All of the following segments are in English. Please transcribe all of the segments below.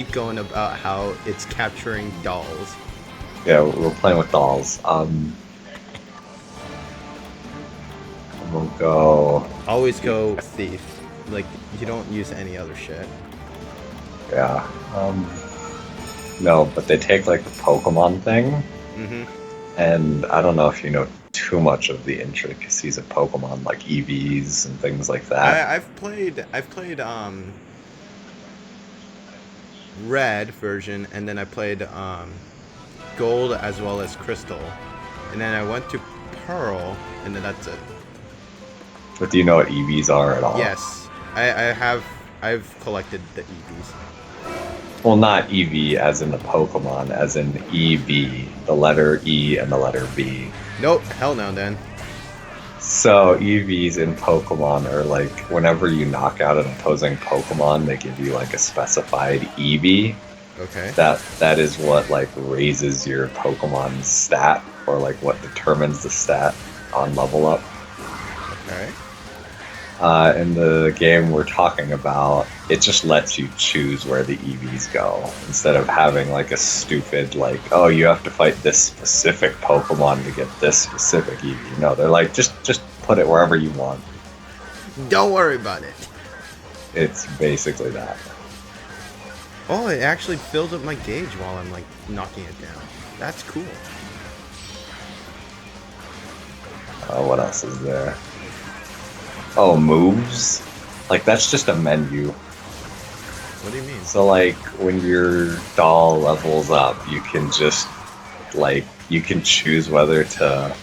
keep going about how it's capturing dolls. Yeah, we're playing with dolls. We'll go. Always go thief. Like, you don't use any other shit. Yeah. No, but they take like the Pokemon thing, Mm-hmm. and I don't know if you know too much of the intricacies of Pokemon, like EVs and things like that. I've played red version, and then I played gold as well as crystal, and then I went to pearl, and then that's it. But do you know what EVs are at all? Yes, I've collected the EVs. Well, not EV as in the Pokemon, as in EV, the letter E and the letter V. Nope, hell no then. So EVs in Pokemon are like whenever you knock out an opposing Pokemon, they give you like a specified EV. Okay. That is what like raises your Pokemon's stat or like what determines the stat on level up. Okay. In the game we're talking about, it just lets you choose where the EVs go instead of having like a stupid like, oh, you have to fight this specific Pokemon to get this specific EV. No, they're like just put it wherever you want. Don't worry about it. It's basically that. Oh, it actually fills up my gauge while I'm like knocking it down. That's cool. What else is there? Oh, moves? Like, that's just a menu. What do you mean? So, like, when your doll levels up, you can just, like, you can choose whether to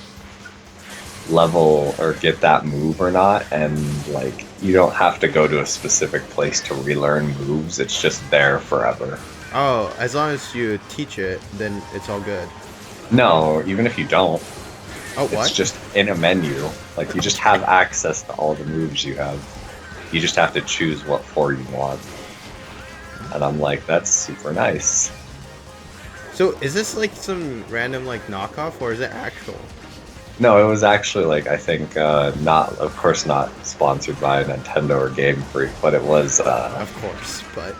level or get that move or not. And, like, you don't have to go to a specific place to relearn moves. It's just there forever. Oh, as long as you teach it, then it's all good. No, even if you don't, Oh, it's what? just in a menu. Like, you just have access to all the moves you have. You just have to choose what four you want. And I'm like, that's super nice. So is this like some random like knockoff, or is it actual? No, it was actually like, I think, not, of course, not sponsored by Nintendo or Game Freak, but Of course, but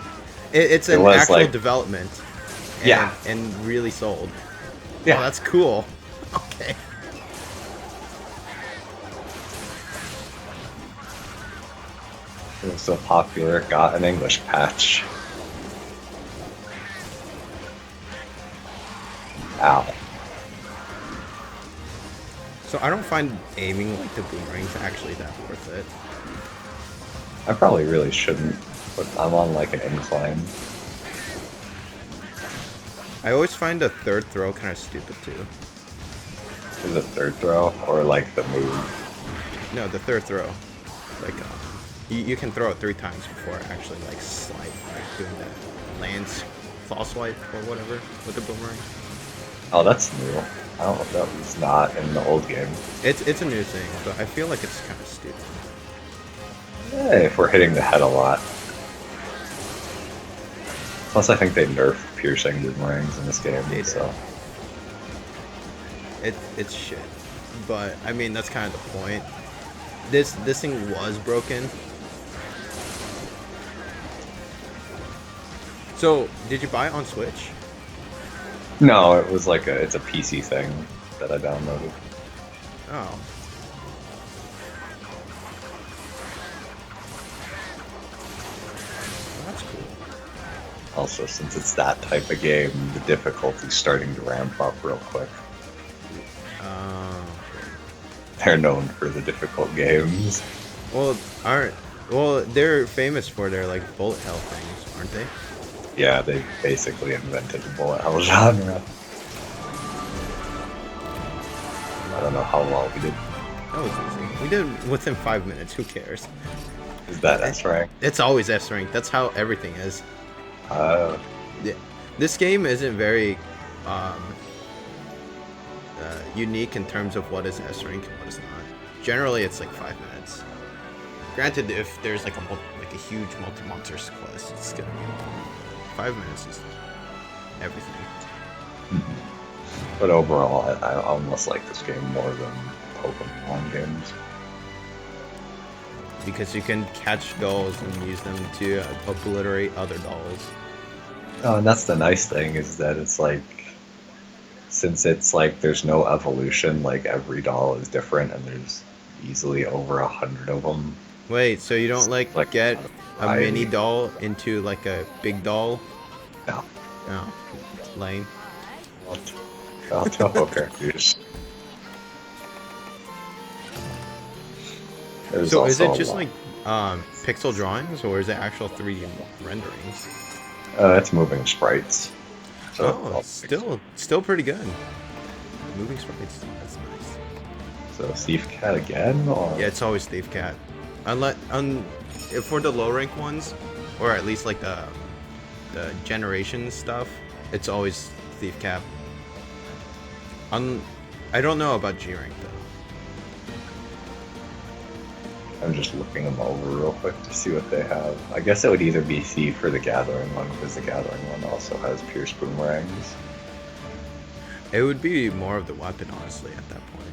it's it an was actual like, development, yeah, and really sold. Oh, yeah. that's cool. Okay. It was so popular, it got an English patch. Ow. So I don't find aiming like the boomerangs actually that worth it. I probably really shouldn't, but I'm on like an incline. I always find the third throw kind of stupid too. Is it third throw or like the move? No, the third throw. Like, you can throw it 3 times before actually like slide, like doing that lance claw swipe or whatever with the boomerang. Oh, that's new. I don't know if that was not in the old game. It's a new thing, but I feel like it's kind of stupid. If we're hitting the head a lot. Plus, I think they nerfed piercing boomerangs in this game, They did. so. It's shit, but I mean that's kind of the point. This thing was broken. So did you buy it on Switch? No, it was like it's a PC thing that I downloaded. Oh, well, that's cool. Also, since it's that type of game, the difficulty's starting to ramp up real quick. Um, They're known for the difficult games. well, aren't well they're famous for their like bullet hell things, aren't they? Yeah, they basically invented the bullet hell genre. I don't know how well we did. That was easy. We did within 5 minutes. Who cares? Is that S rank? It's always S rank. That's how everything is. Uh, Yeah. This game isn't very unique in terms of what is S rank and what is not. Generally, it's like 5 minutes. Granted, if there's like like a huge multi-monsters quest, it's gonna be long. 5 minutes is everything. but overall, I almost like this game more than Pokemon games. Because you can catch dolls and use them to obliterate other dolls. Oh, and that's the nice thing is that it's like, since it's like there's no evolution, like every doll is different, and there's easily over 100 of them. Wait, so you don't like Like get a mini variety. doll into like a big doll? No, Oh, lame. I'll Toho characters. There's So is also it a just lot. like pixel drawings or is it actual 3D renderings? It's moving sprites. So Oh, I'll still pretty good. Moving sprites. That's nice. so Thief Cat again, or Yeah, it's always Thief Cat. Unless if for the low rank ones, or at least like the generation stuff, it's always Thief Cat. I don't know about G rank though. I'm just looking them over real quick to see what they have. I guess it would either be Thief or the Gathering one, because the Gathering one also has Pierce Boomerangs. It would be more of the weapon, honestly, at that point.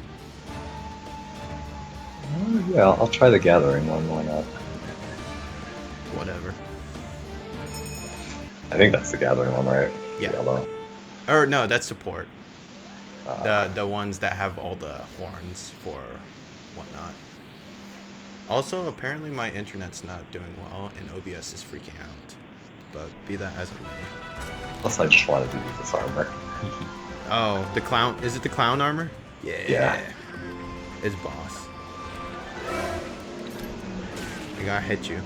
Yeah, I'll try the Gathering one. Why not? Whatever. I think that's the Gathering one, right? Yeah. Yellow. Or no, that's support. Uh, The ones that have all the horns for whatnot. Also, apparently my internet's not doing well and OBS is freaking out. But be that as it may. Plus, I just wanted to use this armor. Oh, the clown. Is it the clown armor? Yeah. It's boss. I gotta hit you.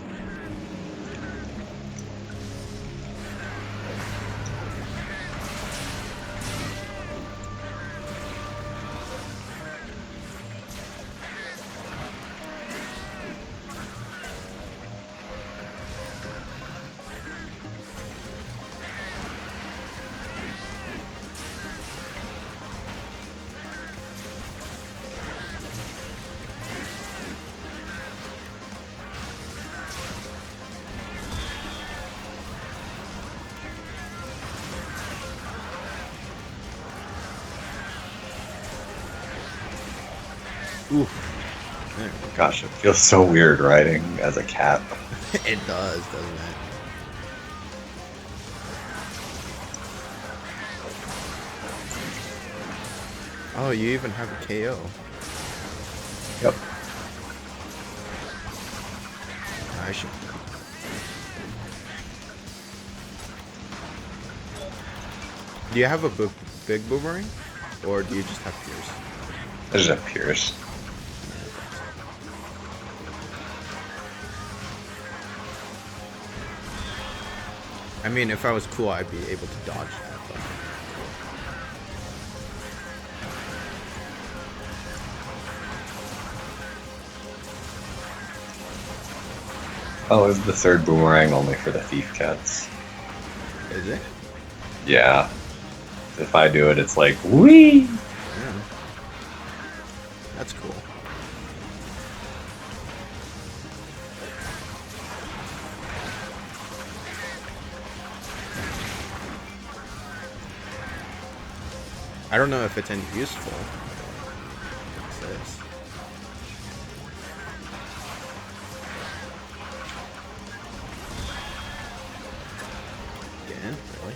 Ooh. There. Gosh, it feels so weird riding as a cat. It does, doesn't it? Oh, you even have a KO. Yep. I should. Do you have a big boomerang? Or do you just have Pierce? I just have Pierce. I mean, if I was cool, I'd be able to dodge that. But... Oh, is the third boomerang only for the Thief Cats? Is it? Yeah. If I do it, it's like, whee! Yeah. That's cool. I don't know if it's any useful. What's this? Again? Really?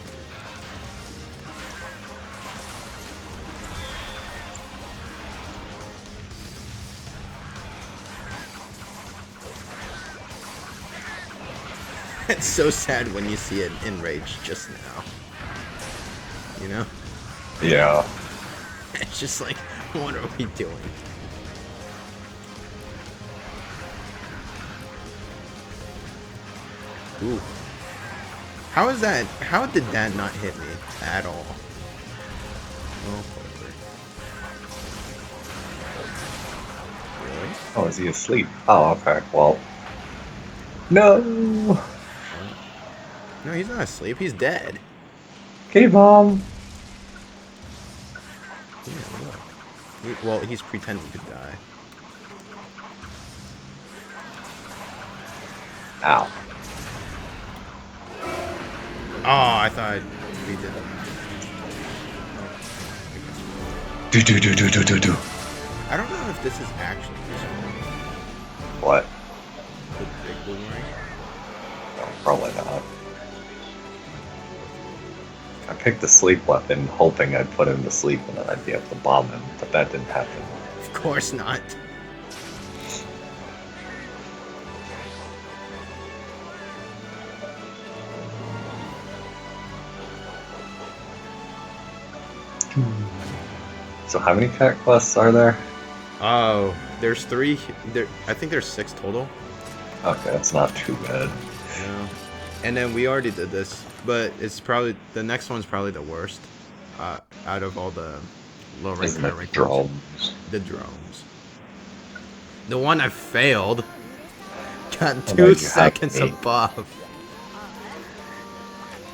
It's so sad when you see it in Rage just now. You know? Yeah. It's just like, what are we doing? Ooh. How is that? How did that not hit me at all? Oh, whatever. Really? Oh, is he asleep? Oh, okay. Well. No! No, he's not asleep. He's dead. Okay, Mom! Yeah, look. Well, he's pretending to die. Ow. Oh, I thought we did that. Do. I don't know if this is actually useful. What? The big boomerang. No, probably not. I picked the sleep weapon, hoping I'd put him to sleep and then I'd be able to bomb him, but that didn't happen. Of course not. So how many cat quests are there? Oh, there's 3. I think there's 6 total. Okay, that's not too bad. No. And then we already did this, but it's probably the next one's probably the worst. Out of all the low rank Isn't it rank drones? the drones. The one I failed got I know 2 you seconds have me. above.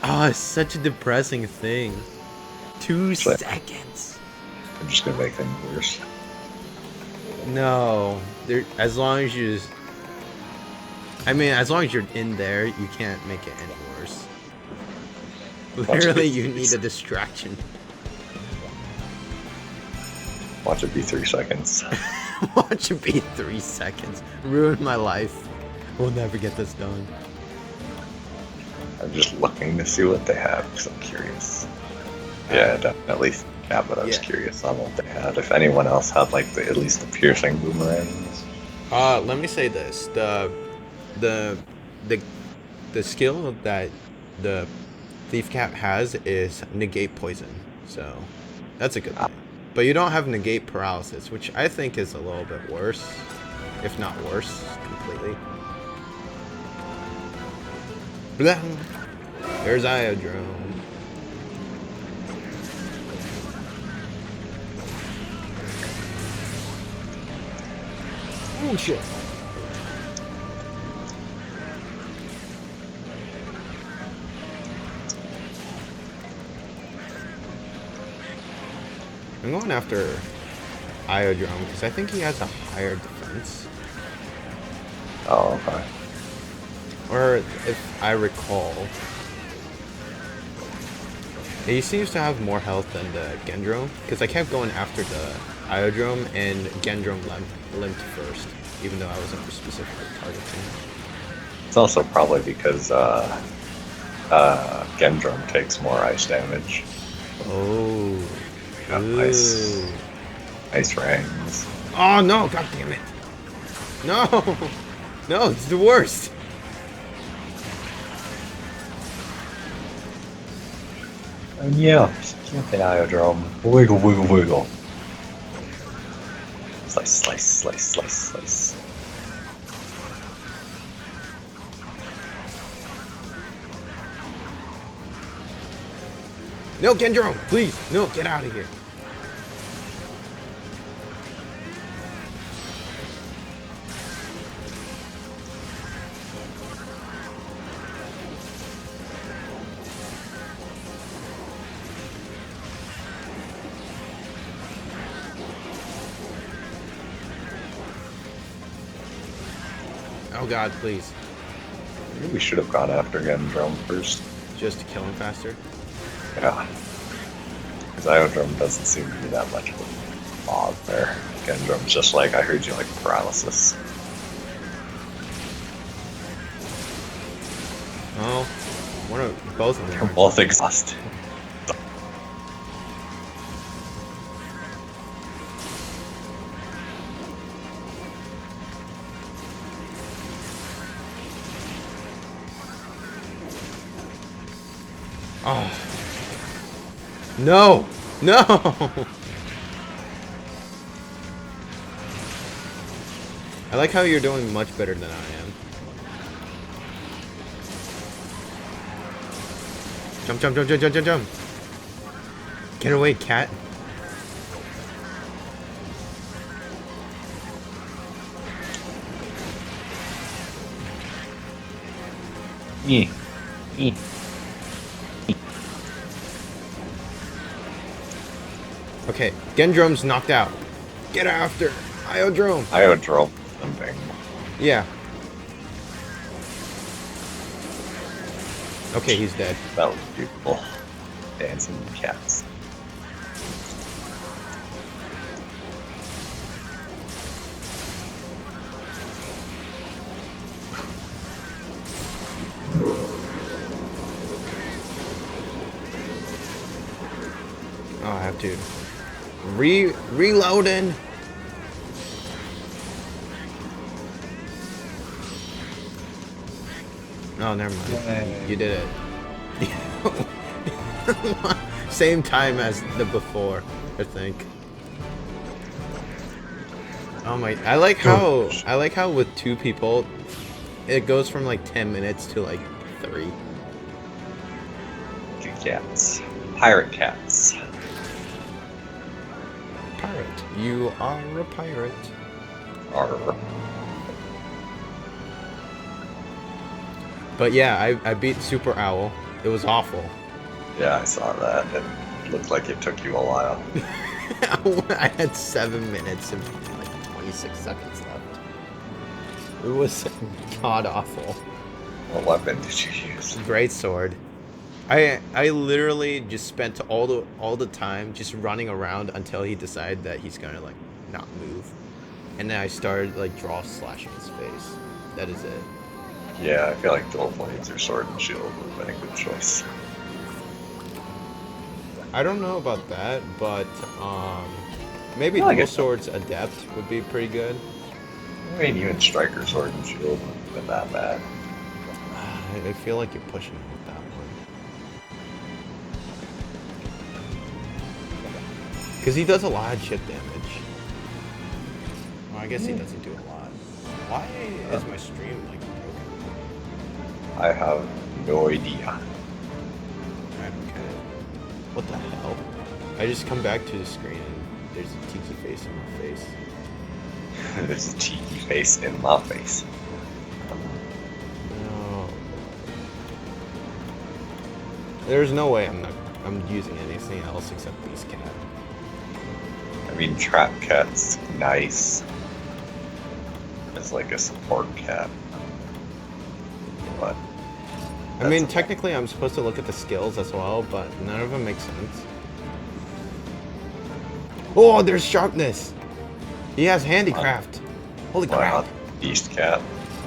Oh, it's such a depressing thing. 2 Actually, seconds. I'm just gonna make things worse. No, there. As long as you, I mean, as long as you're in there, you can't make it any worse. Literally, you need a distraction. Watch it be 3 seconds. Watch it be 3 seconds. Ruin my life. We'll never get this done. I'm just looking to see what they have because I'm curious. Yeah, definitely. Yeah, but I was curious on what they had. If anyone else had like at least the piercing boomerangs. Let me say this: the skill that the thief cat has is negate poison, so that's a good thing. But you don't have negate paralysis, which I think is a little bit worse, if not worse, completely. Blah. There's Iodrome. Oh shit. I'm going after Iodrome because I think he has a higher defense. Oh, okay. Or if I recall, he seems to have more health than the Gendrome because I kept going after the Iodrome and Gendrome limped first, even though I wasn't specifically targeting. It's also probably because Gendrum takes more ice damage. Oh. Ice rings. Oh no! God damn it! No! No, it's the worst! And yeah, get the Iodrome. Wiggle, wiggle, wiggle. Slice, slice, slice, slice, slice. No, Gendrome! Please! No, get out of here! Oh god, please. Maybe we should have gone after Gendrum first. Just to kill him faster? Yeah. Because Iodrome doesn't seem to be that much of a mob there. Gendrum's just like, I heard you like paralysis. Oh, both of them. They're both exhausted. Oh. No! No! I like how you're doing much better than I am. Jump, jump, jump, jump, jump, jump, jump. Get away, cat. Yeah. Yeah. Okay, Gendrome's knocked out. Get after Iodrome. Iodrome something. Yeah. Okay, he's dead. That was beautiful. Dancing cats. Oh, I have to reloading. Oh, never mind. Yay. You did it. Same time as the before, I think. Oh my! I like how with 2 people, it goes from like 10 minutes to like 3. Good cats. Pirate cats. Pirate, you are a pirate. Arr. But yeah, I beat Super Owl. It was awful. Yeah, I saw that. It looked like it took you a while. I had 7 minutes and like 26 seconds left. It was god awful. What weapon did you use? Great sword. I literally just spent all the time just running around until he decided that he's gonna like not move, and then I started like draw slashing his face. That is it. Yeah, I feel like dual blades or sword and shield would have been a good choice. I don't know about that, but maybe I dual guess swords adept would be pretty good. I mean, even striker sword and shield wouldn't have been that bad. I feel like you're pushing it with that one. Because he does a lot of chip damage. Well, I guess he doesn't do a lot. Why is my stream like broken? I have no idea. I don't get it. What the hell? I just come back to the screen and there's a tiki face in my face. There's a tiki face in my face. No. There's no way I'm using anything else except Beast Cat. I mean, Trap Cat's nice. It's like a support cat. But I mean, technically I'm supposed to look at the skills as well, but none of them make sense. Oh, there's sharpness! He has handicraft. Holy why crap. not Beast Cat?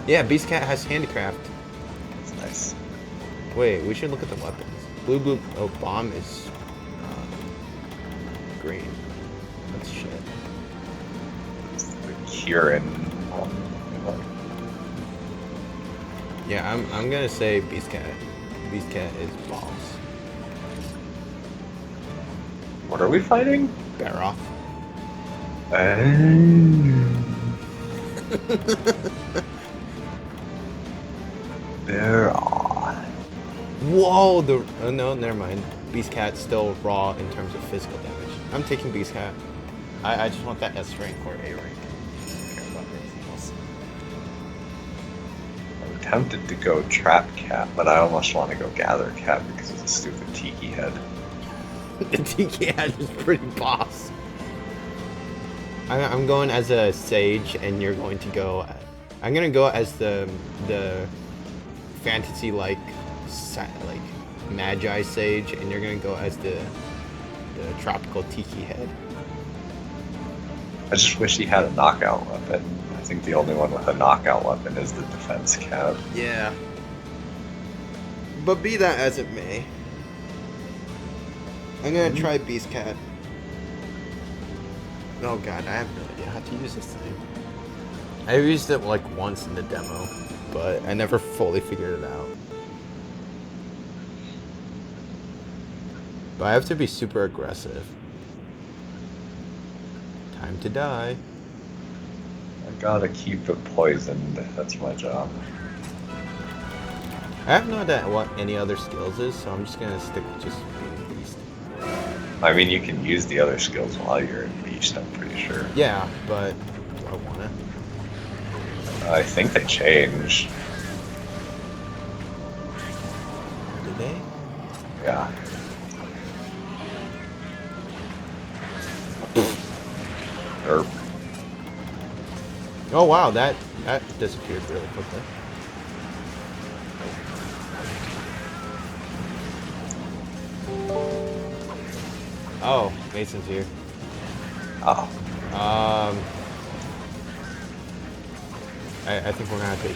Yeah, Beast Cat has handicraft. It's nice. Wait, we should look at the weapons. Blue, oh, bomb is green. That's shit. It's the Kieran. Yeah, I'm gonna say Beast Cat. Beast Cat is balls. What are we fighting? Bear off. There are. Whoa, oh no, never mind. Beast Cat's still raw in terms of physical damage. I'm taking Beast Cat. I just want that S rank or A rank. I don't care about anything else. I'm tempted to go Trap Cat, but I almost want to go Gather Cat because of the stupid Tiki head. The Tiki head is pretty boss. I'm going as a Sage, and you're going to go. I'm gonna go as the fantasy like Magi Sage, and you're gonna go as the tropical Tiki head. I just wish he had a knockout weapon. I think the only one with a knockout weapon is the defense cat. Yeah. But be that as it may, I'm gonna try Beast Cat. Oh god, I have no idea how to use this thing. I used it like once in the demo, but I never fully figured it out. But I have to be super aggressive. Time to die. I gotta keep it poisoned. That's my job. I have no idea what any other skills is, so I'm just gonna stick with just being Beast. I mean, you can use the other skills while you're in Beast, I'm pretty sure. Yeah, but do I wanna? I think they changed. Did they? Yeah. Erp. Oh wow, that disappeared really quickly. Oh, Mason's here. Oh. I think we're gonna have to.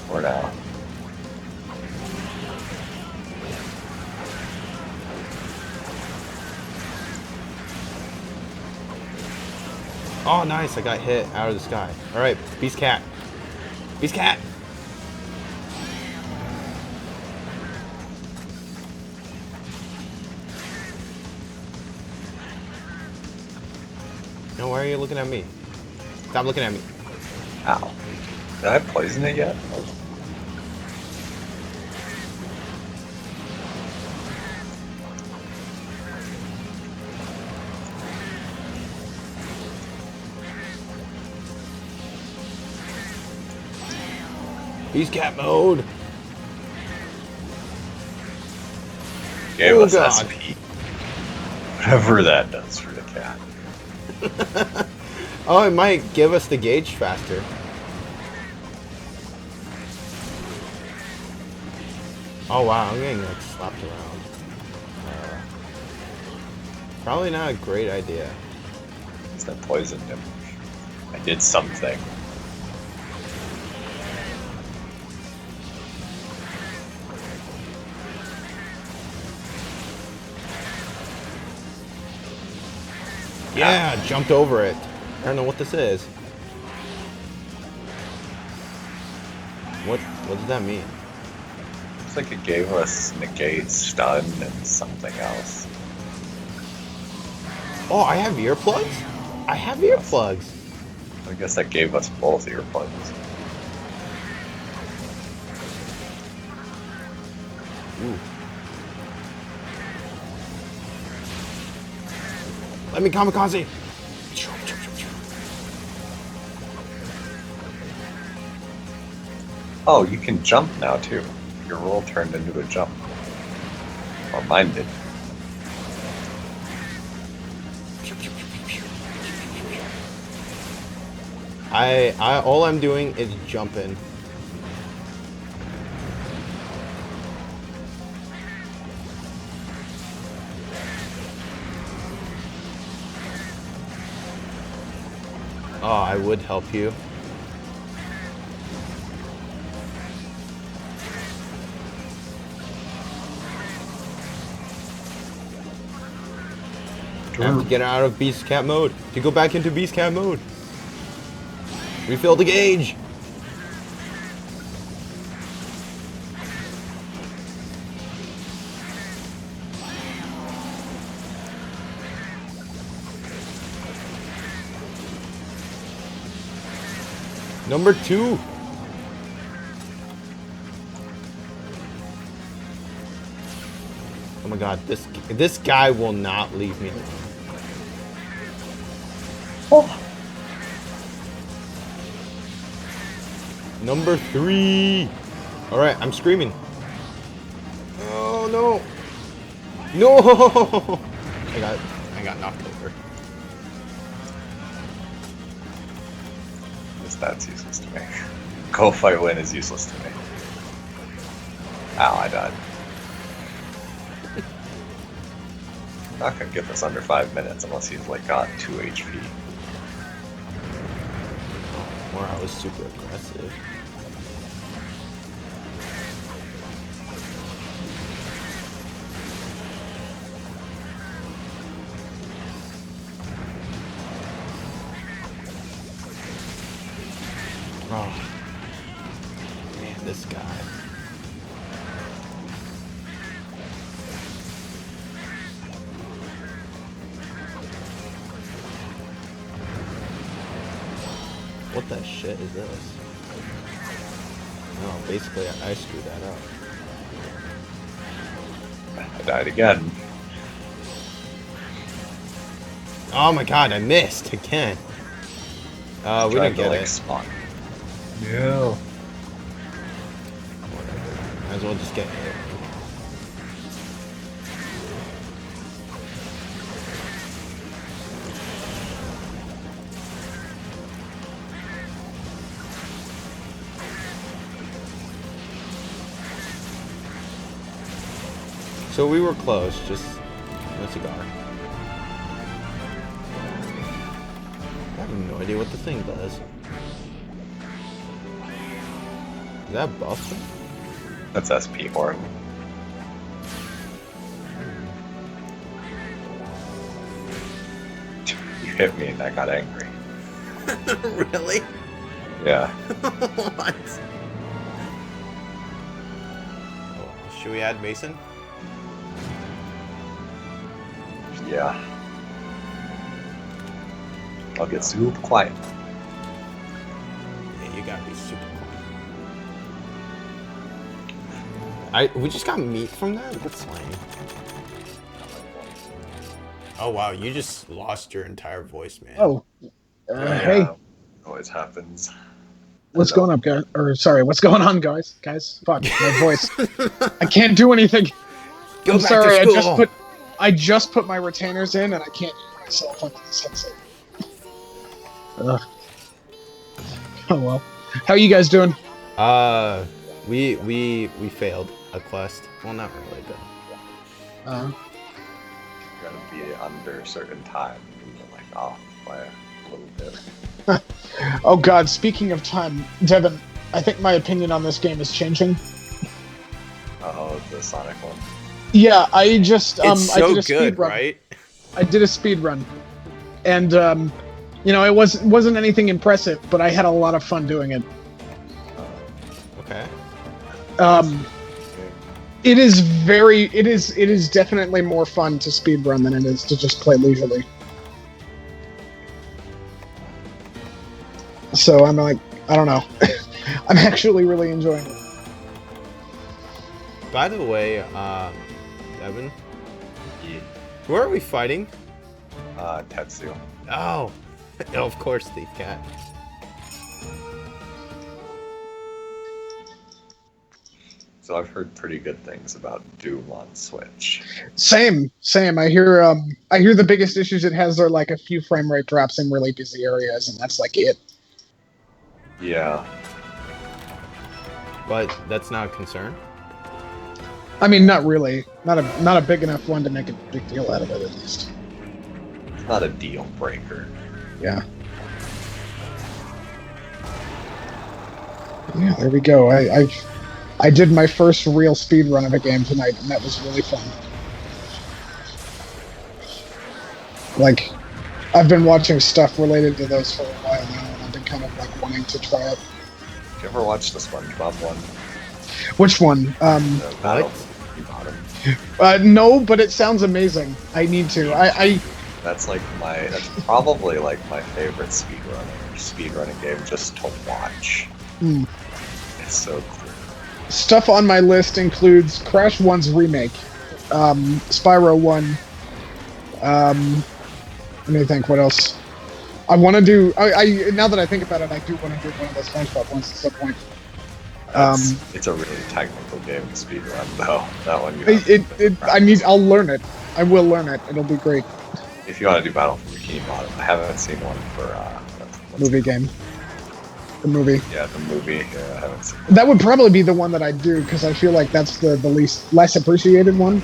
For now. Oh, nice. I got hit out of the sky. All right, Beast Cat. Beast Cat. No, why are you looking at me? Stop looking at me. Ow. Did I poison it yet? Beast Cat mode. Gave Oh, us God. SP. Whatever that does for the cat. Oh, it might give us the gauge faster. Oh wow, I'm getting like slapped around. Probably not a great idea. It's that poisoned him. I did something. Yeah, jumped over it. I don't know what this is. What does that mean? Looks like it gave us negate, stun, and something else. Oh, I have earplugs? I have earplugs. I guess that gave us both earplugs. Ooh. Let me kamikaze. Oh, you can jump now too. Your roll turned into a jump. Or mine did. All I'm doing is jumping. Oh, I would help you. I have to get out of Beast Cat mode to go back into Beast Cat mode. Refill the gauge. Number 2. Oh my god, this guy will not leave me alone. Oh. Number 3. All right, I'm screaming. Oh no! No! I got knocked over. That's useless to me. Go fight win is useless to me. Ow, I died. Not gonna get this under 5 minutes unless he's like got 2 HP. Or I was super aggressive. Oh, man, this guy. What the shit is this? No, basically I screwed that up. I died again. Oh my god, I missed again. We didn't get it. Spawn. No. Whatever. Might as well just get hit. So we were close, just a cigar. I have no idea what the thing does. Is that buffing? That's SP horn. You hit me and I got angry. Really? Yeah. What? Oh, should we add Mason? Yeah. I'll get super quiet. Yeah, you gotta be super quiet. We just got meat from that? That's lame. Oh wow, you just lost your entire voice, man. Oh, hey, Always happens. what's going up, guys? Or sorry, what's going on, guys? Guys, fuck my voice. I can't do anything. Go I'm back sorry. to school. I just put my retainers in, and I can't hear myself on this headset. Ugh. Oh well. How are you guys doing? We failed a quest. Well, not really, but Uh, You gotta be under a certain time. And you're like off by a little bit. oh God. Speaking of time, Devin, I think my opinion on this game is changing. Oh, the Sonic one. Yeah, I just it's I so did a good, speed run. right? I did a speed run, and you know, it wasn't anything impressive, but I had a lot of fun doing it. Okay. It is definitely more fun to speedrun than it is to just play leisurely. So I'm like, I don't know. I'm actually really enjoying it. By the way, Evan, Yeah. who are we fighting? Tetsu. Oh, of course, Thief Cat. So I've heard pretty good things about Doom on Switch. Same. I hear the biggest issues it has are like a few frame rate drops in really busy areas, and that's like it. Yeah. But that's not a concern. I mean, not really. Not a big enough one to make a big deal out of it, at least. It's not a deal breaker. Yeah. Yeah, there we go. I did my first real speed run of a game tonight, and that was really fun. Like, I've been watching stuff related to those for a while now, and I've been kind of like wanting to try it. Did you ever watch the SpongeBob one? Which one? The Battle you Bottom. No, but it sounds amazing. I need to. That's probably like my favorite speedrunning game just to watch. It's so cool. Stuff on my list includes Crash 1's remake, Spyro 1. Let me think. What else? I want to do. Now that I think about it, I do want to do one of those SpongeBob ones at some point. It's a really technical game to speedrun, though. That one. I'll learn it. I will learn it. It'll be great. If you want to do Battle for Bikini Bottom, I haven't seen one for Movie game. The movie. Yeah, the movie. Yeah, I haven't seen. That would probably be the one that I'd do because I feel like that's the less appreciated one,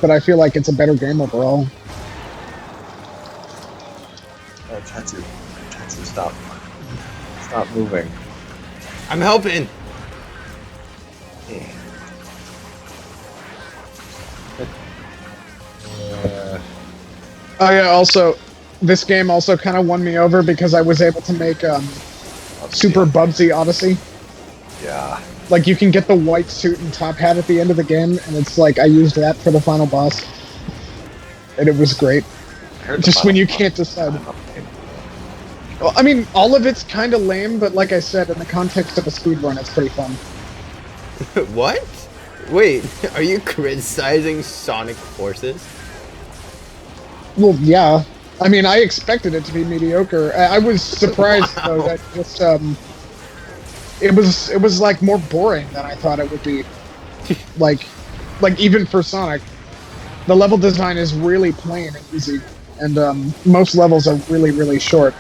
but I feel like it's a better game overall. Oh, Tetsu, stop moving. I'm helping. Oh yeah. Also, this game also kind of won me over because I was able to make Super Bubsy Odyssey. Yeah. Like, you can get the white suit and top hat at the end of the game, and it's like I used that for the final boss, and it was great. Just when you can't decide. Well, I mean, all of it's kind of lame, but like I said, in the context of a speedrun, it's pretty fun. What? Wait, are you criticizing Sonic Forces? Well, yeah. I mean, I expected it to be mediocre. I was surprised though that just it was like more boring than I thought it would be. like even for Sonic, the level design is really plain and easy, and most levels are really, really short.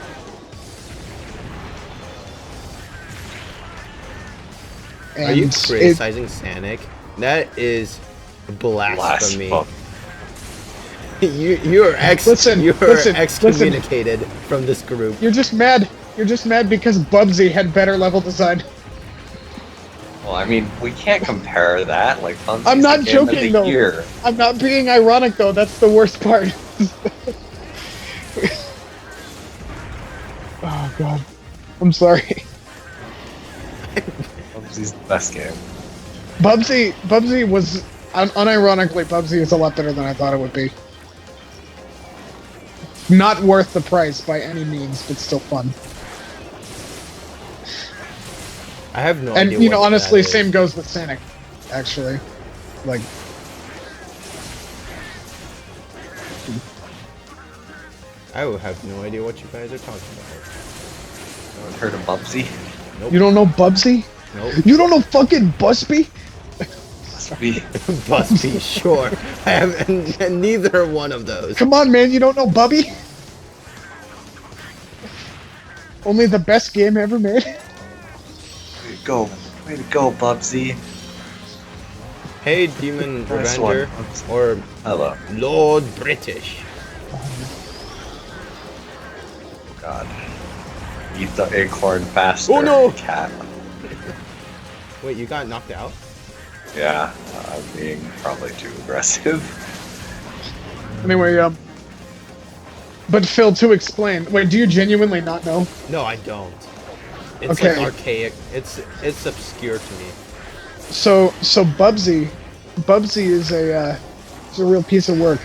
And are you criticizing Sonic? That is blasphemy. You are excommunicated from this group. You're just mad. You're just mad because Bubsy had better level design. Well, I mean, we can't compare that. Like, Bubsy's I'm not the game joking of the though. year. I'm not being ironic though. That's the worst part. Oh God. I'm sorry. Bubsy's the best game. Bubsy was, unironically, Bubsy is a lot better than I thought it would be. Not worth the price by any means, but still fun. I have no And idea. you know, what honestly, that is. same goes with Sonic. Actually, like, I will have no idea what you guys are talking about. No one heard of Bubsy? Nope. you don't know Bubsy? Nope. You don't know fucking Busby? Must be. Must be sure. I have and neither one of those. Come on, man, you don't know Bubby? Only the best game ever made. Way to go, Bubsy. Hey, Demon Nice Revenger, one. or Hello. Lord British. God. Eat the acorn faster. Oh, no! Cat. Wait, you got knocked out? Yeah, I'm being probably too aggressive. Anyway, but Phil, to explain, wait, do you genuinely not know? No, I don't. It's Okay. like archaic. It's obscure to me. So Bubsy is a real piece of work.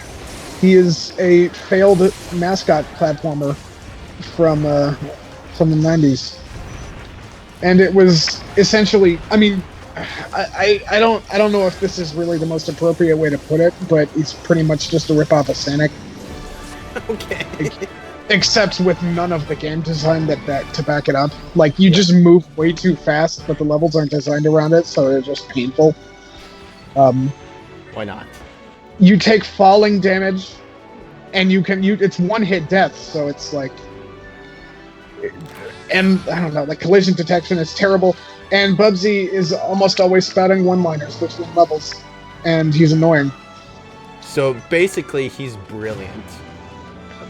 He is a failed mascot platformer from the 90s, and it was essentially. I mean, I don't know if this is really the most appropriate way to put it, but it's pretty much just a rip-off of Sonic, Okay. except with none of the game design to back it up. Like, you just move way too fast, but the levels aren't designed around it, so they're just painful. Why not? You take falling damage, and it's one-hit death, so it's like, and I don't know, like, collision detection is terrible, and Bubsy is almost always spouting one-liners between levels, and he's annoying. So basically, he's brilliant.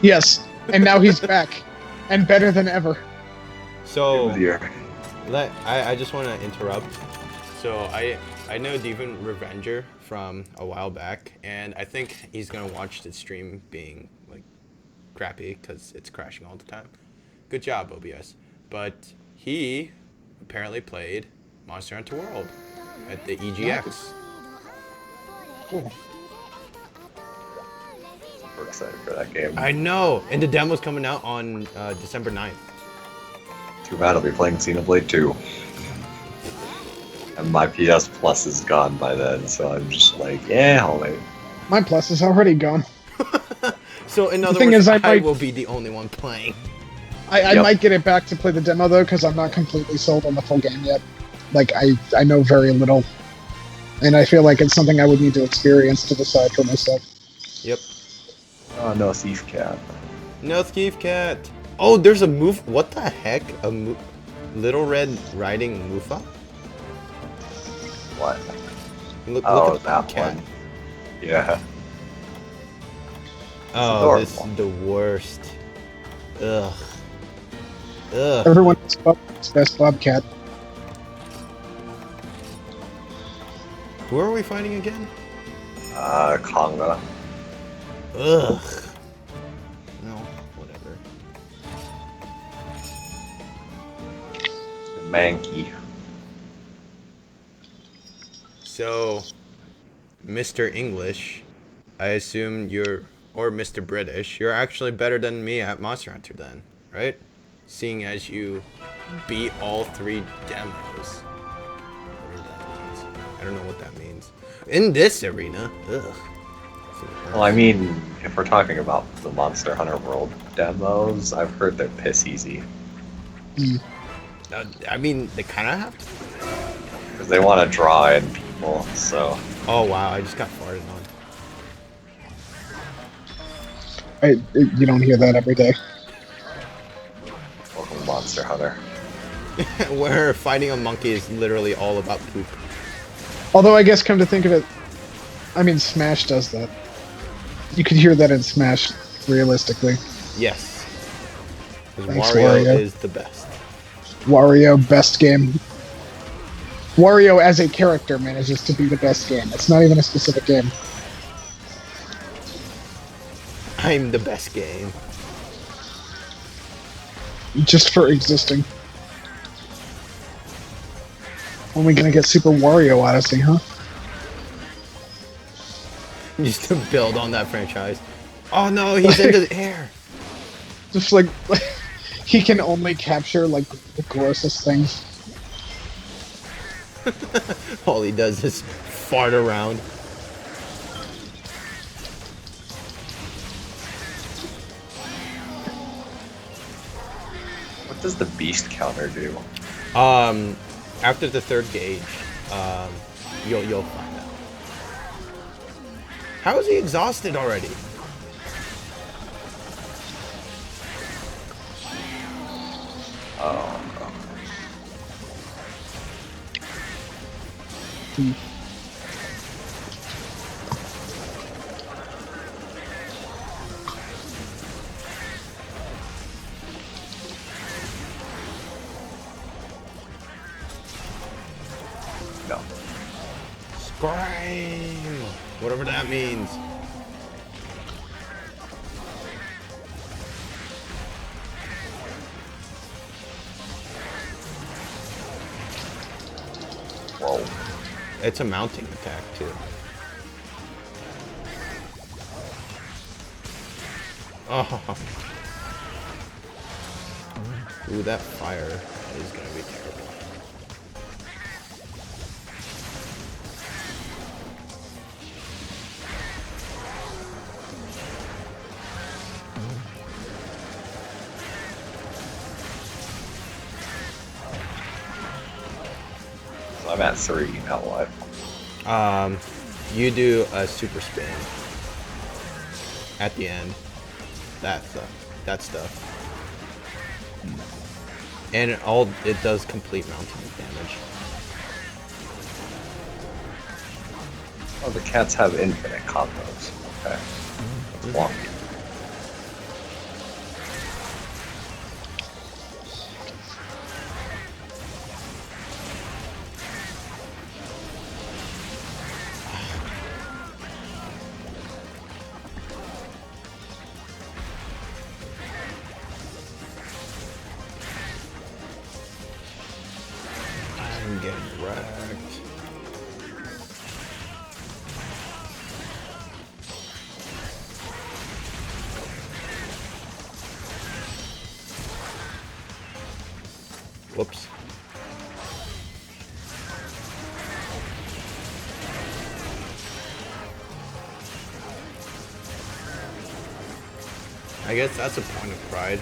Yes, and now he's back, and better than ever. So Dear. I just want to interrupt. So I know Demon Revenger from a while back, and I think he's gonna watch the stream being like crappy because it's crashing all the time. Good job, OBS. But he apparently played Monster Hunter World at the EGX. Cool. We're excited for that game. I know, and the demo's coming out on December 9th. Too bad I'll be playing Xenoblade 2. And my PS Plus is gone by then, so I'm just like, yeah, I'll wait. My plus is already gone. So in other thing words, is, I might- will be the only one playing. I Yep. might get it back to play the demo, though, because I'm not completely sold on the full game yet. Like, I know very little, and I feel like it's something I would need to experience to decide for myself. Yep. Oh no, Thief Cat. No Thief Cat. Oh, there's a move. What the heck? Little Red Riding Mufa? What? Look Oh, at that cat. one. Yeah. Oh, this is adorable. the worst. Ugh. Ugh. Everyone is Bub's best Bobcat. Who are we fighting again? Conga. Ugh. No, whatever. Mankey. So, Mr. English, I assume you're, or Mr. British, you're actually better than me at Monster Hunter then, right? Seeing as you beat all 3 demos. Whatever that means. I don't know what that means. In this arena, ugh. Well, I mean, if we're talking about the Monster Hunter World demos, I've heard they're piss easy. I mean, they kind of have to. Because they want to draw in people, so... Oh wow, I just got farted You don't hear that every day. Welcome to Monster Hunter. on. Where fighting a monkey is literally all about poop. Although, I guess, come to think of it, I mean, Smash does that. You could hear that in Smash, realistically. Yes. Because Thanks, Wario Wario. is the best. Wario, best game. Wario as a character manages to be the best game. It's not even a specific game. I'm the best game. just for existing. When are we gonna get Super Wario Odyssey, huh? Just to build on that franchise. Oh no, he's into the air. Just like he can only capture like the grossest things. All he does is fart around. What does the beast counter do? After the third gauge, you'll find out. How is he exhausted already? Oh, no. Scream! Whatever that means. Whoa. It's a mounting attack too. Oh. Ooh, that fire is gonna be terrible. So I'm at 3, now what? You do a super spin at the end. That stuff. And it does complete mounting damage. Oh, the cats have infinite combos. Okay. That's wonky. I'm getting wrecked. Whoops. I guess that's a point of pride.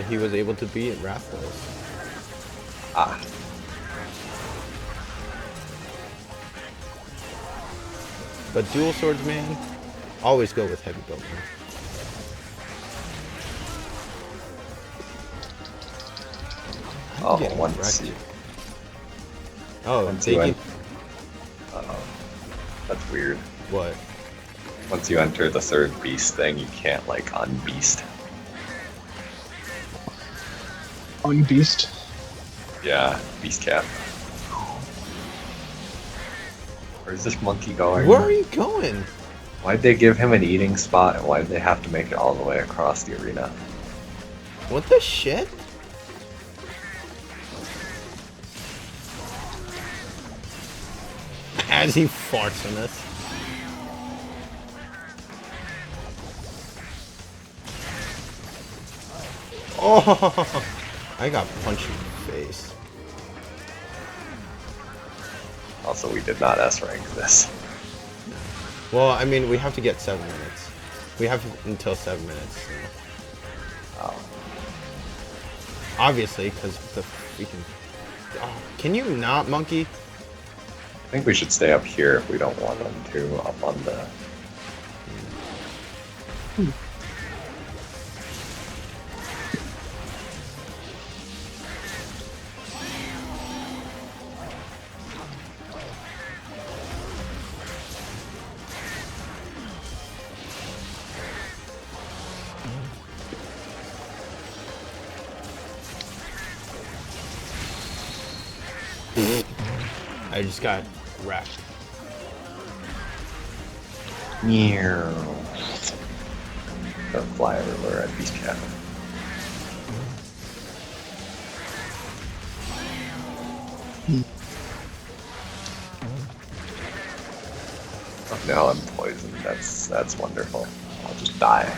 He was able to beat Rathalos. Ah. But dual swords, man, always go with heavy building. Oh, getting once wrecked. you... Oh, Once take you it. That's weird. What? Once you enter the third beast thing, you can't, like, unbeast. Unbeast. Yeah, beast cap. Where's this monkey going? Where are you going? Why'd they give him an eating spot, and why'd they have to make it all the way across the arena? What the shit? As he farts on us. Oh, I got punched in the face. Also, we did not S-rank this. Well, I mean, we have to get 7 minutes. We have until 7 minutes. So. Oh. Obviously, because the freaking... Oh, can you not, monkey? I think we should stay up here if we don't want them to, up on the... I just got wrecked. Gotta fly everywhere at Beast Cabin. Oh, no, I'm poisoned. That's wonderful. I'll just die.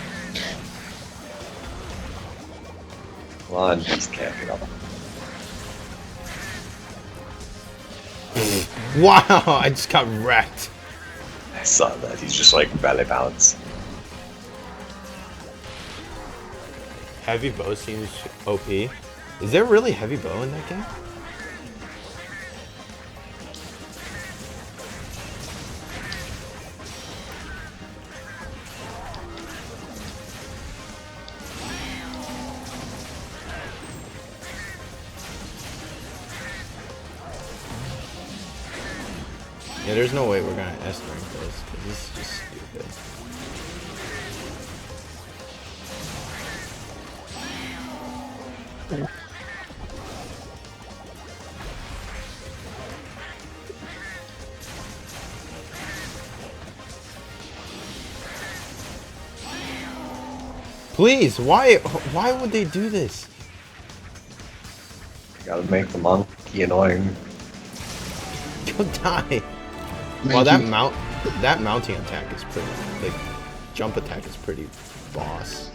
Come on, he's camping up. Wow, I just got wrecked. I saw that. He's just like belly bounce. Heavy bow seems OP. Is there really heavy bow in that game? Yeah, there's no way we're gonna S rank this, because this is just stupid. Please, why would they do this? You gotta make the monkey annoying. Go die. Well, that mounting attack is pretty, like, jump attack is pretty boss.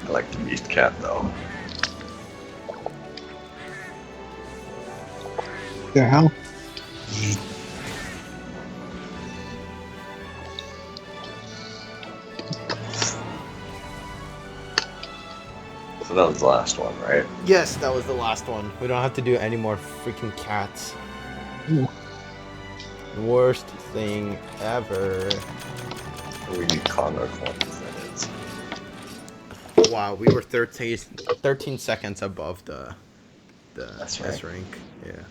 I like the beast cat though. Yeah, how? So that was the last one, right? Yes, that was the last one. We don't have to do any more freaking cats. Ooh. Worst thing ever. We need Congo coins, that is. Wow, we were 13 seconds above the That's S right. rank. Yeah.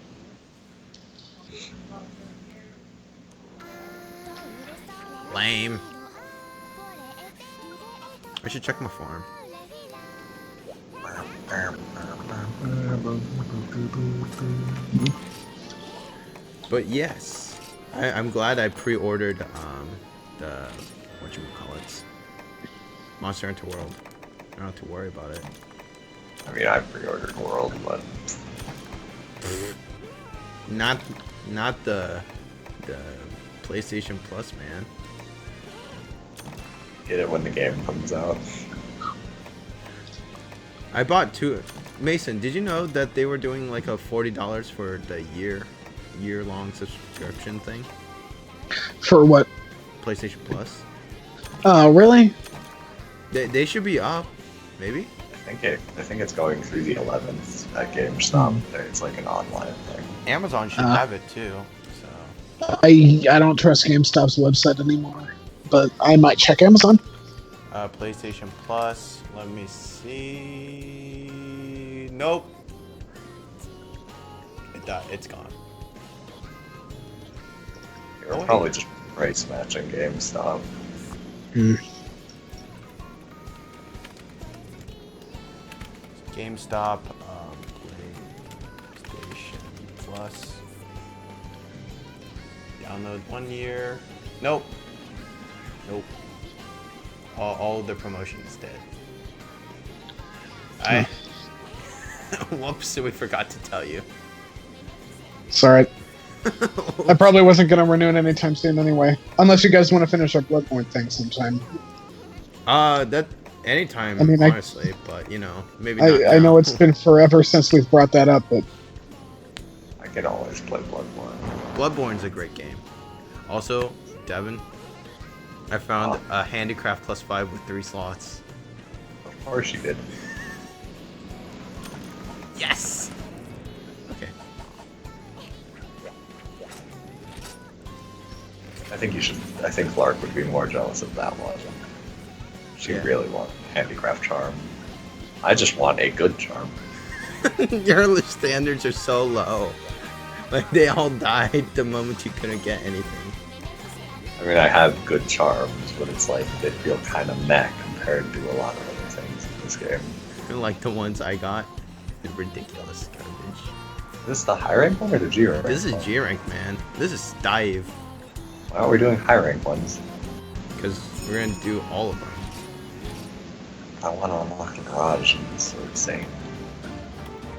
Lame. I should check my farm. But yes, I'm glad I pre-ordered the whatchamacallits, Monster Hunter World. I don't have to worry about it. I mean, I pre-ordered World, but Not the PlayStation Plus, man. get it when the game comes out. I bought two. Mason, did you know that they were doing like a $40 for the year-long subscription thing? For what? PlayStation Plus. Oh, really? They should be up, maybe. I think it's going through the 11th at GameStop. It's like an online thing. Amazon should have it too. So I don't trust GameStop's website anymore, but I might check Amazon. PlayStation Plus. Let me see. Nope. It's gone. It was probably just price matching GameStop. GameStop. PlayStation Plus. Download 1 year. Nope. Nope. All of the promotion is dead. Whoops, we forgot to tell you. It's alright. I probably wasn't going to renew it anytime soon anyway. Unless you guys want to finish our Bloodborne thing sometime. That anytime, I mean, honestly, but you know, maybe not I know now. it's been forever since we've brought that up, but I can always play Bloodborne. Bloodborne's a great game. Also, Devin, I found a Handicraft +5 with 3 slots. Of course you did. Yes! Okay. I think Clark would be more jealous of that one. She Yeah. really wants handicraft charm. I just want a good charm. Your standards are so low. Like, they all died the moment you couldn't get anything. I mean, I have good charms, but it's like they feel kind of meh compared to a lot of other things in this game. Like the ones I got. They're ridiculous garbage. Is this the high rank one or the G rank? This is one? G rank, man. This is dive. Why aren't we doing high rank ones? Because we're gonna do all of them. I want to unlock a garage, and it's so insane.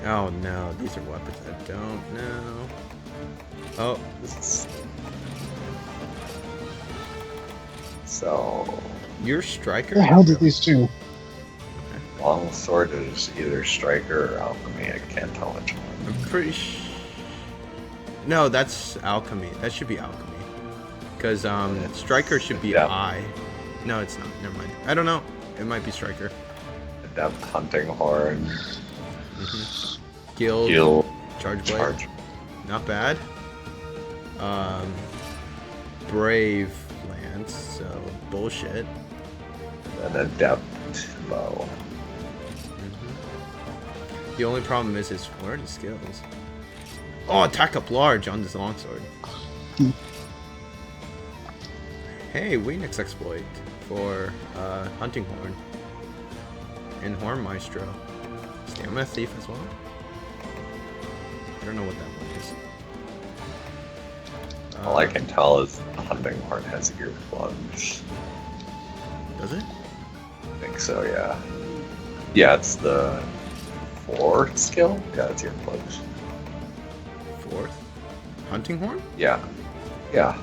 Oh no, these are weapons I don't know. Oh, So you're striker? What the hell did these two? longsword is either striker or alchemy. I can't tell which one. I'm pretty No, that's alchemy. That should be alchemy. Because striker should be Yeah. I. No, it's not. Never mind. I don't know. It might be striker. Adept hunting horn. Guild. Guild. Charge blade. Charge. Not bad. Brave lance. So bullshit. And adept bow. The only problem is his what are his skills? Oh, attack up large on this longsword. Hey, Weenix exploit for hunting horn and horn maestro. Stamina thief as well. I don't know what that one is. All I can tell is the hunting horn has earplugs. Does it? I think so, yeah. Yeah, it's the fourth skill. Yeah, it's earplugs. Fourth? Hunting horn? Yeah. Yeah.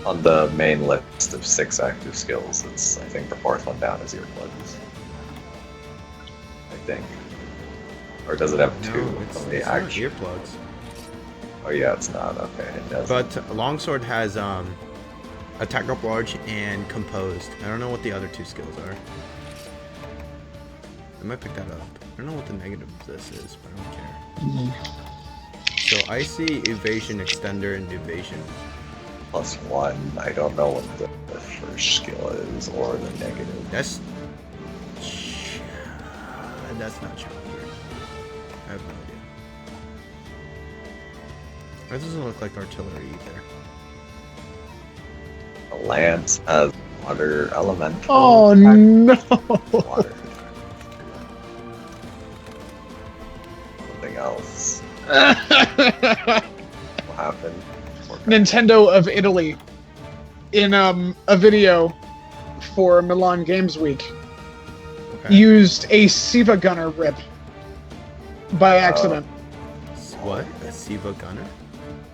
On the main list of 6 active skills, it's, I think, the 4th one down is earplugs. I think. Or does it have 2 No, it's on the not action? earplugs. Oh yeah, it's not. Okay, it does. But longsword has attack up large and composed. I don't know what the other 2 skills are. I might pick that up. I don't know what the negative of this is, but I don't care. So icy, evasion, extender, and evasion. +1. I don't know what the first skill is or the negative. That's not challenger. I have no idea. That doesn't look like artillery either. The lance has water elemental. Oh attack. no! Water. Something else. What happened? Nintendo of Italy in a video for Milan Games Week Okay. used a Siva Gunner rip by accident. What? A Siva gunner?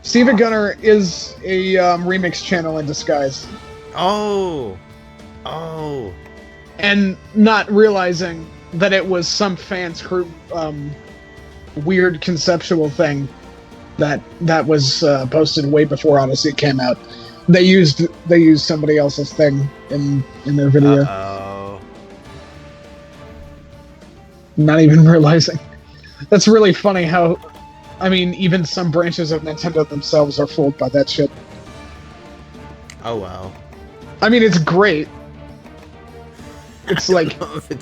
Siva Gunner is a remix channel in disguise, Oh! Oh! and not realizing that it was some fans' weird conceptual thing that was posted way before Odyssey came out. They used somebody else's thing in their video, Uh-oh. not even realizing. That's really funny how, I mean, even some branches of Nintendo themselves are fooled by that shit. Oh well. I mean, it's great. It's like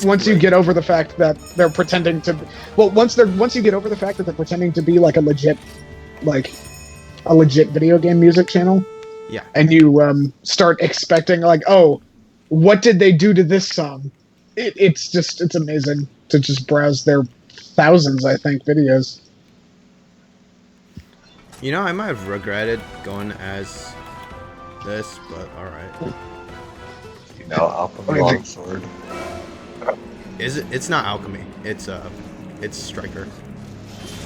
once you get over the fact that they're pretending to, well, once you get over the fact that they're pretending to be like a legit video game music channel, Yeah. and you start expecting like, oh, what did they do to this song? It's amazing to just browse their thousands, I think, videos. You know, I might have regretted going as this, but alright. You know, alchemy longsword. Is it? It's not alchemy. It's striker.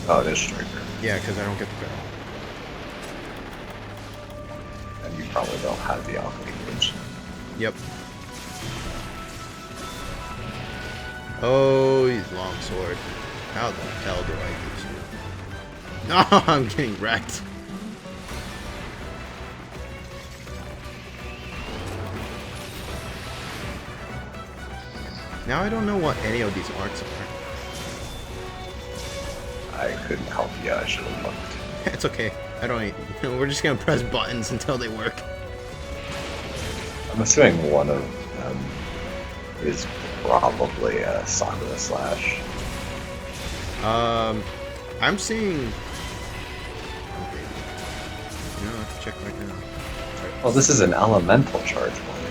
Oh, it is striker. Yeah, because I don't get the barrel. And you probably don't have the alchemy gauge. Yep. Oh, he's longsword. How the hell do I use you? No, I'm getting wrecked. Now I don't know what any of these arts are. I couldn't help you. I should have looked. It's okay. I don't. We're just gonna press buttons until they work. I'm assuming one of them is probably a Sakura slash. I'm seeing. Okay. You know, I have to check right now. Well, this is an elemental charge one.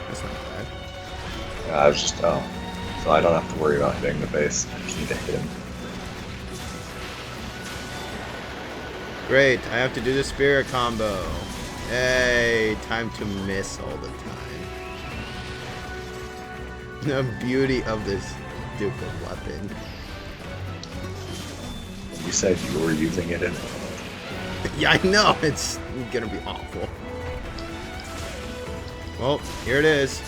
That's not bad. Yeah, I was just so I don't have to worry about hitting the base. I just need to hit him. Great. I have to do the spirit combo. Hey, time to miss all the time. The beauty of this stupid weapon. You said you were using it in. Yeah, I know. It's gonna be awful. Well, here it is.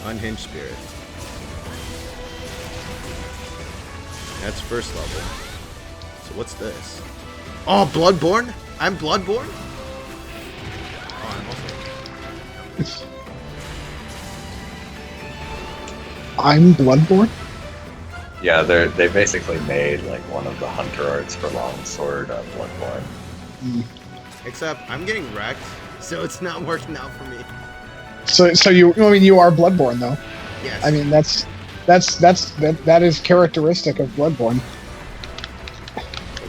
Unhinged Spirit. That's first level. So what's this? Oh, Bloodborne? I'm Bloodborne? Oh, I'm also... I'm Bloodborne? Yeah, they basically made like one of the hunter arts for longsword Bloodborne. Except I'm getting wrecked, so it's not working out for me. So you are Bloodborne though. Yes. I mean that is characteristic of Bloodborne.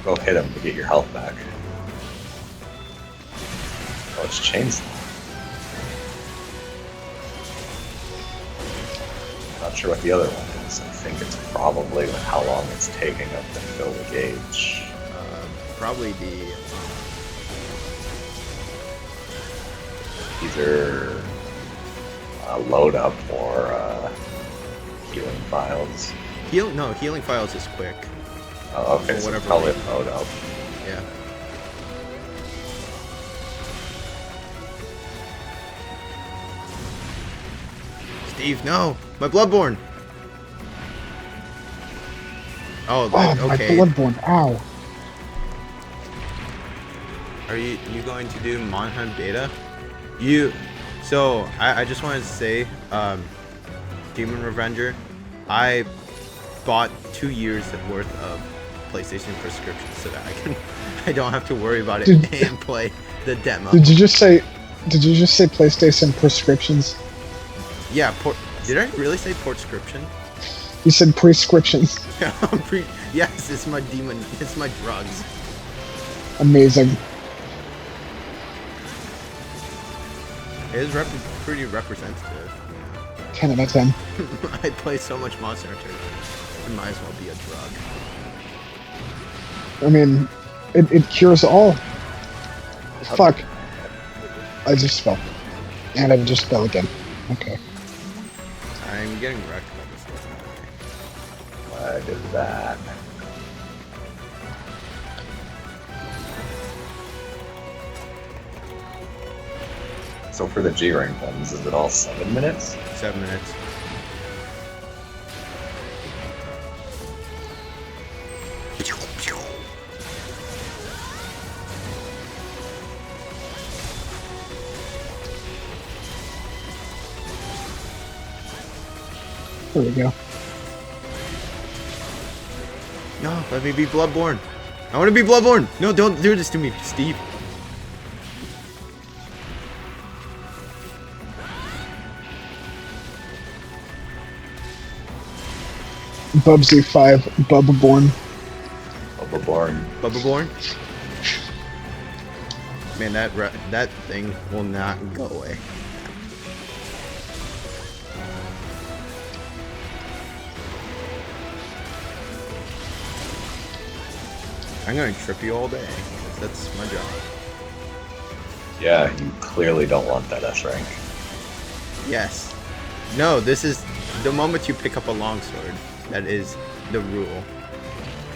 Go hit him to get your health back. Oh, it's chainsaw. Not sure what the other one is. I think it's probably how long it's taking up to fill the gauge. Probably the... Either load up or healing files. Healing files is quick. Oh, okay, so probably load up. Yeah. Steve, no! My Bloodborne! Oh, okay. My Bloodborne, ow. Are you going to do Monheim beta? So I just wanted to say, Demon Revenger, I bought 2 years worth of PlayStation prescriptions so that I don't have to worry about it and play the demo. Did you just say PlayStation prescriptions? Yeah, did I really say prescription? You said prescriptions. Yes, it's my drugs. Amazing. It is pretty representative. 10 out of 10. I play so much Monster Hunter. It might as well be a drug. I mean, it cures all. Fuck. I just fell. And I just fell again. Okay. I'm getting wrecked by this stuff. I did that. So for the G rank ones, is it all 7 minutes? 7 minutes. There we go. No, let me be Bloodborne. I want to be Bloodborne. No, don't do this to me, Steve. Bubsy 5, Bubbaborn. Bubbaborn. Man, that thing will not go away. I'm gonna trip you all day. That's my job. Yeah, you clearly don't want that S rank. Yes. No, this is the moment you pick up a longsword. That is the rule.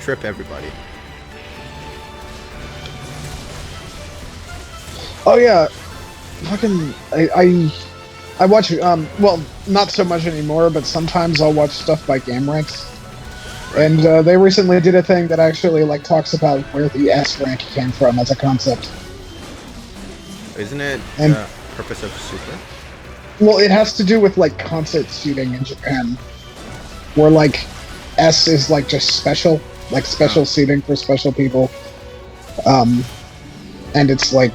Trip everybody. Oh yeah, fucking I watch well, not so much anymore, but sometimes I'll watch stuff by GameRanks. And they recently did a thing that actually like talks about where the S rank came from as a concept. Isn't it the purpose of Super? Well, it has to do with like concert seating in Japan, where like S is like just special, like special seating for special people, and it's like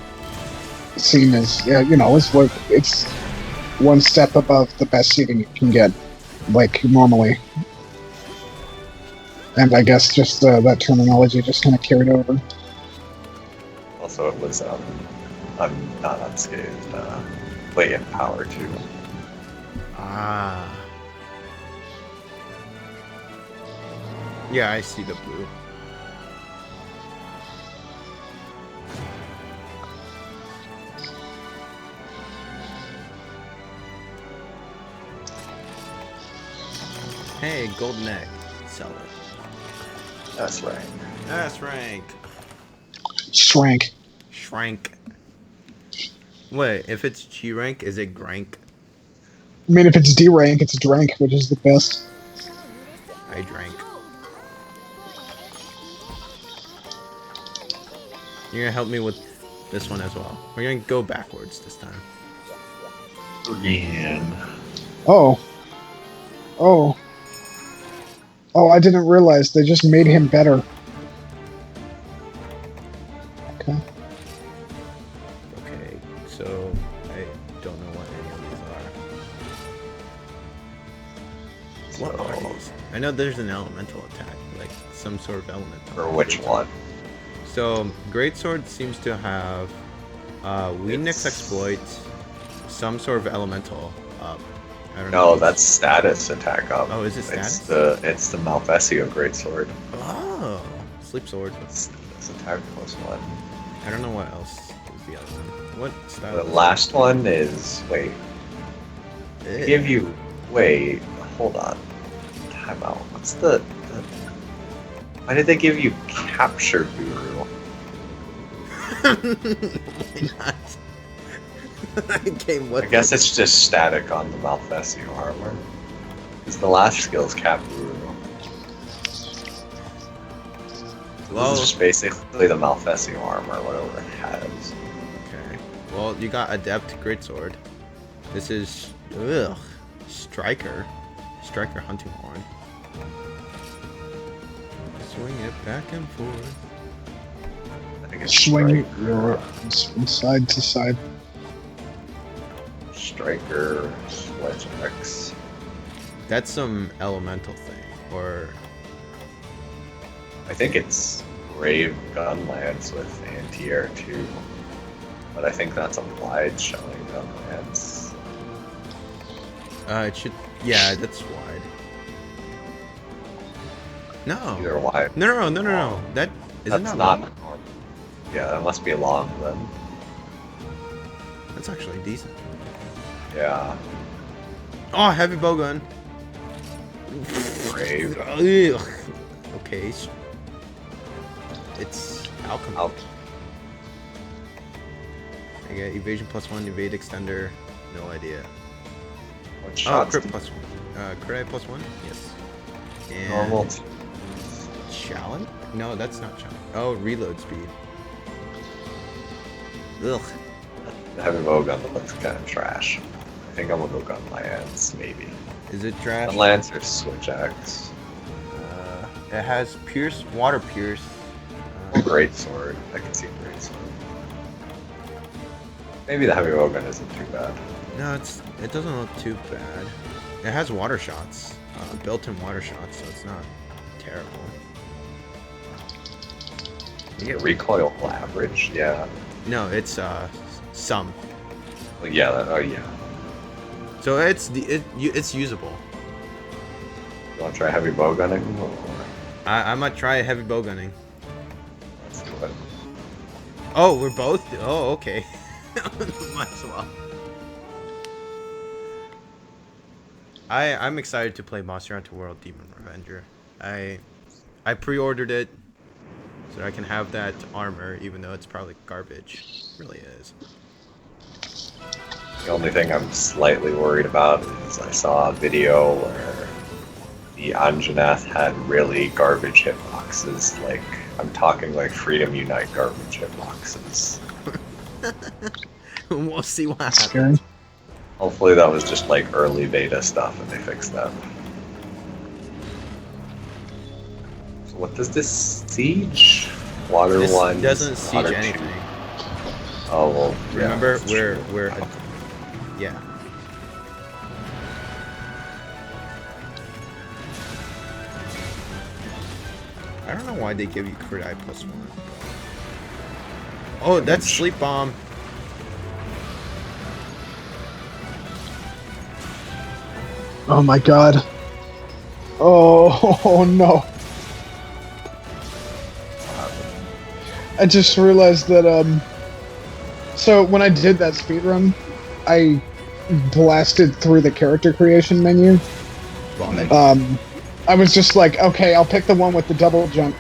seen as it's one step above the best seating you can get, like normally. And I guess just that terminology just kind of carried over. Also, it was I'm not unscathed. Play in power too. Ah. Yeah, I see the blue. Hey, golden egg. Sell it. That's right. S rank. Shrank. Shrank. Wait, if it's G rank, is it Grank? I mean, if it's D rank, it's Drank, which is the best. I drank. You're gonna help me with this one as well. We're gonna go backwards this time. Again. Oh. Oh. Oh, I didn't realize they just made him better. Okay. Okay, so I don't know what any of these are. What are these? I know there's an elemental attack, like some sort of elemental. For which one? So, Greatsword seems to have weakness exploit, some sort of elemental up. I don't know. No, that's status attack up. Oh, is it status? It's the Malfesio Greatsword. Oh, sleep sword. It's attack +1. I don't know what else is the other one. What style? The last one is they give you hold on. Time out. What's the why did they give you Capture Guru? I guess it's just static on the Malfesio armor. Because the last skill is Cap Guru. Well, this is just basically the Malfesio armor, whatever it has. Okay. Well, you got Adept Greatsword. This is Striker Hunting Horn. Swing it back and forth. I think it's Swing it from side to side. Striker, Sledge X. That's some elemental thing, or I think it's Brave Gunlance with anti-air too. But I think that's a wide showing Gunlance. it should. Yeah, that's wide. No. Either wide. No. That isn't That's that not long? normal. Yeah, that must be long then. That's actually decent. Yeah. Oh, heavy bowgun. Brave. Ugh. Okay. It's alchemy. I get evasion +1, evade extender. No idea. What Oh, shots? crit +1. Crit +1. Yes. And Normal. challenge? No, that's not challenge. Oh, reload speed. Ugh. The heavy bowgun looks kind of trash. I think I'm gonna go Gunlance, maybe. Is it trash? Gunlance or Switch Axe. It has pierce, water pierce. Great sword. I can see great sword. Maybe the heavy bowgun isn't too bad. No, it doesn't look too bad. It has water shots, built-in water shots, so it's not terrible. You get recoil average, yeah. No, it's some. Well, yeah. Oh yeah. So it's usable. You want to try heavy bowgunning? Or... I might try heavy bowgunning. Let's do it. Oh, we're both. Oh, okay. Might as well. I'm excited to play Monster Hunter World Demon Revenger. I pre-ordered it so I can have that armor, even though it's probably garbage. It really is. The only thing I'm slightly worried about is I saw a video where the Anjanath had really garbage hitboxes. Like, I'm talking like Freedom Unite garbage hitboxes. We'll see what happens. Scary. Hopefully that was just like early beta stuff and they fixed that. So what does this siege? Water This 1. doesn't siege water 2. anything. Oh well. Yeah, Remember, that's we're true. yeah. I don't know why they give you crit eye +1. Oh, that's sleep bomb. Oh my god. Oh no. I just realized that so when I did that speedrun, I blasted through the character creation menu. Vomit. I was just like, okay, I'll pick the one with the double jump.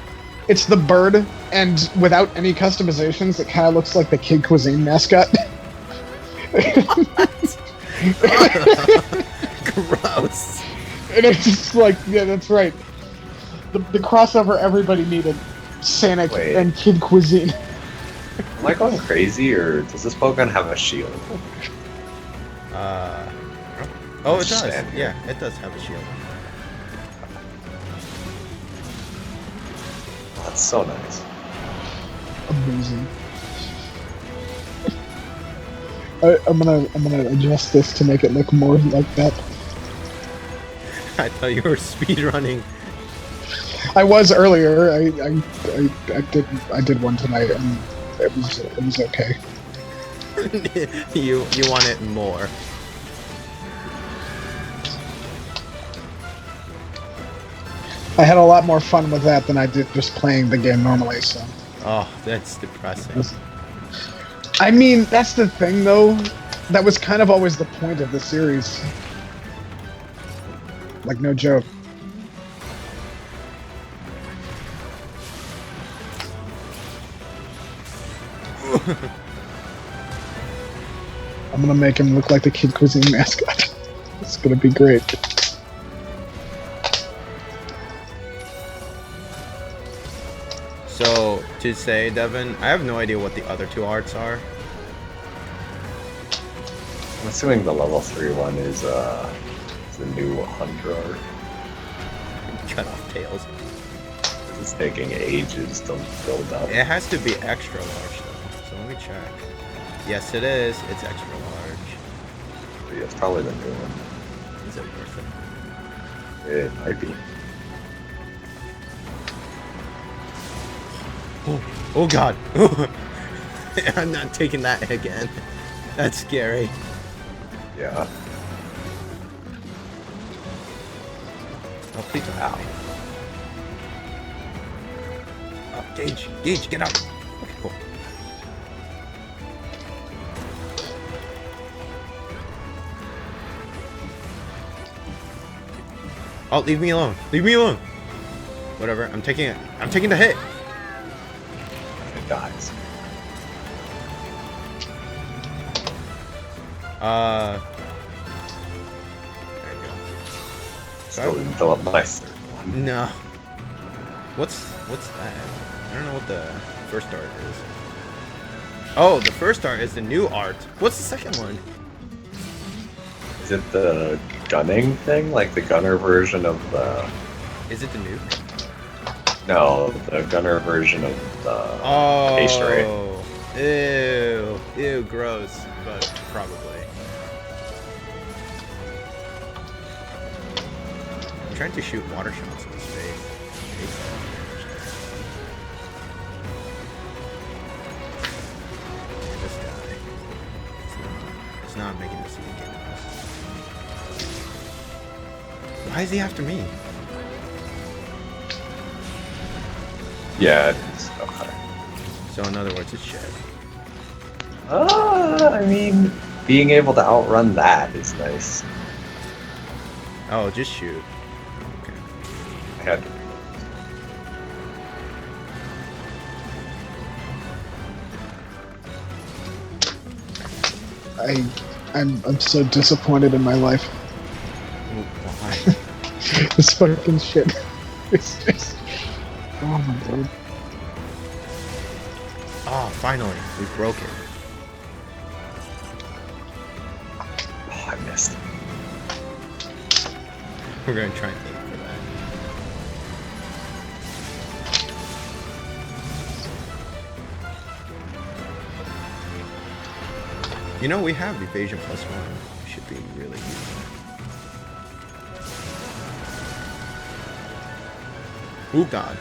It's the bird, and without any customizations, it kind of looks like the Kid Cuisine mascot. Gross. And it's just like, yeah, that's right. The crossover everybody needed. Sonic Wait. and Kid Cuisine. Am I going crazy, or does this Pokemon have a shield? Oh, it does. Stand here. Yeah, it does have a shield. That's so nice. Amazing. I'm gonna adjust this to make it look more like that. I thought you were speedrunning. I was earlier. I did one tonight, and it was okay. you want it more. I had a lot more fun with that than I did just playing the game normally. So. Oh, that's depressing. I mean, that's the thing, though. That was kind of always the point of the series. Like, no joke. I'm gonna make him look like the Kid Cuisine mascot. It's gonna be great. So, to say, Devin, I have no idea what the other two arts are. I'm assuming the level 3 one is the new Hunter art. Cut off tails. It's taking ages to build up. It has to be extra large, though. So let me check. Yes, it is. It's extra large. Yeah, it's probably the new one. Is it worth it? It might be. Oh God. I'm not taking that again. That's scary. Yeah. Oh, please don't. Ow. Oh, Gage, get out. Okay, cool. Oh, leave me alone. Leave me alone. Whatever. I'm taking it. I'm taking the hit. It dies. There you go. Still didn't fill up my third one. No. What's that? I don't know what the first art is. Oh, the first art is the new art. What's the second one? Is it the gunning thing? Like the gunner version of the... Is it the new? No, the gunner version of the Oh. Pastry. Ew, gross, but probably. I'm trying to shoot water shots in his face. This guy. It's not making this even get worse. Why is he after me? Yeah, it is. Okay. So in other words, it's shit. I mean, being able to outrun that is nice. Oh, just shoot. Okay. I had to. I'm so disappointed in my life. Why? This fucking shit. It's just. Oh my god. Oh, finally, we broke it. Oh, I missed. We're gonna try and aim for that. You know, we have evasion +1. It should be really useful. Oh god.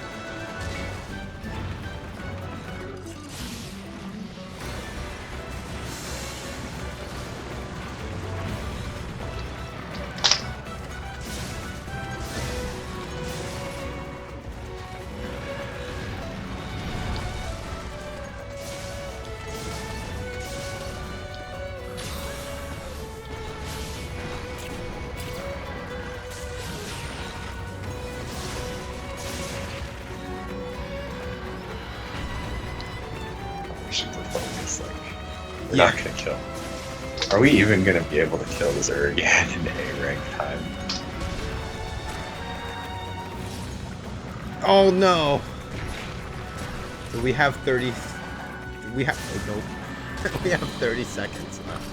focus. Like, we're Yeah. not gonna kill. Are we even gonna be able to kill this again in A rank time? Oh no! We have 30. We have. Oh, no. We have 30 seconds left.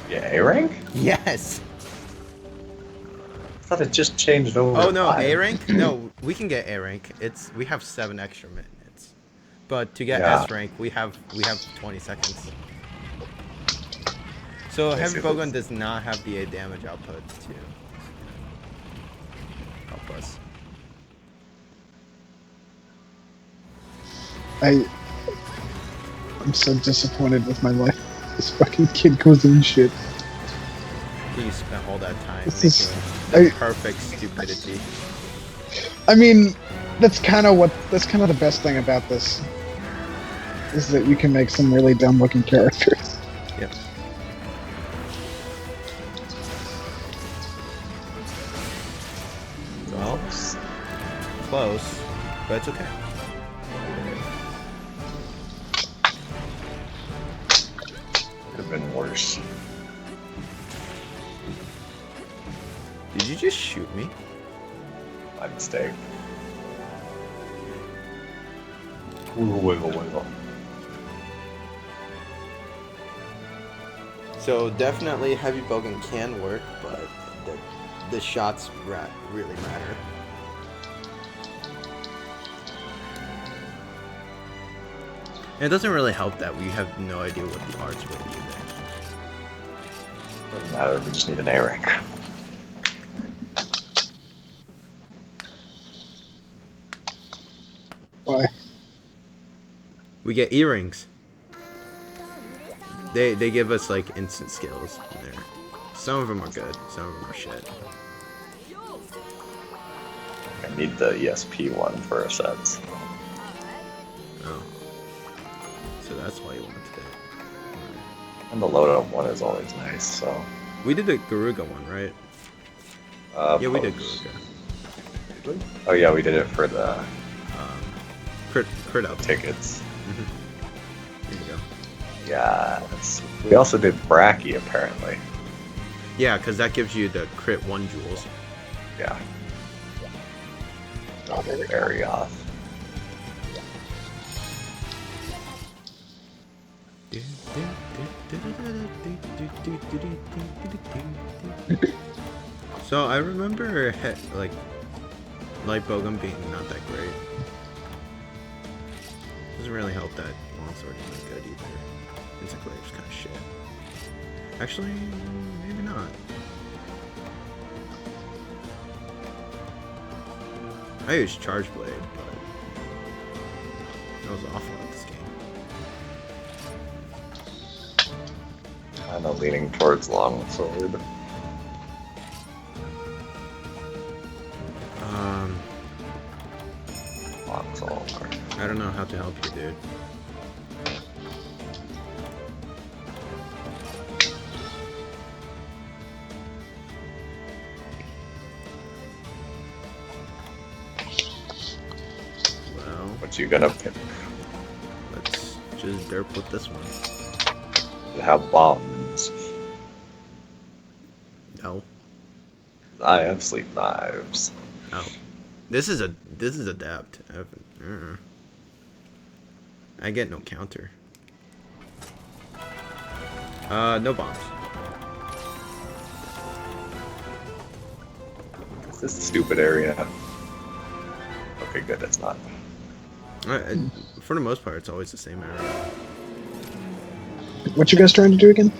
Yeah, A rank? Yes! I thought it just changed over. Oh no, 5. A rank? No, we can get A rank. We have 7 extra minutes. But to get Yeah. S rank, we have 20 seconds. So I Heavy see Bowgun this. does not have the A damage output to help us. I'm so disappointed with my life. This fucking kid goes in shit. You spent all that time This making is- the I- perfect stupidity. I mean, that's kind of the best thing about this. Is that you can make some really dumb looking characters. Yep. Well, close, but it's okay. Could have been worse. Did you just shoot me? My mistake. Ooh, wiggle, wiggle. So definitely Heavy Bowgun can work, but the shots really matter. And it doesn't really help that we have no idea what the arts will be there. Doesn't matter, we just need an A rank. Why? We get earrings. They give us like instant skills in there. Some of them are good, some of them are shit. I need the ESP one for a sense. Oh. So that's why you wanted to do it. And the loadout one is always nice, so. We did the Garuga one, right? Yeah, we did post. Garuga. Did we? Oh yeah, we did it for the Crit out. tickets. There you go. Yeah, we also did Bracky apparently. Yeah, because that gives you the crit 1 jewels. Yeah, Oh, there we go. very off. So I remember like Light Bowgun being not that great. Doesn't really help that longsword isn't good either. Insect Lair's kind of shit. Actually, maybe not. I used Charge Blade, but that was awful at this game. Kind of leaning towards longsword. Longsword. I don't know how to help you, dude. Well, What you gonna pick? let's just derp with this one. Have bombs. No. I have sleep knives. Oh. This is adept. I get no counter. No bombs. Is this a stupid area? Okay, good, it's not. For the most part, it's always the same area. What you guys trying to do again?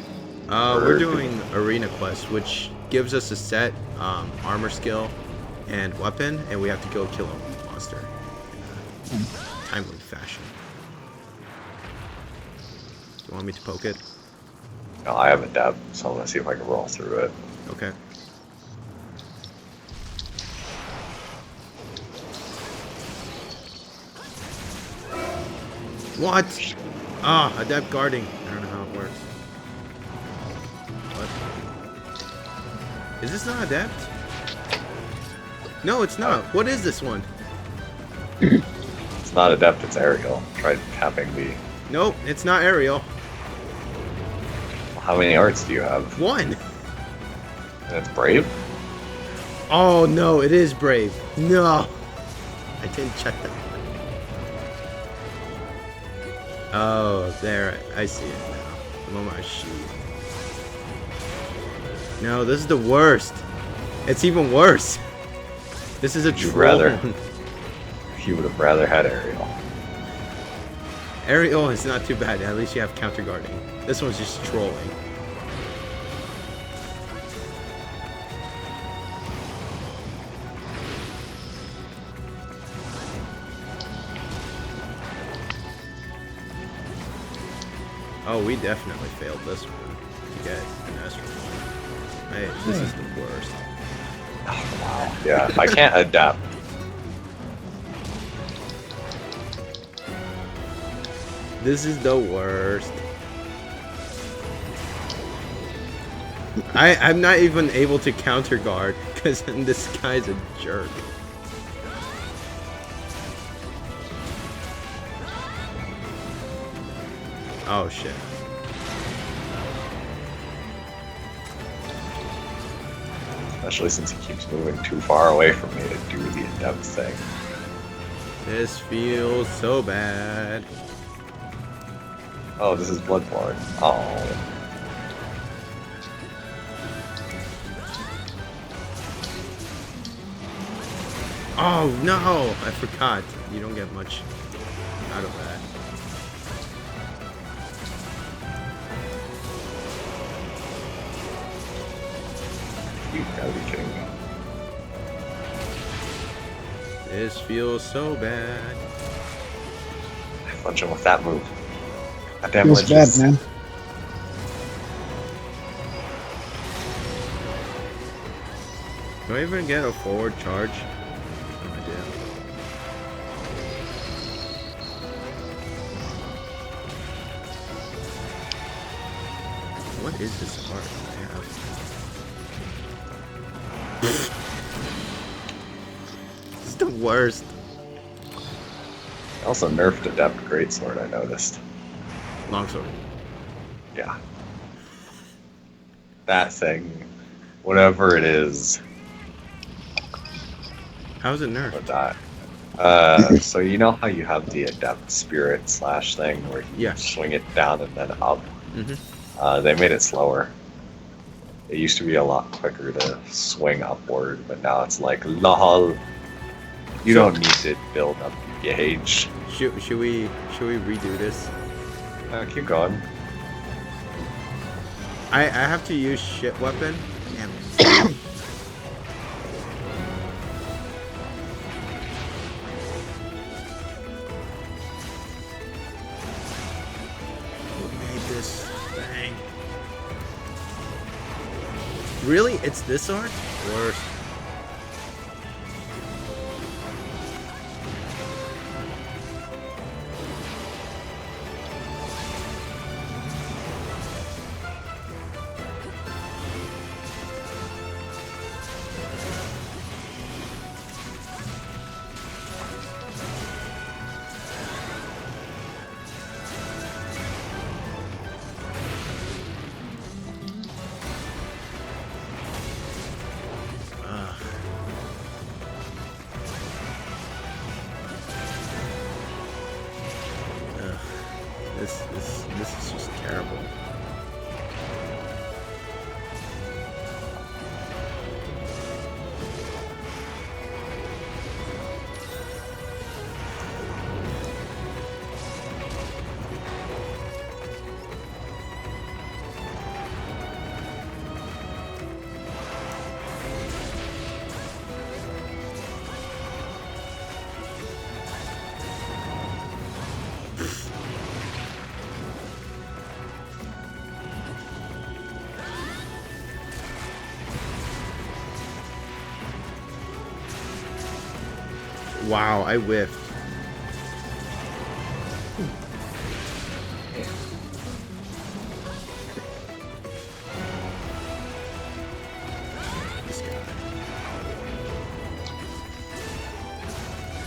We're doing Arena Quest, which gives us a set armor skill and weapon, and we have to go kill a monster in a timely fashion. Do you want me to poke it? No, I have a dab, so I'm gonna see if I can roll through it. Okay. What? Ah, adept guarding. I don't know how it works. What? Is this not adept? No, it's not. What is this one? It's not adept, it's aerial. Try tapping the Nope, it's not aerial. How many arts do you have? 1. That's brave? Oh no, it is brave. No, I didn't check that. Oh, there, I see it now. I'm on my sheet. No, this is the worst. It's even worse. This is a You'd troll. rather. You would have rather had aerial. Aerial is not too bad. At least you have counter guarding. This one's just trolling. Oh, we definitely failed this one to get an Astral one. Hey, this is the worst. Oh, wow. Yeah, I can't adapt. This is the worst. I'm not even able to counter guard because this guy's a jerk. Oh shit. Especially since he keeps moving too far away from me to do the adept thing. This feels so bad. Oh, this is Bloodborne. Oh. Oh no! I forgot. You don't get much out of that. You gotta be kidding me. This feels so bad. Punch him with that move. Goddamn Feels bad, ledges. man. Do I even get a forward charge? No idea. What is this art I have? This is the worst. I also nerfed Adept Greatsword, I noticed. Longsword. Yeah. That thing. Whatever it is. How's it nerfed? But that. So you know how you have the Adept Spirit slash thing where you Yeah. swing it down and then up? Mm-hmm. They made it slower. It used to be a lot quicker to swing upward, but now it's like, lol. You So- don't need to build up gauge. Should we redo this? Keep going. I have to use shit weapon. Damn it. Who made this thing? Really? It's this art? Worst. Ugh. Ugh. This is just terrible. Wow, I whiffed. This guy.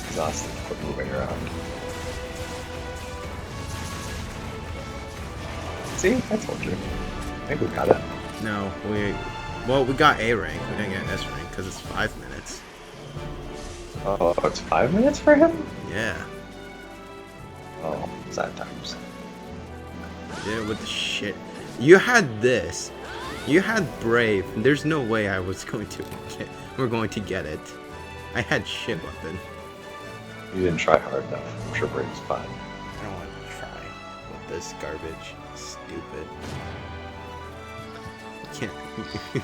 Exhausted. Quit moving around. See, I told you. I think we got it. No, we got A rank. We didn't get S rank because it's 5 minutes. Oh, it's 5 minutes for him? Yeah. Oh, sad times. Yeah, with the shit. You had this. You had Brave. There's no way I was going to get it. I had shit weapon. You didn't try hard enough. I'm sure Brave's fine. I don't want to try with this garbage. Stupid. You can't.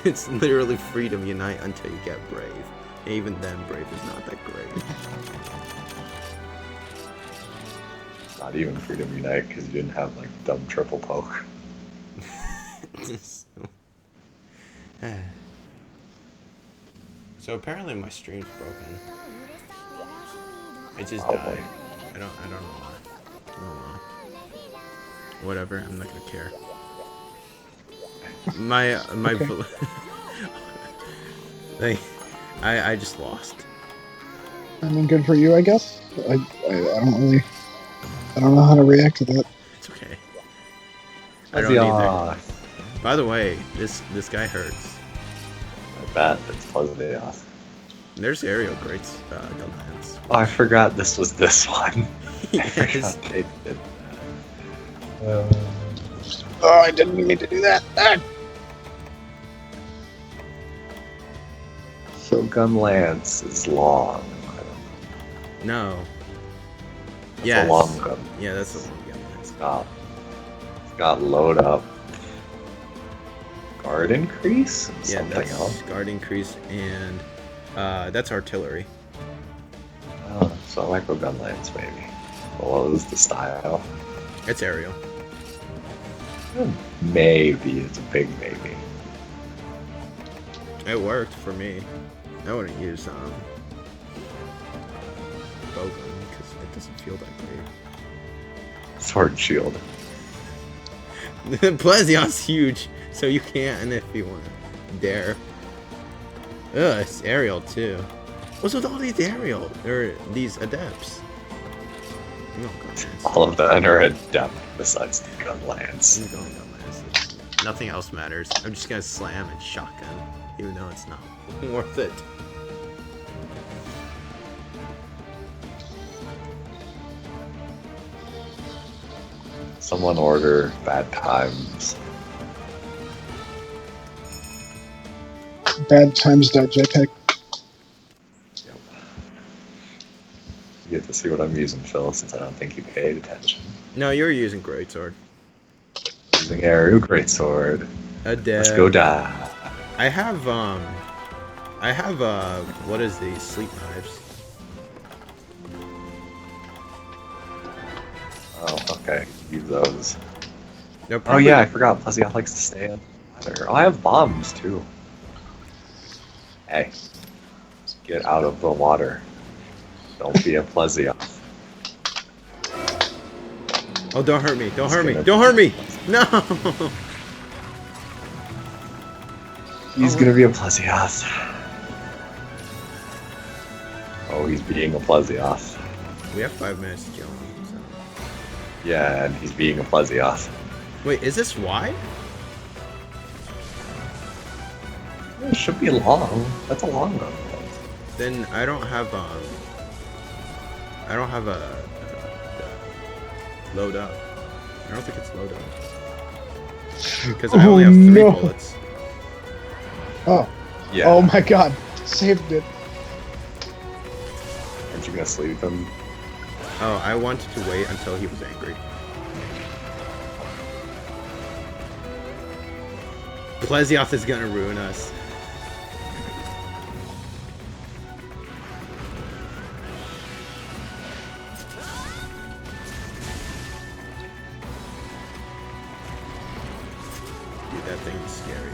It's literally Freedom Unite until you get Brave. And even then, Brave is not that great. Not even Freedom Unite because you didn't have like dumb triple poke. So apparently my stream's broken. It just Oh, died. boy. I don't know why. I don't know. Whatever, I'm not gonna care. My Okay. like, I just lost. I mean, good for you, I guess. I don't know how to react to that. It's okay. I don't Fuzzy-off. either. By the way, this guy hurts. I bet it's Fuzzy-off. There's aerial greats, Gunlands. Oh, I forgot this was this one. I Yes. forgot they did Oh, I didn't mean to do that. Ah! So Gun Lance is long. No. It's Yes. a long gun. Yeah, that's the one It's got load up, guard increase, and Yeah, something that's else. guard increase and that's artillery. Oh, so micro gun lance maybe. What was the style? It's aerial. Maybe it's a big maybe. It worked for me. I wouldn't use bowgun because it doesn't feel that Sword and shield. great. Plesio's huge, so you can't if you want to dare. Ugh, it's aerial too. What's with all these aerial or these adepts? I'm gonna go Lance. All of them are adept besides the gun lance. I'm going Lance. Nothing else matters. I'm just gonna slam and shotgun, even though it's not worth it. Someone order bad times. Bad times.jpg. Yep. You get to see what I'm using, Phil, since I don't think you paid attention. No, you're using greatsword. Using aerial greatsword. Adept. Let's go die. I have what is these sleep knives? Oh, okay. Use those. They're Oh probably- yeah, I forgot. Plesioth likes to stay on water. Oh, I have bombs too. Hey, just get out of the water. Don't be a Plesioth. Oh, don't hurt me! Don't He's hurt me! gonna- Don't hurt me! No! He's gonna be a Plesioth. Oh, he's being a Plesioth. We have 5 minutes to kill him. So. Yeah, and he's being a Plesioth. Wait, is this wide? It should be long. That's a long one. Then I don't have a load up. I don't think it's load up because I only have 3 no. bullets. Oh, Yeah. oh my god. Saved it. Aren't you gonna sleep him? Oh, I wanted to wait until he was angry. Plesioth is gonna ruin us. Dude, that thing is scary.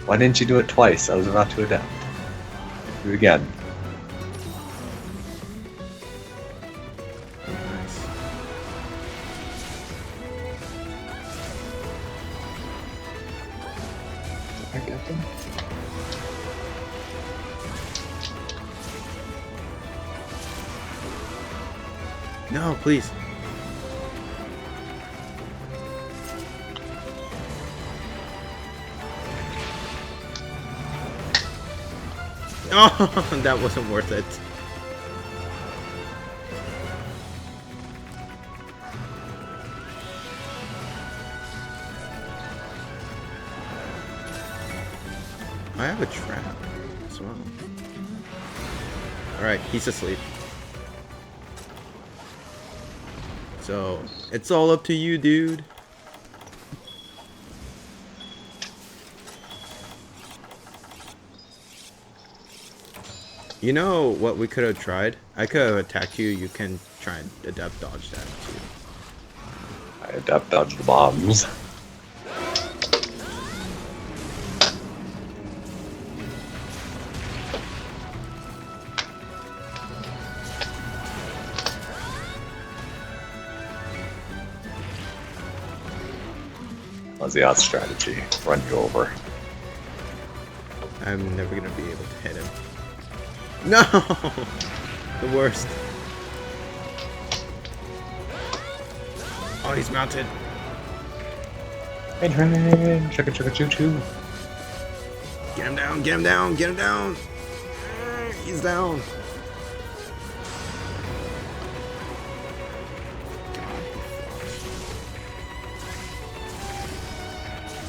Why didn't you do it twice? I was about to adapt. Do it again. Nice. I get them. No, please. Oh, that wasn't worth it. I have a trap as well. Alright, he's asleep. So, it's all up to you, dude. You know what we could have tried? I could have attacked you. You can try and adept dodge that too. I adept dodge the bombs. What's the odd strategy? Run you over. I'm never gonna be able to hit him. No! The worst. Oh, he's mounted. Hey, train! Chugga chugga choo choo. Get him down, get him down, get him down! He's down.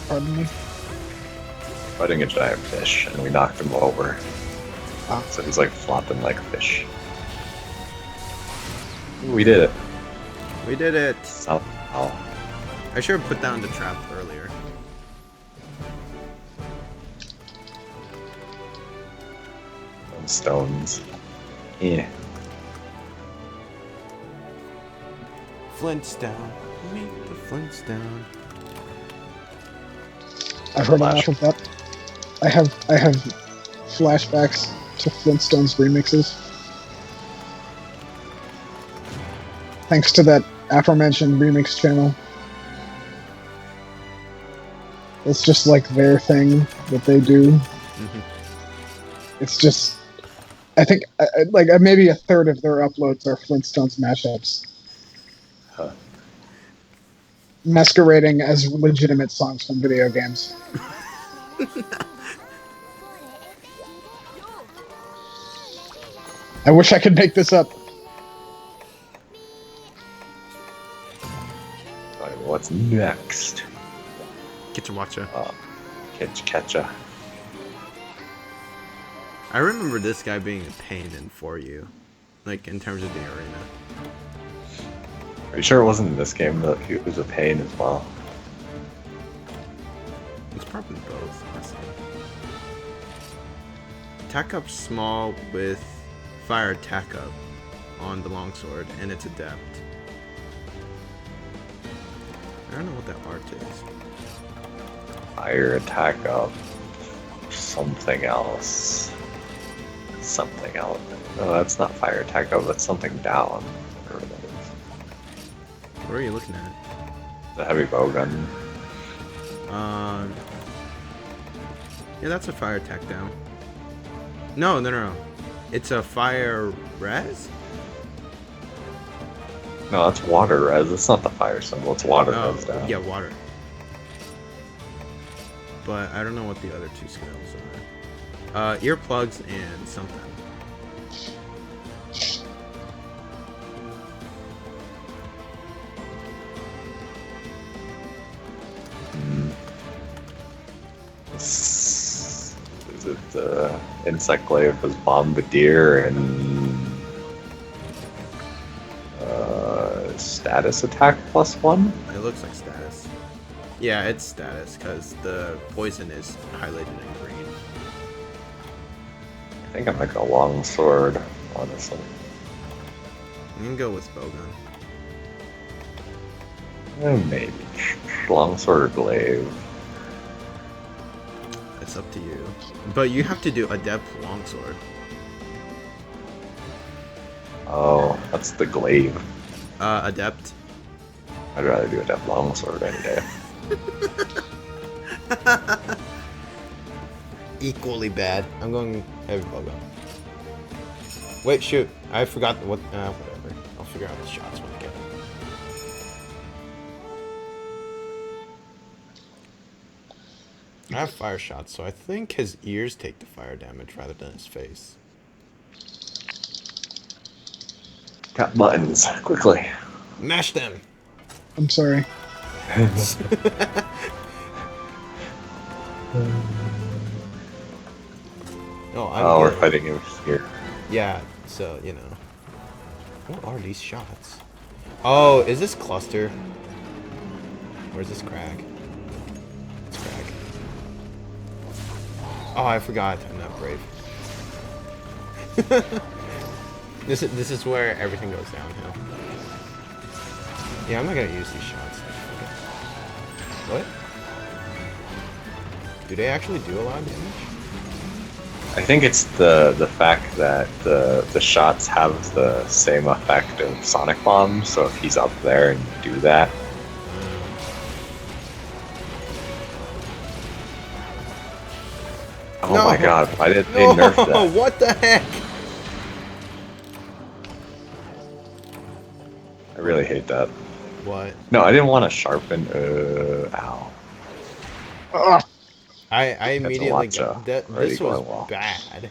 Pardon me? Fighting a giant fish, and we knocked him over. Ah. So he's like flopping like a fish. We did it. We did it. Somehow. I should have put down the trap earlier. And stones. Yeah. Flint's down. Meet the Flint's down. I've heard enough of that. I have flashbacks to Flintstones remixes. Thanks to that aforementioned remix channel. It's just like their thing that they do. Mm-hmm. It's just, I think, like maybe a third of their uploads are Flintstones mashups. Huh. Masquerading as legitimate songs from video games. I wish I could make this up. Alright, what's next? Get your watcher. Catcha. I remember this guy being a pain in for you. Like, in terms of the arena. Are you sure it wasn't in this game that he was a pain as well? It's probably both, honestly. Attack up small with fire attack up on the longsword, and it's adept. I don't know what that art is. Fire attack up. Something else. Something else. No, that's not fire attack up, that's something down. Whatever that is. What are you looking at? The heavy bow gun. Yeah, that's a fire attack down. No. It's a fire res? No, that's water res. It's not the fire symbol, it's water res down. Yeah, water. But I don't know what the other two skills are. Earplugs and something. Is it the insect glaive was bombardier and status attack +1? It looks like status. Yeah, it's status because the poison is highlighted in green. I think I might go longsword, honestly. I'm gonna go with bowgun. Maybe longsword or glaive. It's up to you. But you have to do adept longsword. Oh, that's the glaive. Adept. I'd rather do adept longsword any day. Equally bad. I'm going heavy bowgun. Wait, shoot. I forgot what. Whatever. I'll figure out the shots when I get them. I have fire shots, so I think his ears take the fire damage rather than his face. Got buttons. Quickly. Mash them! I'm sorry. No, I'm Oh, we're good. fighting him here. Yeah, so, you know. What are these shots? Oh, is this cluster? Or is this crag? It's crag. Oh, I forgot. I'm not brave. This is where everything goes downhill. Yeah, I'm not gonna use these shots. What? Do they actually do a lot of damage? I think it's the fact that the shots have the same effect of sonic bombs. So if he's up there and you do that, oh No. my god! Why did they No, nerf that? what the heck? I really hate that. What? No, I didn't want to sharpen. Ow. Ugh. I immediately That's a got that. Already This was going well. bad.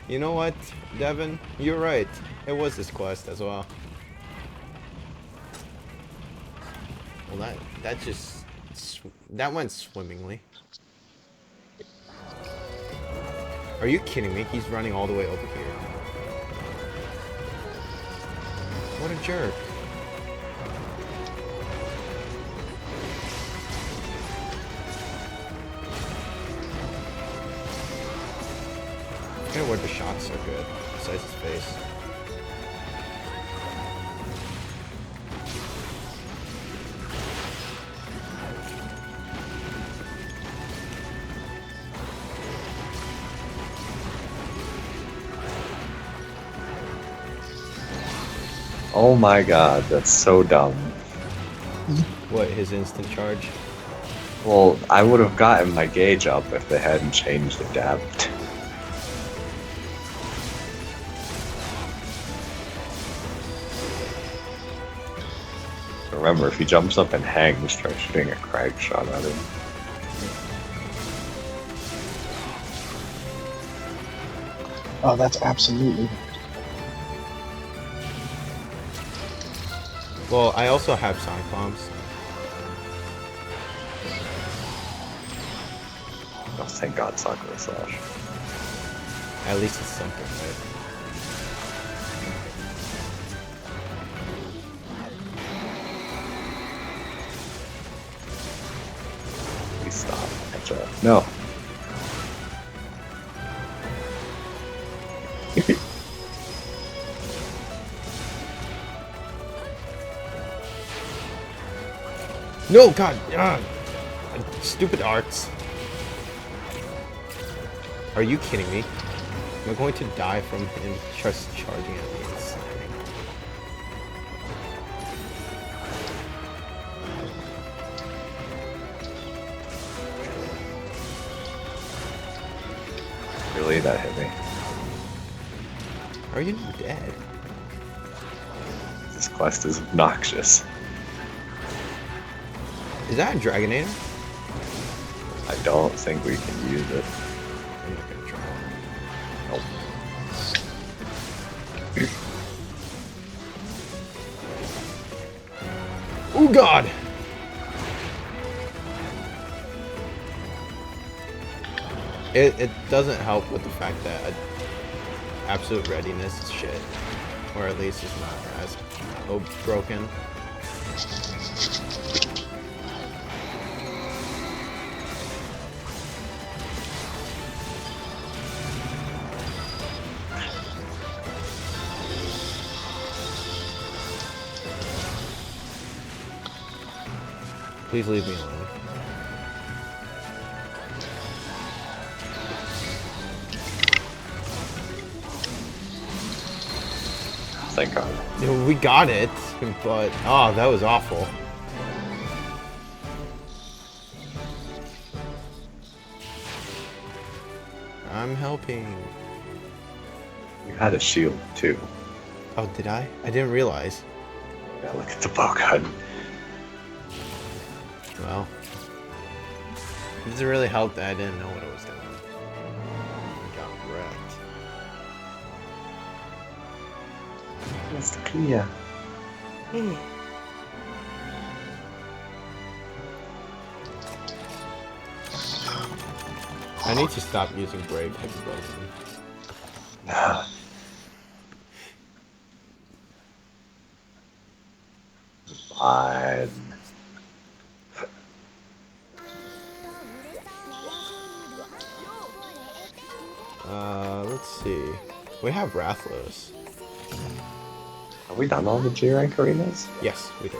You know what, Devin? You're right. It was this quest as well. Well, that just that went swimmingly. Are you kidding me? He's running all the way over here. What a jerk. I forget where the shots are good, besides his face. Oh my god, that's so dumb. What, his instant charge? Well, I would have gotten my gauge up if they hadn't changed the depth. Remember, if he jumps up and hangs, try shooting a crag shot at him. Oh, that's absolutely. Well, I also have sonic bombs. Oh, thank God, Sakura Slash. At least it's something, right? Please stop. Catch up. No. No, God! Stupid arts. Are you kidding me? Am I going to die from him just charging at me and slamming? Really, that hit me. Are you not dead? This quest is obnoxious. Is that a Dragonator? I don't think we can use it. I'm not gonna try. Nope. Oh God! It doesn't help with the fact that absolute readiness is shit. Or at least it's not as broken. Please leave me alone. Thank God. We got it, but oh, that was awful. I'm helping. You had a shield too. Oh, did I? I didn't realize. Yeah, look at the bow gun. Well, It doesn't really help that I didn't know what I was doing. I got wrecked. It's clear. I need to stop using Brave Explosion. Fine. Let's see. We have Rathlos. Have we done all the G rank arenas? Yes, we did.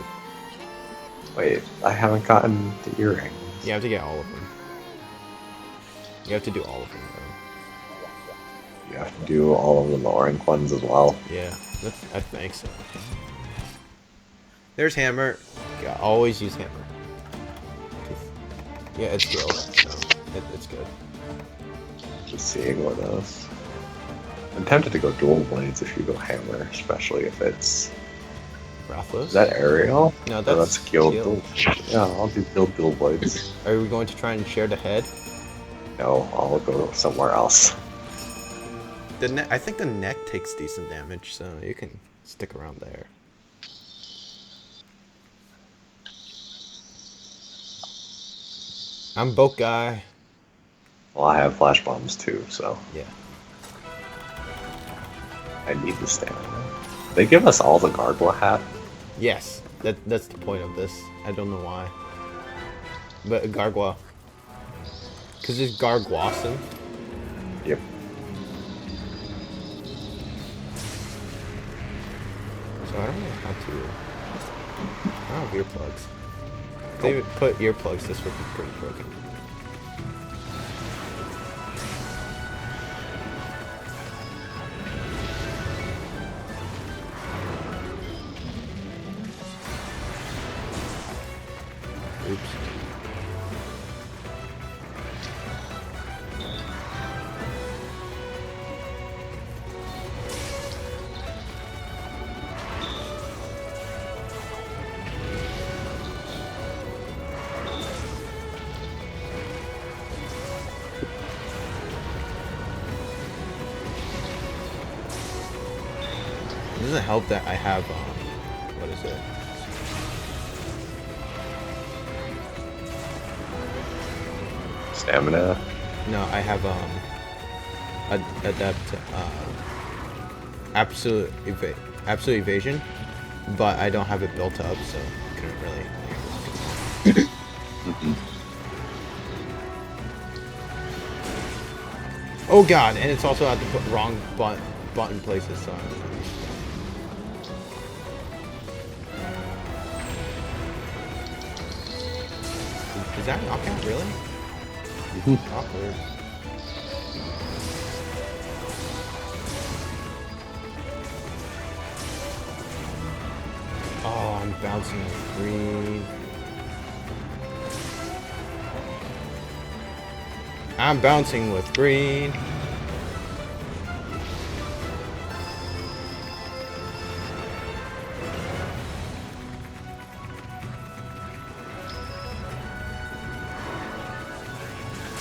Wait, I haven't gotten the earrings. You have to get all of them. You have to do all of them, though. You have to do all of the lower rank ones as well. Yeah, I think so. There's Hammer. Yeah, always use Hammer. Yeah, it's healed, so it's good. Just seeing what else. I'm tempted to go dual blades if you go hammer, especially if it's. Rathlos? Is that aerial? No, Or that's guild. guild. Yeah, I'll do guild dual blades. Are we going to try and share the head? No, I'll go somewhere else. I think the neck takes decent damage, so you can stick around there. I'm boat guy. Well, I have flash bombs too, so Yeah. I need the stamina. They give us all the gargoyle hat. Yes, that's the point of this. I don't know why. But Gargoyle. Because it's Gargwasson. Yep. So I don't know how to... I don't have earplugs. If they would put earplugs, this would be pretty broken. Oops. It doesn't help that I have, what is it? Stamina. No, I have, absolute evasion, but I don't have it built up, so I couldn't really. Oh god, and it's also at the wrong button places, so. Is that a knockout, really? Awkward. Oh, I'm bouncing with green. I'm bouncing with green.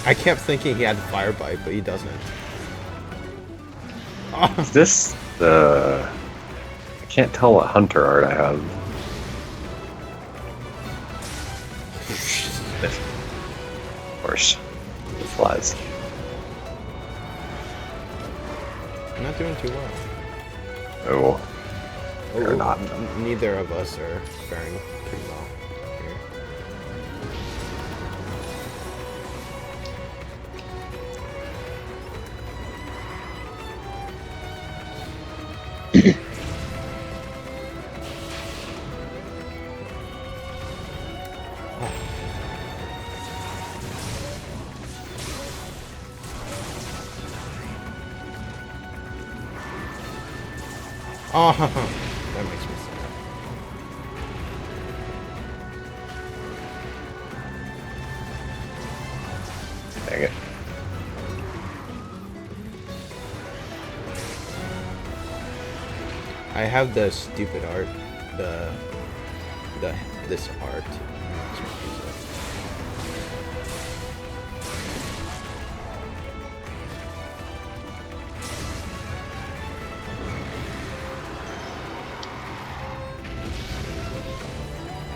I kept thinking he had the fire bite, but he doesn't. Oh. Is this the... I can't tell what hunter art I have. Of course. It flies. I'm not doing too well. Oh. You're not. Neither of us are faring pretty well here. Oh, that makes me sad. Dang it. I have the stupid art, this art.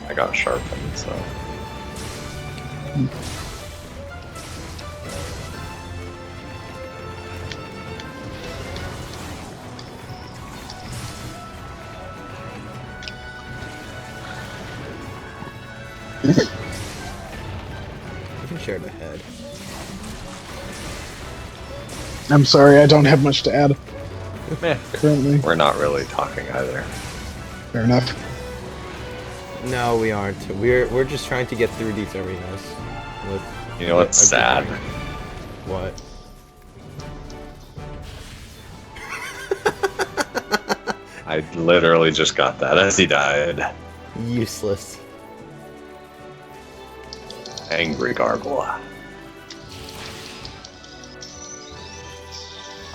I got sharpened, so. You can share the head. I'm sorry, I don't have much to add currently. We're not really talking either. Fair enough. No, we aren't. We're just trying to get through these arenas. With You know what's a good sad? rank. What? I literally just got that as he died. Useless. Angry gargle.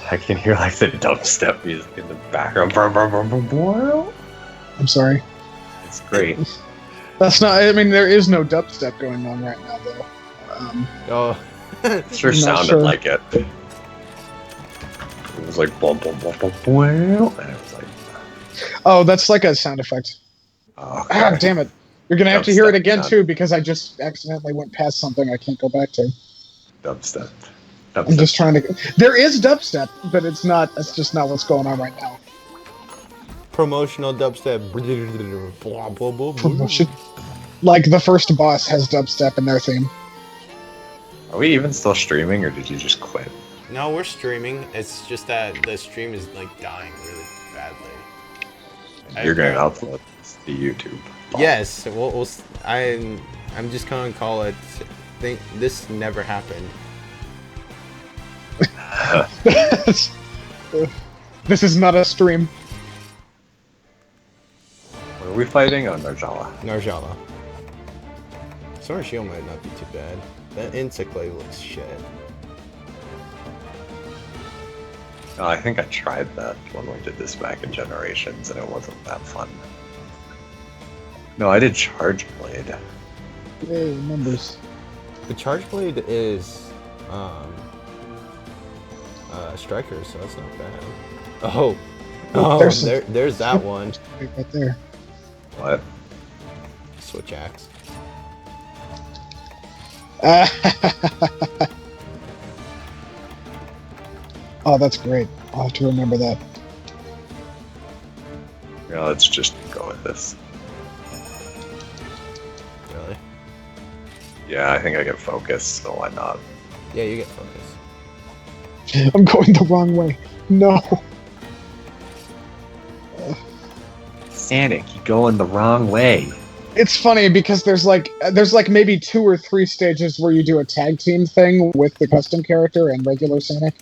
I can hear like the dubstep music in the background. I'm sorry. It's great. That's not. I mean, there is no dubstep going on right now, though. Oh. It sure I'm not sounded sure. like it. It was like boom, boom, boom, boom, boom, and it was like, Oh, that's like a sound effect. oh, Ah, okay. damn it! You're gonna have to hear it Dubstep, again yeah. too, because I just accidentally went past something I can't go back to. Dubstep. I'm just trying to. There is dubstep, but it's not. That's just not what's going on right now. Promotional dubstep. Blah, blah, blah, blah. Promotion. Like the first boss has dubstep in their theme. Are we even still streaming, or did you just quit? No, we're streaming. It's just that the stream is like dying really badly. You're going to upload this to YouTube. Yes. I'm just gonna call it. Think this never happened. This is not a stream. What are we fighting? Oh, Narjala. Narjala. Sword Shield might not be too bad. That insect blade looks shit. Oh, I think I tried that when we did this back in Generations, and it wasn't that fun. No, I did Charge Blade. Yay, numbers. The charge blade is striker, so that's not bad. Oh, there's that one. Right there. What? Switch axe. Oh, that's great. I'll have to remember that. Yeah, let's just go with this. Really? Yeah, I think I get focus, so why not? Yeah, you get focus. I'm going the wrong way. No. Sanic, you're going the wrong way. It's funny because there's like maybe 2 or 3 stages where you do a tag team thing with the custom character and regular Sonic.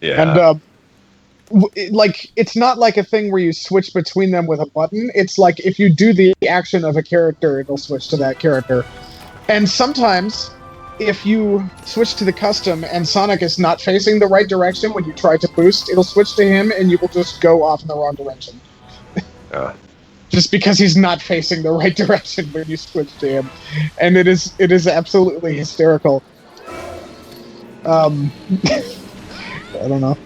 Yeah. And it's not like a thing where you switch between them with a button. It's like if you do the action of a character, it'll switch to that character. And sometimes if you switch to the custom and Sonic is not facing the right direction when you try to boost, it'll switch to him and you will just go off in the wrong direction. Just because he's not facing the right direction when you switch to him. And it is absolutely hysterical. I don't know.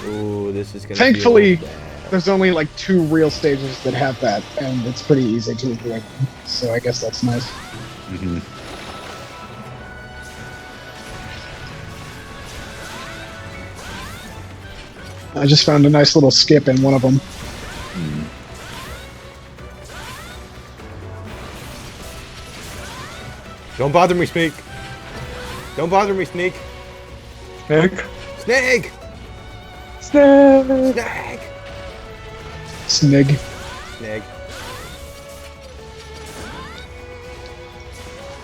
Ooh, this is gonna. Thankfully, be a little bad. there's only like 2 real stages that have that, and it's pretty easy to avoid. So I guess that's nice. Mm-hmm. I just found a nice little skip in one of them. Don't bother me, Sneak. Don't bother me, Sneak. Snake? Snake! Snake! Snake! Snig. Snake.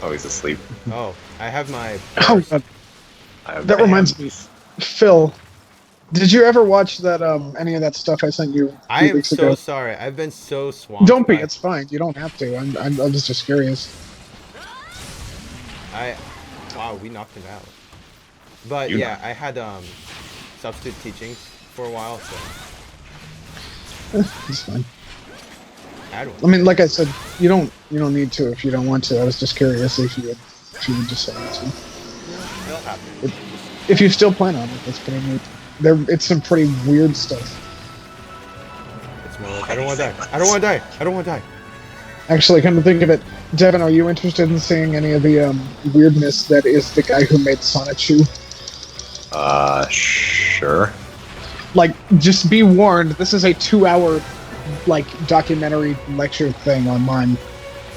Oh, he's asleep. Oh, I have my. Oh, God. I have That reminds bands. me. Phil, did you ever watch that any of that stuff I sent you a I few am weeks so ago? sorry. I've been so swamped. Don't be. by- It's fine. You don't have to. I was just curious. Wow, we knocked him out. But You yeah, I had substitute teaching for a while, so It's fine. I had I one. mean, like I said, you don't need to if you don't want to. I was just curious if you would decide to. It'll happen. If you still plan on it, that's pretty neat. It's some pretty weird stuff. It's It's more like I don't want to die. I don't want to die. I don't want to die. Actually, come to think of it, Devin, are you interested in seeing any of the weirdness that is the guy who made Sonichu? Sure. Like, just be warned, this is a 2-hour, like, documentary lecture thing online.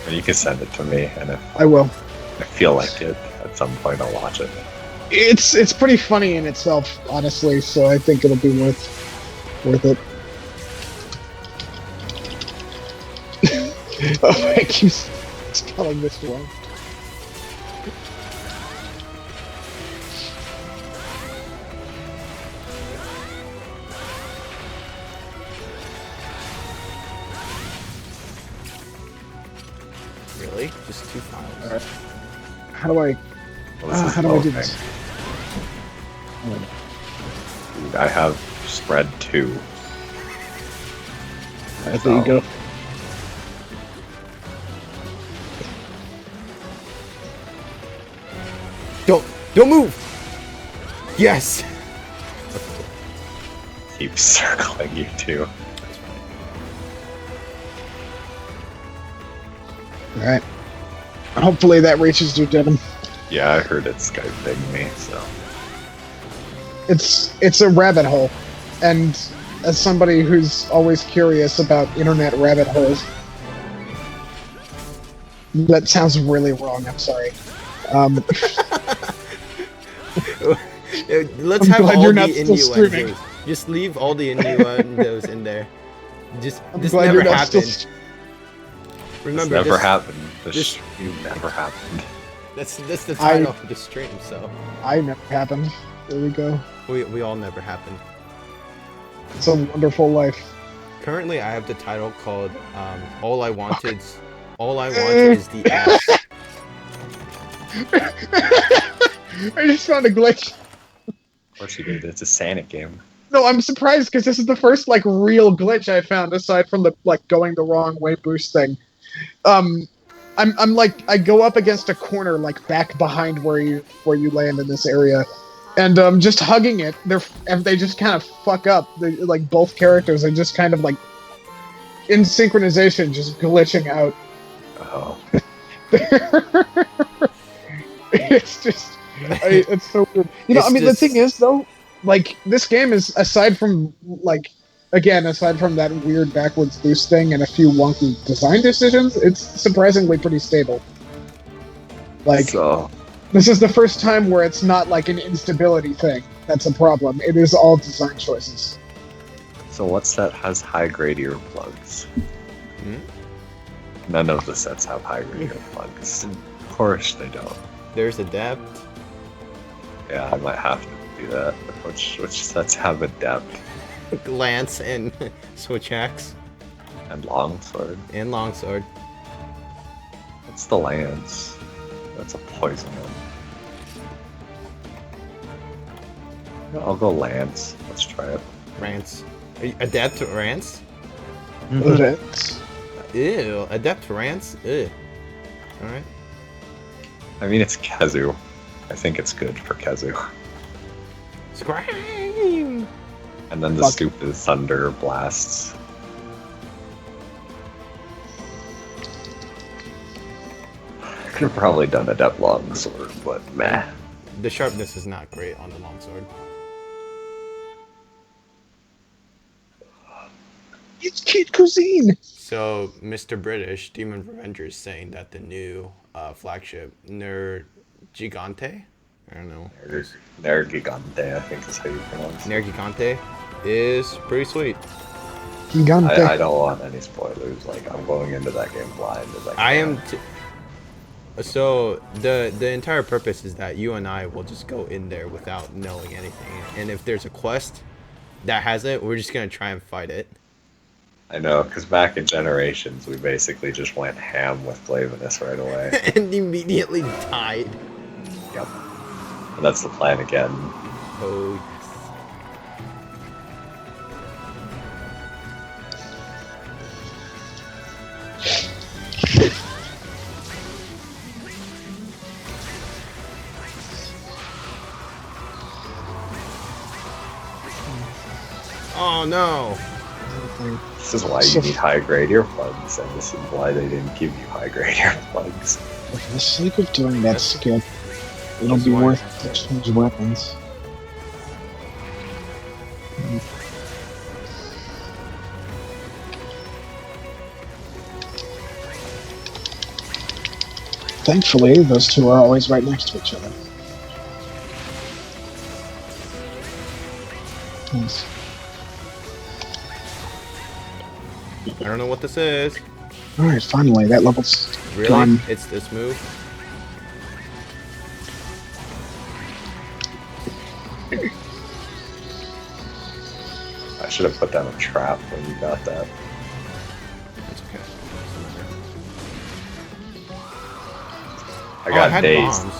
And you can send it to me, and if I will. I feel like it, at some point I'll watch it. It's pretty funny in itself, honestly, so I think it'll be worth it. Oh, I keep spelling this wrong. Really? Just 2 files. Alright. How do I... Well, this is how do I do okay. this? Dude, I have spread 2. Alright, there you go. Don't move! Yes! Keep circling you too. Alright. Hopefully that reaches you, Devin. Yeah, I heard it's Skyping me, so. It's a rabbit hole. And as somebody who's always curious about internet rabbit holes, that sounds really wrong, I'm sorry. Let's I'm have glad all you're the not still streaming. innuendos. Just leave all the innuendos in there. Just I'm this glad never you're not happened. still This Remember, never this, happened. This this- stream never happened. that's the title of the stream. So I never happened. There we go. we all never happened. It's a wonderful life. Currently, I have the title called All I Want is the ass. I just found a glitch. Of course you did. It's a Sonic game. No, I'm surprised because this is the first like real glitch I found aside from the like going the wrong way boost thing. I'm like I go up against a corner like back behind where you land in this area, and just hugging it. They just kind of fuck up. They, like both characters are just kind of like in synchronization, just glitching out. Oh. It's just it's so weird. You know, It's I mean, just- the thing is though, like this game is aside from that weird backwards boost thing and a few wonky design decisions, it's surprisingly pretty stable. Like So, this is the first time where it's not like an instability thing that's a problem. It is all design choices. so what set has high grade earplugs? Hmm? None of the sets have high grade earplugs. Of course they don't. There's Adept. Yeah, I might have to do that. Which sets have Adept Lance and Switch Axe and Longsword? and Longsword. What's the Lance? That's a poison one. Yeah, I'll go Lance. Let's try it. Rance. Adept Rance? That's- Ew. Adept Rance? Ew. Alright. I mean, it's Kezu. I think it's good for Kezu. Scream! And then the Fuck. stupid Thunder Blasts. I could have probably done Adept Longsword, but meh. The sharpness is not great on the Longsword. It's Kid Cuisine. So, Mr. British, Demon Revenger is saying that the new flagship, Ner Gigante? I don't know. Nergigante, I think is how you pronounce it. Ner Gigante is pretty sweet. Gigante. I don't want any spoilers. Like, I'm going into that game blind as I can. I am. So the entire purpose is that you and I will just go in there without knowing anything, and if there's a quest that has it, we're just gonna try and fight it. I know, because back in Generations, we basically just went ham with Flavinus right away. And immediately died. Yep. And that's the plan again. Oh yes. Oh no! This is why So- you need high grade earplugs, and this is why they didn't give you high grade earplugs. For the sake of doing that That's- skip, it'll that's be why. worth to change weapons. Thankfully, those two are always right next to each other. Nice. I don't know what this is. Alright, finally, that level's Really? done. It's this move? I should have put down a trap when you got that. It's okay. I got had dazed. bombs.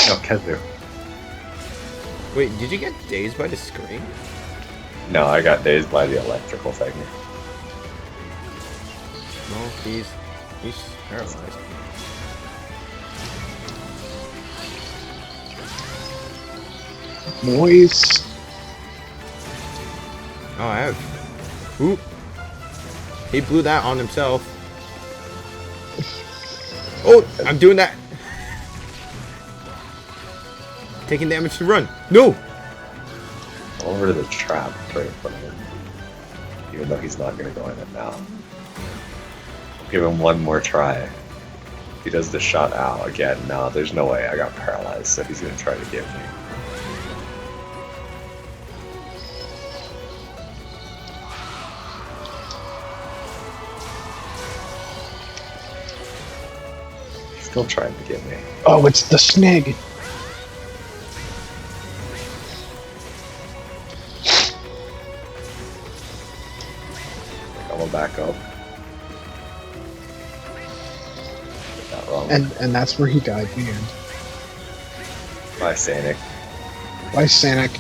No, Kezu. Wait, did you get dazed by the screen? No, I got dazed by the electrical thing. No, he's paralyzed. Boys. Oh, I have. Oop. He blew that on himself. Oh, I'm doing that. Taking damage to run. No. Over to the trap right in front of him. Even though he's not going to go in it now. Give him one more try. He does the shot out again. No, there's no way. I got paralyzed, so he's going to try to get me. He's still trying to get me. Oh, it's the snag. I'm gonna back up. Get that wrong. And that's where he died in the end. Bye, Sanic. By Sanic.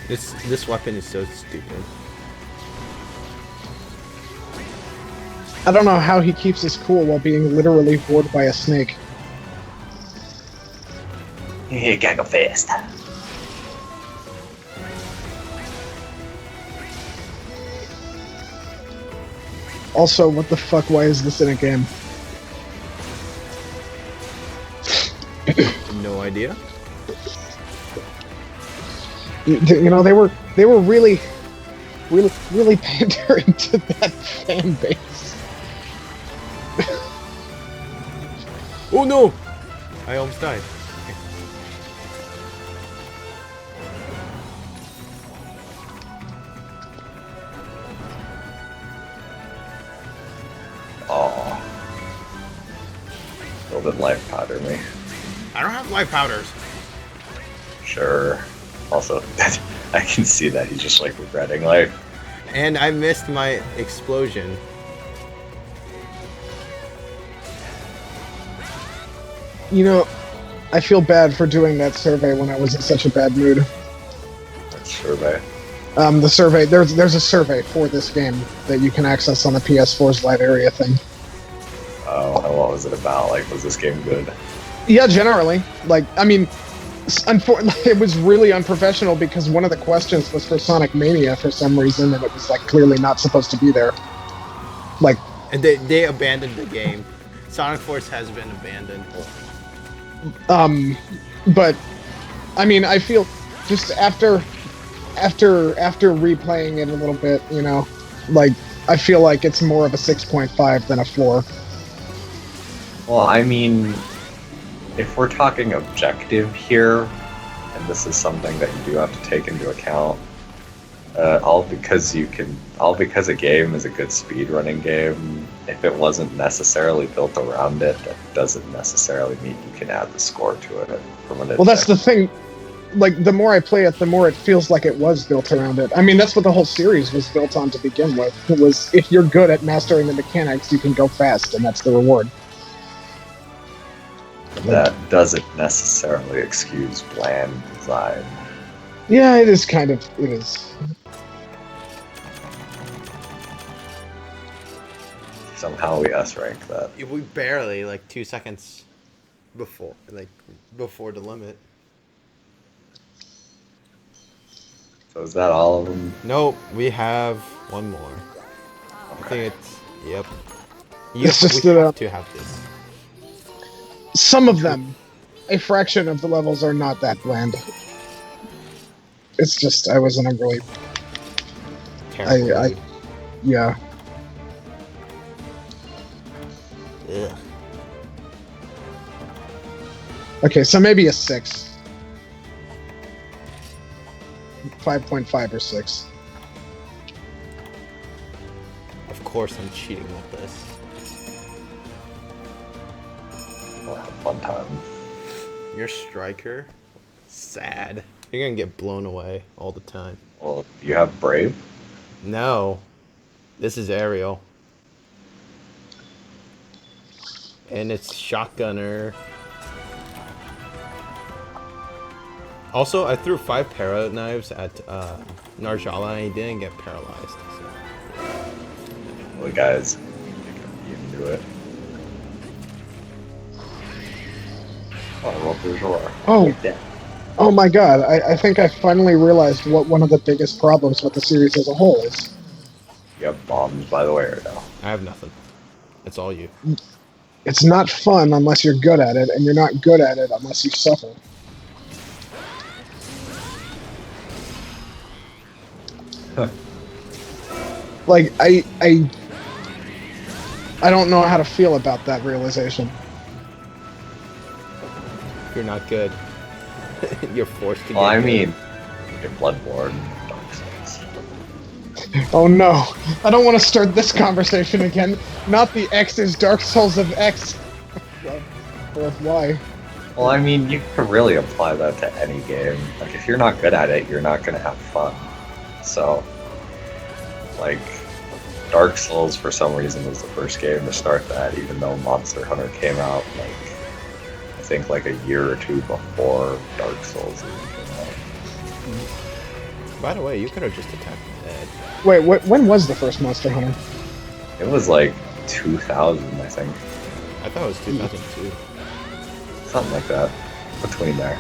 This weapon is so stupid. I don't know how he keeps his cool while being literally bored by a snake. You gotta go fast. Also, what the fuck, why is this in a game? No idea. You know, they were really pandering to that fan base. Oh no! I almost died. Oh. Golden life powder me. I don't have life powders. Sure. Also, I can see that he's just like regretting life. And I missed my explosion. You know, I feel bad for doing that survey when I was in such a bad mood. That's survey. The survey, there's a survey for this game that you can access on the PS4's live area thing. Oh, and what was it about? Like, was this game good? Yeah, generally. Like, I mean, it was really unprofessional because one of the questions was for Sonic Mania for some reason, and it was like clearly not supposed to be there. Like, And they abandoned the game. Sonic Force has been abandoned. but I mean, I feel just after replaying it a little bit, you know, like I feel like it's more of a 6.5 than a 4. Well, I mean, if we're talking objective here, and this is something that you do have to take into account, all because a game is a good speedrunning game, if it wasn't necessarily built around it, that doesn't necessarily mean you can add the score to it. Well, that's the thing. Like, the more I play it, the more it feels like it was built around it. I mean, that's what the whole series was built on to begin with. It was, if you're good at mastering the mechanics, you can go fast, and that's the reward. That doesn't necessarily excuse bland design. Yeah, it is kind of, it is. Somehow we S-rank that. We barely, like 2 seconds before the limit. So is that all of them? Nope, we have one more. I think it's yep. It's just we that, have to have this. some of them, a fraction of the levels are not that bland. It's just I was in a really Terrible. I mood. yeah. Ugh. Okay, so maybe a 6. 5.5 or 6. Of course, I'm cheating with this. We'll have a fun time. Your striker, sad. You're gonna get blown away all the time. Well, you have Brave? No, this is Ariel, and it's shotgunner. Also, I threw 5 para knives at Narjala and he didn't get paralyzed. So. Well, guys, you can do it. Oh, well, there's your. Oh. Oh my god, I think I finally realized what one of the biggest problems with the series as a whole is. You have bombs by the way or no? I have nothing. It's all you. It's not fun unless you're good at it, and you're not good at it unless you suffer. Like, I don't know how to feel about that realization. You're not good. You're forced to. Well, get I good. mean, your Bloodborne, Dark Souls. Oh no, I don't want to start this conversation again. Not the X is Dark Souls of X. Or of Y. Well, I mean, you can really apply that to any game. Like, if you're not good at it, you're not gonna have fun. So, like, Dark Souls for some reason was the first game to start that, even though Monster Hunter came out, like, I think like a year or two before Dark Souls even came out. By the way, you could have just attacked my head. Wait, when was the first Monster Hunter? It was like 2000, I think. I thought it was 2002. Something like that. Between there.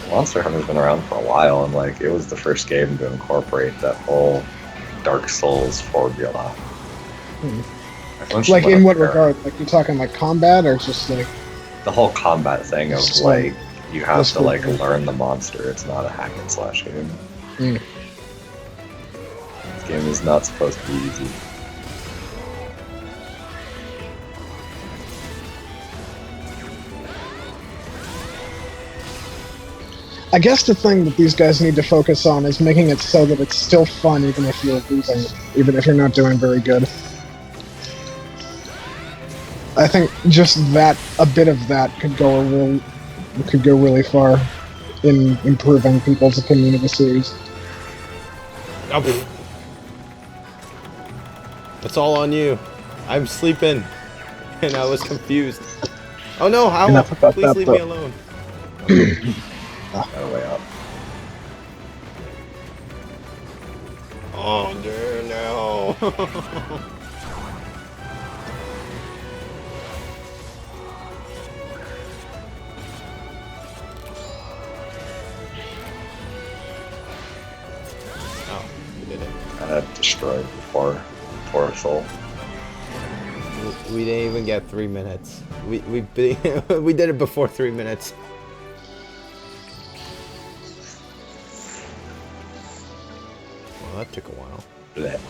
Monster Hunter's been around for a while, and like, it was the first game to incorporate that whole Dark Souls formula. Like, in what regard? Like, you talking like combat, or just like... The whole combat thing of Just like, you have that's to cool. like learn the monster. It's not a hack and slash game. Mm. This game is not supposed to be easy. I guess the thing that these guys need to focus on is making it so that it's still fun even if you're losing, even if you're not doing very good. I think just that, a bit of that could go really far in improving people's opinion of the series. Oh, pff. It's all on you. I'm sleeping, and I was confused. Oh no, Howell! Enough about Please that, leave though. me alone. Got a way up. Oh dear, no. Oh, we did it. I had destroyed before Torso. We didn't even get 3 minutes. We did it before 3 minutes. Well, that took a while. Blech.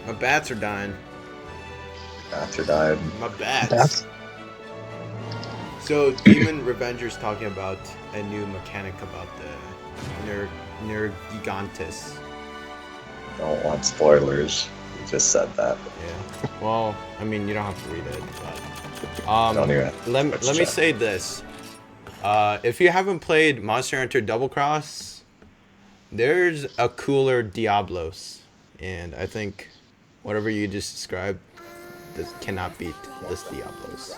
My bats are dying. After died. My bats. That's So Demon Revenger's talking about a new mechanic about the Nergigantes. Don't want spoilers. You just said that. Yeah. Well, I mean, you don't have to read it, but Don't even. let me check. say this. If you haven't played Monster Hunter Double Cross, there's a cooler Diablos, and I think whatever you just described, this cannot beat this Diablos.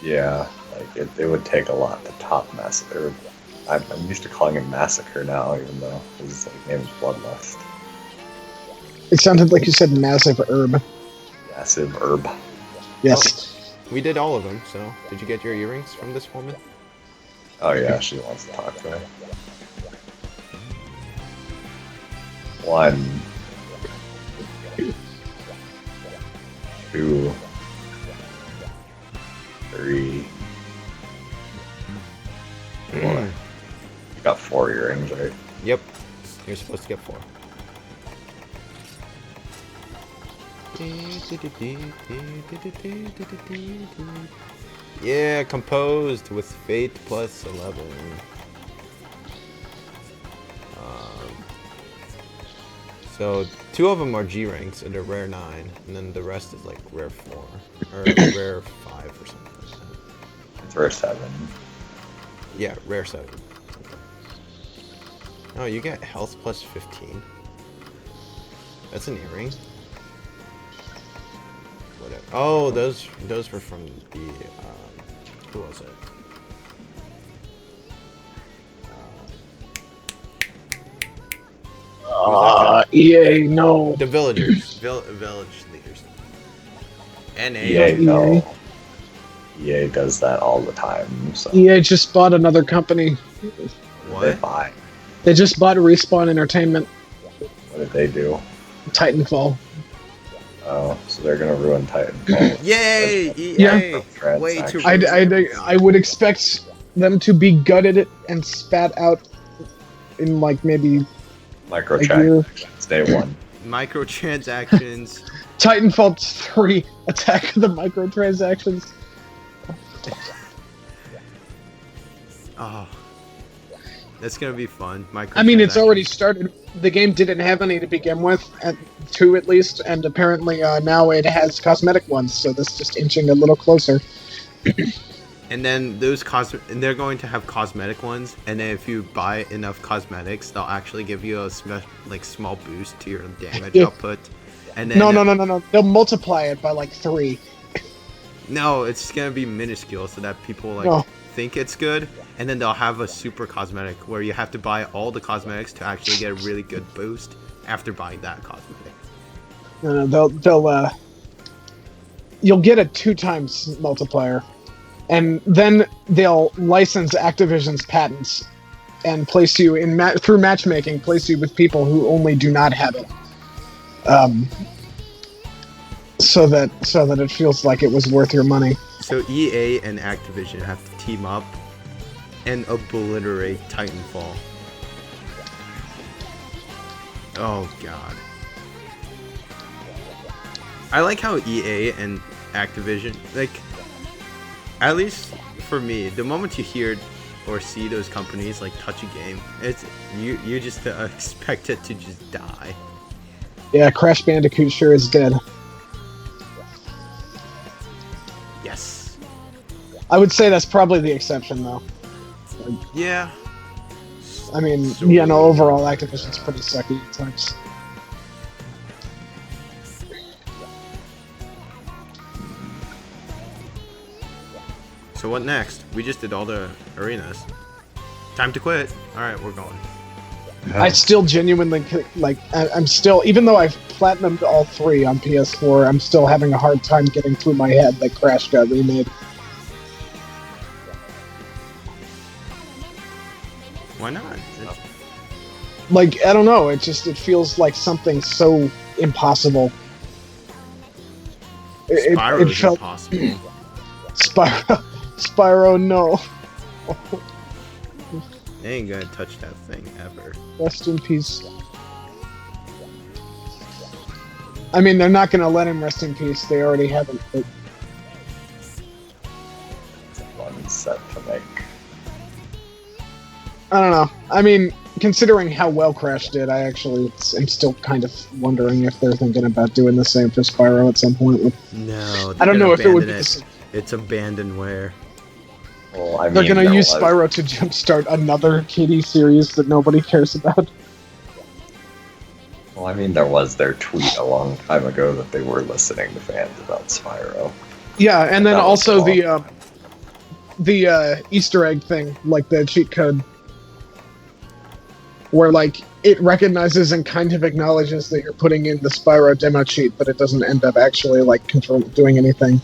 Yeah, like it would take a lot to top Massacre. I'm used to calling him Massacre now, even though his name is Bloodlust. it sounded like you said massive herb. Massive herb. Yes. We did all of them, so did you get your earrings from this woman? Oh yeah, she wants to talk to me. 1, 2, 3, 4. You got 4 earrings, right? Yep. You're supposed to get 4. Yeah, composed with fate plus 11. So 2 of them are G ranks and a rare 9, and then the rest is like rare 4 or rare 5 or something like that. It's rare 7. Yeah, rare 7. Oh, you get health plus 15. That's an earring. Whatever. Oh, those were from the who was it? EA, no. The villagers, village leaders. NA. EA, no. EA does that all the time. So EA just bought another company. what did they buy? They just bought Respawn Entertainment. What did they do? Titanfall. Oh, so they're gonna ruin Titanfall. Yay! EA. Yeah. Way too. I would expect them to be gutted and spat out in like maybe Microtransactions, day 1. Microtransactions. Titanfall 3 Attack of the Microtransactions. Oh, that's gonna be fun. I mean, it's already started. The game didn't have any to begin with, at 2 at least, and apparently now it has cosmetic ones. So this is just inching a little closer. And then those and they're going to have cosmetic ones, and then if you buy enough cosmetics, they'll actually give you a small boost to your damage output. And then No. They'll multiply it by like 3. No, it's gonna be minuscule so that people think it's good, and then they'll have a super cosmetic where you have to buy all the cosmetics to actually get a really good boost after buying that cosmetic. No, you'll get a 2 times multiplier. And then they'll license Activision's patents and place you in through matchmaking, place you with people who only do not have it, so that it feels like it was worth your money. So EA and Activision have to team up and obliterate Titanfall. Oh god. I like how EA and Activision, like, at least for me, the moment you hear or see those companies like touch a game, it's you just expect it to just die. Yeah, Crash Bandicoot sure is dead. Yes. I would say that's probably the exception, though. Yeah. I mean, yeah, no, overall Activision's pretty sucky at times. So what next? We just did all the arenas. Time to quit. Alright, we're going. I still genuinely, like, I'm still, even though I've platinumed all 3 on PS4, I'm still having a hard time getting through my head that Crash got remade. Why not? Like, I don't know, it feels like something so impossible. Spyro's it felt impossible. Spyro, no. They ain't gonna touch that thing ever. Rest in peace. I mean, they're not gonna let him rest in peace. They already haven't. But... One set to make. I don't know. I mean, considering how well Crash did, I'm still kind of wondering if they're thinking about doing the same for Spyro at some point. No, I don't know if it would be. It's abandonware. Well, I mean, they're gonna use Spyro to jumpstart another kiddie series that nobody cares about. Well, I mean, there was their tweet a long time ago that they were listening to fans about Spyro. Yeah, and then also the Easter egg thing, like the cheat code, where like it recognizes and kind of acknowledges that you're putting in the Spyro demo cheat, but it doesn't end up actually like doing anything.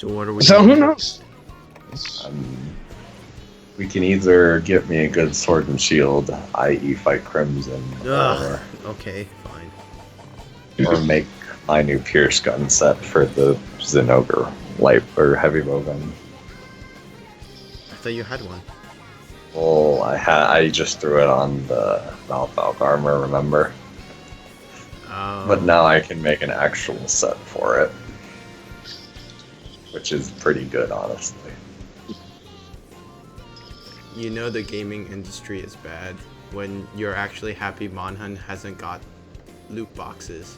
So what are we? So who knows? We can either get me a good sword and shield, i.e. fight Crimson, Ugh. Okay, fine. or make my new Pierce gun set for the Zinogre light or heavy bow gun. I thought you had one. Well, I just threw it on the Malthalk armor, remember? But now I can make an actual set for it, which is pretty good, honestly. You know the gaming industry is bad when you're actually happy Monhan hasn't got loot boxes.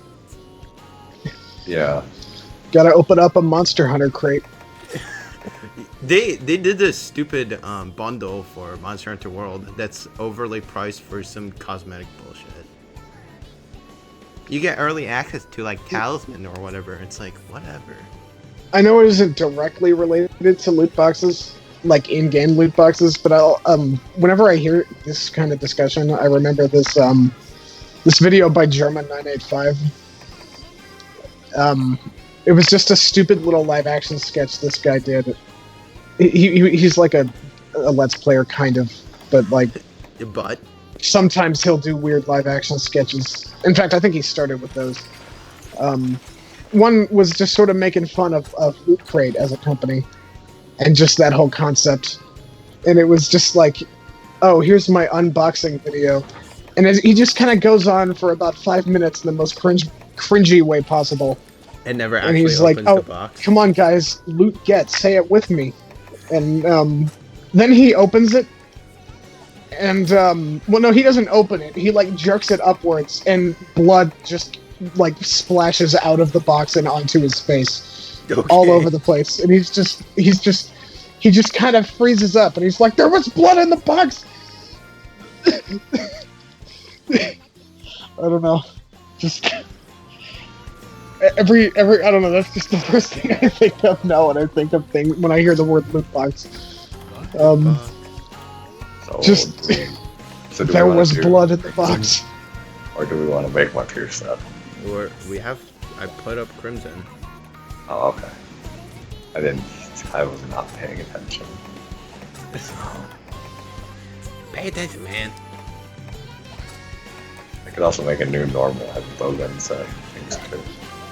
Yeah. Gotta open up a Monster Hunter crate. They did this stupid bundle for Monster Hunter World that's overly priced for some cosmetic bullshit. You get early access to like Talisman or whatever. It's like whatever. I know it isn't directly related to loot boxes, like in-game loot boxes, but I'll whenever I hear this kind of discussion, I remember this this video by German985. It was just a stupid little live-action sketch this guy did. He's like a Let's Player kind of, but like. But Sometimes he'll do weird live-action sketches. In fact, I think he started with those. One was just sort of making fun of Loot Crate as a company, and just that whole concept. And it was just like, oh, here's my unboxing video. And he just kind of goes on for about 5 minutes in the most cringy way possible. it never actually And he's opens like, oh, the box. come on, guys, loot get, say it with me. And then he opens it. And, well, no, he doesn't open it. He, like, jerks it upwards, and blood just, like, splashes out of the box and onto his face. Okay. All over the place. And he just kind of freezes up, and he's like, there was blood in the box! I don't know. Just... Every I don't know, that's just the first thing I think of now when I think of when I hear the word loot box. Just So there was blood in the box. Or do we want to make my Pierce set? I put up Crimson. Oh, okay. I was not paying attention. Pay attention, man. I could also make a new normal heavy bowgun set. Things too.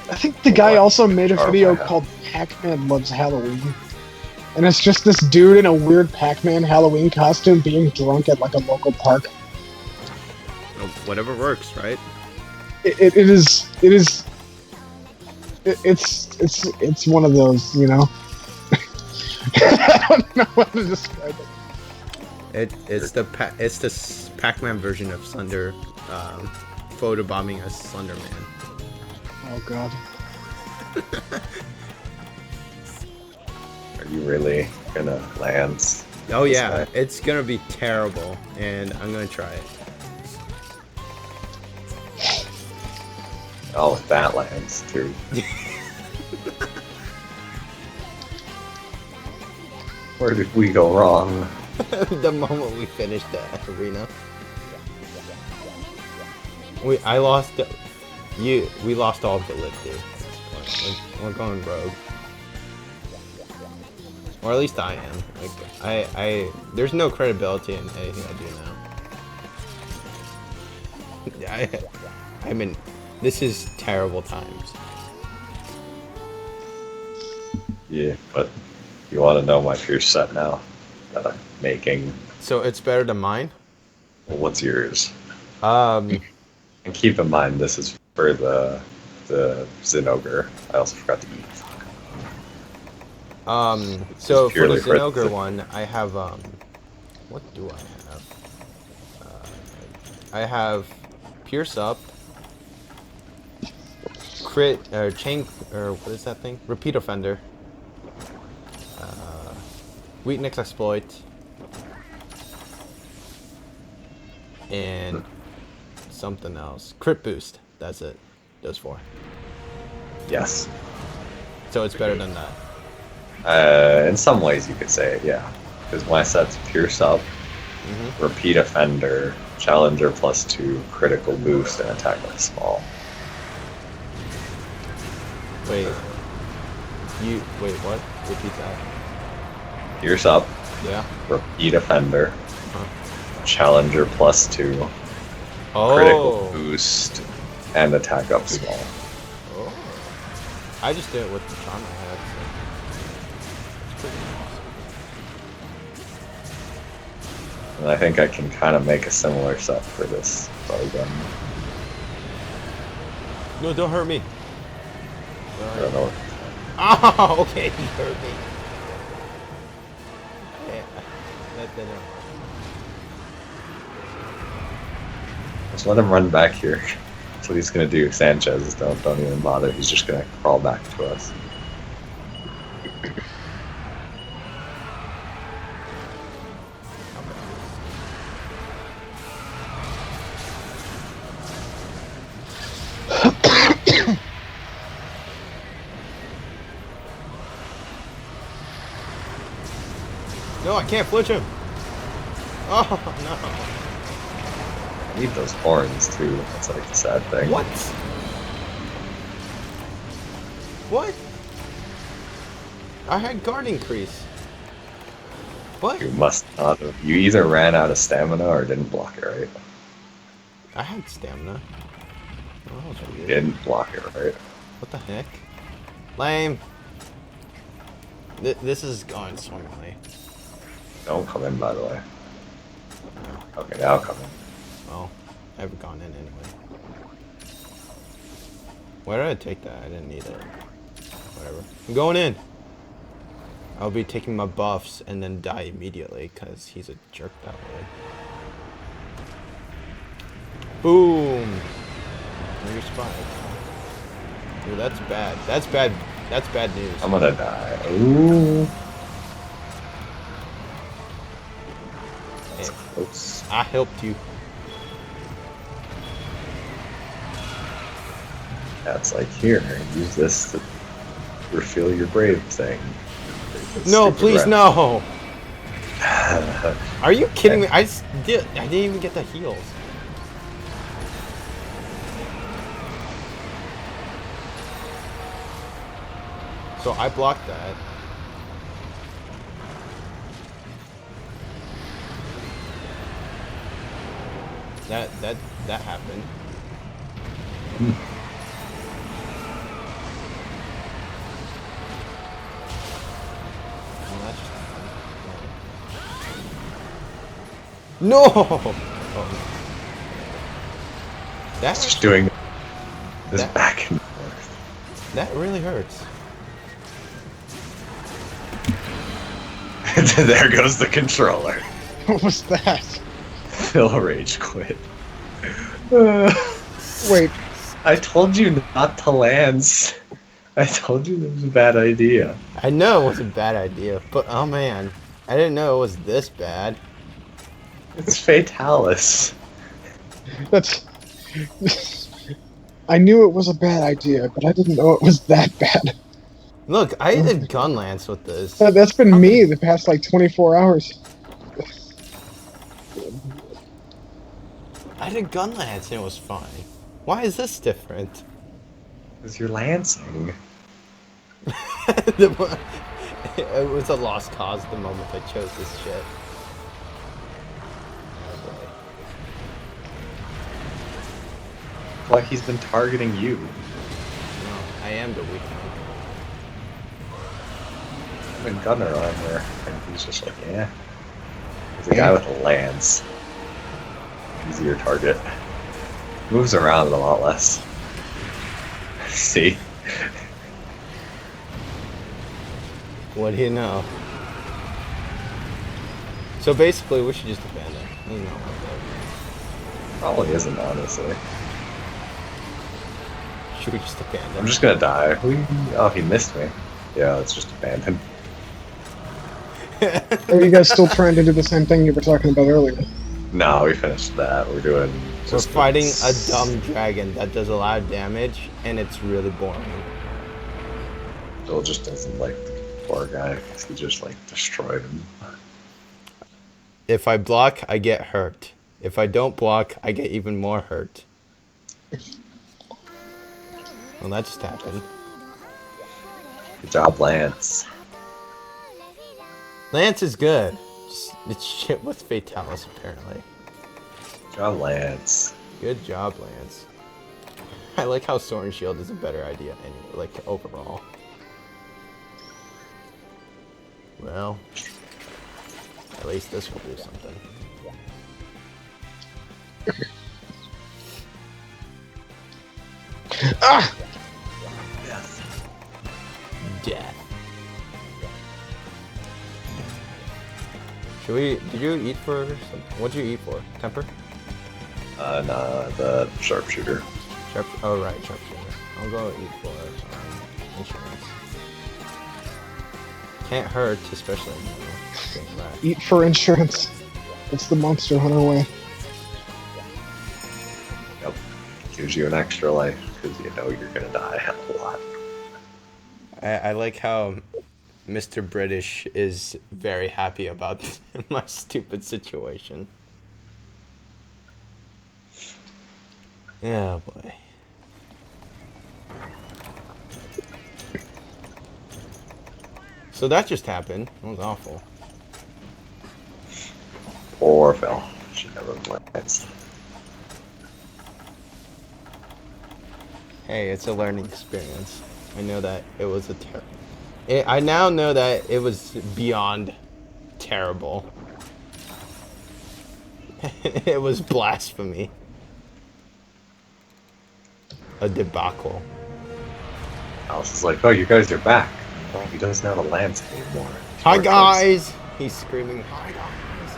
I think the guy also made a Sharp video I have. called Pac-Man Loves Halloween. And it's just this dude in a weird Pac-Man Halloween costume being drunk at like a local park. Oh, whatever works, right? It's one of those, you know. I don't know how to describe it. It's the Pac-Man version of Slender, photobombing a Slender Man. Oh god. Are you really gonna land? Oh this yeah, guy? it's gonna be terrible, and I'm gonna try it. Oh, that lands too. Where did we go wrong? The moment we finished the arena, we lost all of the lid, dude. We're going rogue, or at least I am. Like there's no credibility in anything I do now. I mean, this is terrible times. Yeah, but you want to know my Pierce set now that I'm making? So it's better than mine. Well, what's yours? Um, And keep in mind, this is for the Zinogre. I also forgot to eat. So for the purely for Zinogre the- one, I have what do I have? I have Pierce Up, Crit, Chain, or what is that thing? Repeat Offender, Weakness Exploit, and something else. Crit Boost. That's it. Those four. Yes. So it's better than that. In some ways, you could say it, yeah. Because my set's Pierce Up, Repeat Offender, Challenger +2, Critical Boost, and Attack with Small. Wait. You wait, what? Repeat that. Ears up, Yeah. repeat offender, Huh. challenger +2, Oh. critical boost, and attack up small. Oh. I just did it with the charm I had. So. It's pretty awesome. And I think I can kind of make a similar set for this bow gun. No, don't hurt me. I don't know. Oh, okay, he hurt me. Yeah, that didn't work. Just let him run back here. That's what he's gonna do. Sanchez, don't even bother. He's just gonna crawl back to us. No, I can't flinch him. Oh, no. I need those horns too. That's like the sad thing. What? What? I had guard increase. What? You must not have. You either ran out of stamina or didn't block it right. I had stamina. Oh, that was You weird. didn't block it right. What the heck? Lame. This is going swimmingly. Don't come in, by the way. Okay, now come in. Well, I haven't gone in anyway. Why did I take that? I didn't need it. Whatever. I'm going in. I'll be taking my buffs and then die immediately because he's a jerk that way. Boom. Your spike. Ooh, that's bad. That's bad. That's bad news. I'm gonna die. Ooh. Hey, Close. I helped you. That's like, here, use this to refill your brave thing. No, Stupid please, rat. no. Are you kidding me? I didn't even get the heals. So I blocked that. That happened. Well, that just happened. No! Oh, no. It's just doing this That- back and forth. That really hurts. There goes the controller. What was that? Phil rage quit. Wait, I told you not to lance. I told you it was a bad idea. I know it was a bad idea, but oh man, I didn't know it was this bad. It's Fatalis. that's. I knew it was a bad idea, but I didn't know it was that bad. Look, I did gun lance with this. That's been me the past like 24 hours. I did gun lance and it was fine. Why is this different? Because you're lancing. It was a lost cause the moment I chose this shit. Like he's been targeting you. No, I am the weak link. I've been gunner on here, and he's just like, yeah. He's a guy with a lance. Easier target. Moves around a lot less. See? What do you know? So basically, we should just abandon. You know, Probably isn't, honestly. should we just abandon? I'm just gonna die. Oh, he missed me. Yeah, let's just abandon. Are you guys still trying to do the same thing you were talking about earlier? No, we finished that. We're doing. We're just fighting a dumb dragon that does a lot of damage, and it's really boring. Bill just doesn't like the poor guy because he just like destroyed him. If I block, I get hurt. If I don't block, I get even more hurt. Well, that just happened. Good job, Lance. Lance is good. Just, it's shit with Fatalis, apparently. Good job, Lance. Good job, Lance. I like how Sword and Shield is a better idea anyway, like, overall. Well, at least this will do something. Ah! Yes. Death. Should we? Did you eat for something? What'd you eat for? Temper? Nah, the sharpshooter. Oh right, sharpshooter. I'll go eat for insurance. Can't hurt, especially getting wrecked. Eat for insurance. It's the Monster Hunter way. Yep. Gives you an extra life because you know you're gonna die a lot. I like how Mr. British is very happy about my stupid situation. Yeah, boy. So that just happened. That was awful. Or fell. Should never glanced. Hey, it's a learning experience. I know that it was I now know that it was beyond terrible. It was blasphemy. A debacle. Alice is like, oh, you guys are back. Oh, he doesn't have a lance anymore. Hi guys! He's screaming, hi guys!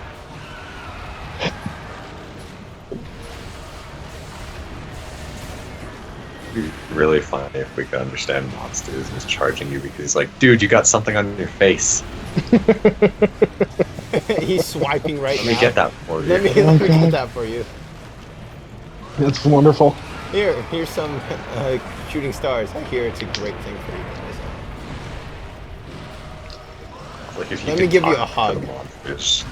It'd be really funny if we could understand monsters just charging you because he's like, dude, you got something on your face. He's swiping right now. Let me get that for you. Let me Oh, get God. that for you. That's wonderful. Here's some shooting stars. I hear it's a great thing for you guys. Like if Let could me give you talk a hug. to the monsters.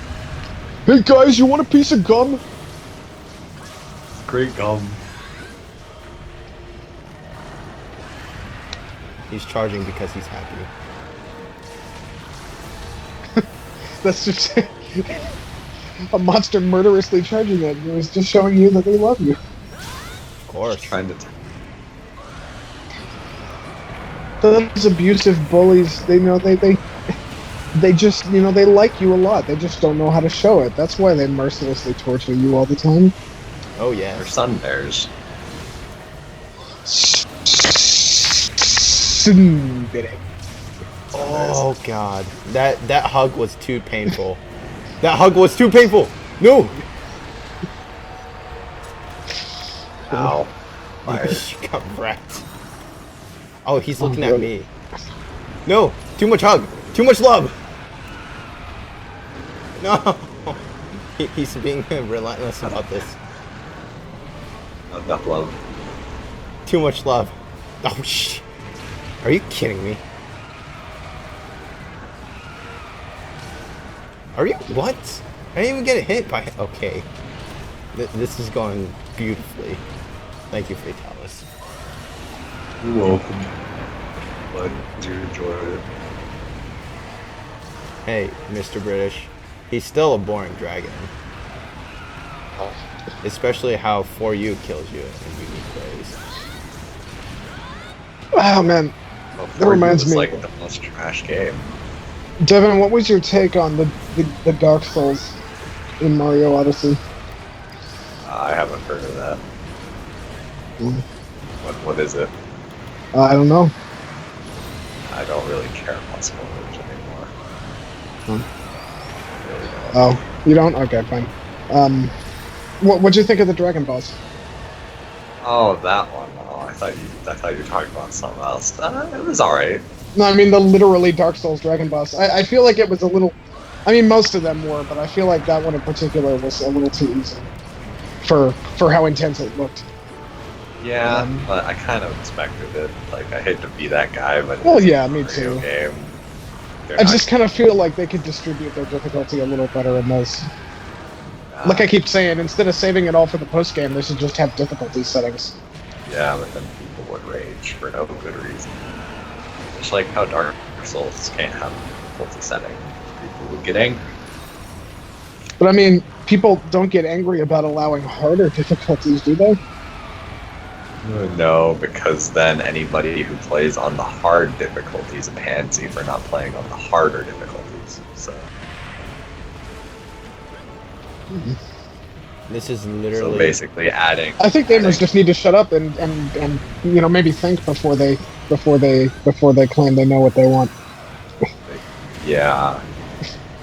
Hey guys, you want a piece of gum? Great gum. He's charging because he's happy. That's just a monster murderously charging at you. Is just showing you that they love you. Of course. Just trying to. Those abusive bullies, they know they just, you know, they like you a lot. They just don't know how to show it. That's why they mercilessly torture you all the time. Oh yeah. They're sun bears. Oh god. That hug was too painful. That hug was too painful! No! Ow. Fire. You got wrecked. Oh, he's looking at me. No! Too much hug! Too much love! No! He's being relentless about this. Not enough love. Too much love. Oh, shh. Are you kidding me? Are you? What? I didn't even get hit by. Okay. This is going beautifully. Thank you, Fatalis. You're welcome. Glad you enjoyed it. Hey, Mr. British. He's still a boring dragon. Especially how For You kills you in unique ways. Oh man, Well, that reminds me. like the most trash game. Devin, what was your take on the Dark Souls in Mario Odyssey? I haven't heard of that. What is it? I don't know. I don't really care about spoilers anymore. Really don't. Oh, you don't? Okay, fine. What'd you think of the Dragon Boss? Oh, that one. Oh, I thought you were talking about something else. It was alright. No, I mean the literally Dark Souls Dragon Boss. I feel like it was a little. I mean, most of them were, but I feel like that one in particular was a little too easy for how intense it looked. Yeah, but I kind of expected it. Like, I hate to be that guy, but Well, it's yeah, a me Mario too. Game. I just kind of feel like they could distribute their difficulty a little better in those. Like I keep saying, instead of saving it all for the post game, they should just have difficulty settings. Yeah, but then people would rage for no good reason. Just like how Dark Souls can't have difficulty setting. People would get angry. But I mean, people don't get angry about allowing harder difficulties, do they? No, because then anybody who plays on the hard difficulty is a pansy for not playing on the harder difficulties. So, This is so literally. basically adding. I think gamers just need to shut up and you know, maybe think before they claim they know what they want. Yeah.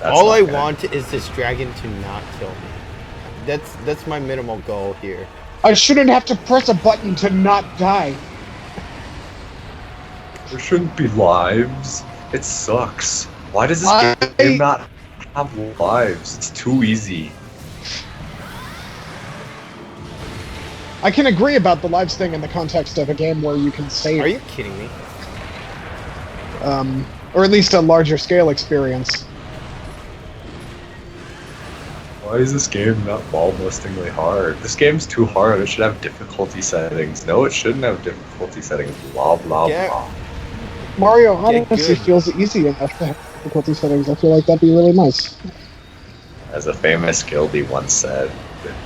That's All not I good. want is this dragon to not kill me. That's my minimal goal here. I shouldn't have to press a button to not die. There shouldn't be lives. It sucks. Why does this I- game not have lives? It's too easy. I can agree about the lives thing in the context of a game where you can save, Are you kidding me? or at least a larger scale experience. Why is this game not ball-bustingly hard? This game's too hard. It should have difficulty settings. No, it shouldn't have difficulty settings. Blah, blah, Yeah. blah. Mario Get honestly good. feels easy enough to have difficulty settings. I feel like that'd be really nice. As a famous guildie once said,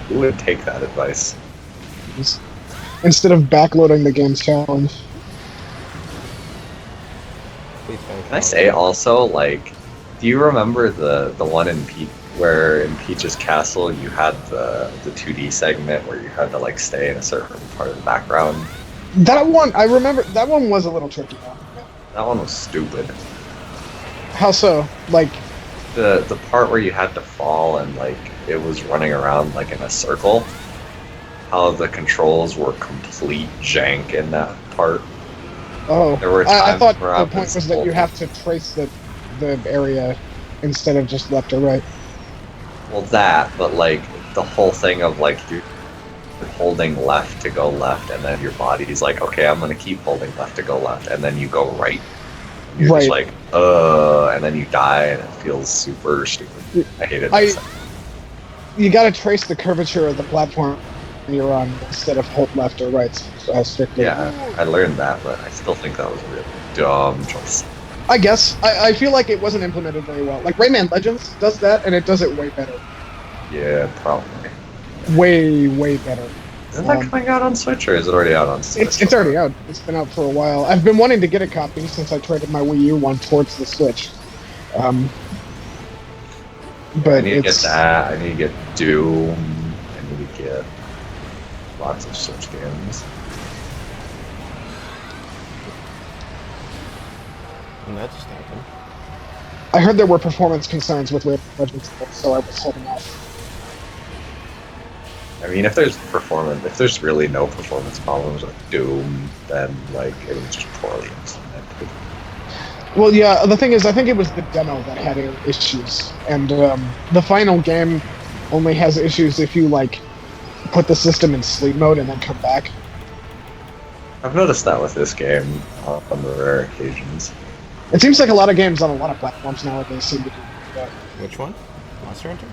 who would take that advice? Instead of backloading the game's challenge. Please don't. Can I say also, like, do you remember the one in where in Peach's Castle you had the 2D segment where you had to like stay in a certain part of the background? That one, I remember, that one was a little tricky though. That one was stupid. How so? Like, The part where you had to fall and like it was running around like in a circle. How the controls were complete jank in that part. oh, There were I times thought where the I point was was that you holding- have to trace the area instead of just left or right. Well, that, but like the whole thing of like you're holding left to go left, and then your body's like, okay, I'm gonna keep holding left to go left, and then you go right. And you're just Right. like, and then you die, and it feels super stupid. I hate it. You gotta trace the curvature of the platform you're on instead of hold left or right strictly. Yeah, I learned that, but I still think that was a really dumb choice. I guess. I feel like it wasn't implemented very well. Like Rayman Legends does that, and it does it way better. Yeah, probably. Way better. Isn't that coming out on Switch, or is it already out on Switch? It's already out. It's been out for a while. I've been wanting to get a copy since I traded my Wii U one towards the Switch. I But need to get it's that. I need to get Doom. I need to get lots of Switch games. And that just happened. I heard there were performance concerns with Rayman Legends, so I was holding off. I mean, if there's really no performance problems with Doom, then like it was just poorly implemented. Well, yeah. The thing is, I think it was the demo that had issues, and the final game only has issues if you like put the system in sleep mode and then come back. I've noticed that with this game on the rare occasions. It seems like a lot of games on a lot of platforms nowadays seem to do that. Which one? Monster Hunter?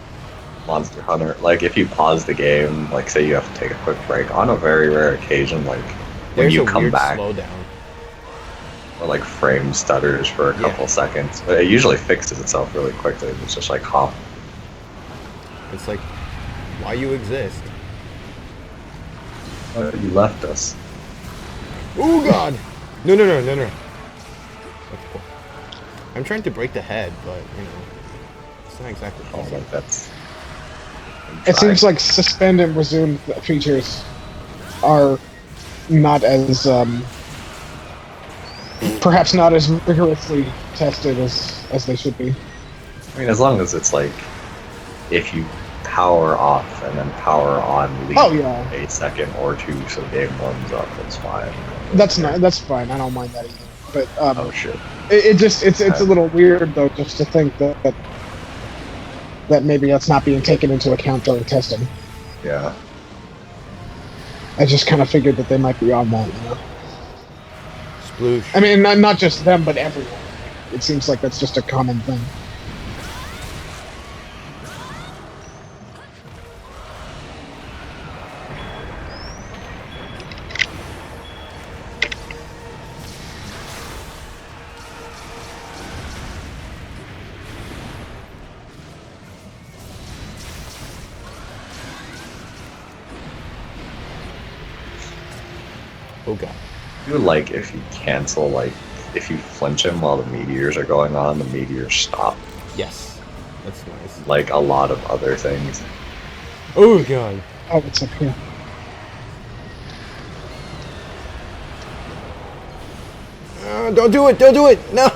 Monster Hunter, like if you pause the game, like say you have to take a quick break, on a very rare occasion, like when There's you a come weird back, slowdown. or like frame stutters for a Yeah. couple seconds, but it usually fixes itself really quickly. It's just like, huh. It's like, why you exist? You left us. Oh god! No. Okay, cool. I'm trying to break the head, but you know, it's not exactly Oh, possible. like that's. It seems like suspend and resume features are not as perhaps not as rigorously tested as they should be. I mean, as long as it's like, if you power off and then power on, leave Oh, yeah. a second or two so the game warms up, it's fine. That's fine. I don't mind that either. But Oh shit. it's a little weird though, just to think that maybe that's not being taken into account during testing. Yeah. I just kind of figured that they might be on that. You know? Sploosh. I mean, not just them, but everyone. It seems like that's just a common thing. Oh god. You like if you cancel, like, if you flinch him while the meteors are going on, the meteors stop. Yes. That's nice. Like a lot of other things. Oh god. Oh, it's up here. Don't do it! Don't do it! No!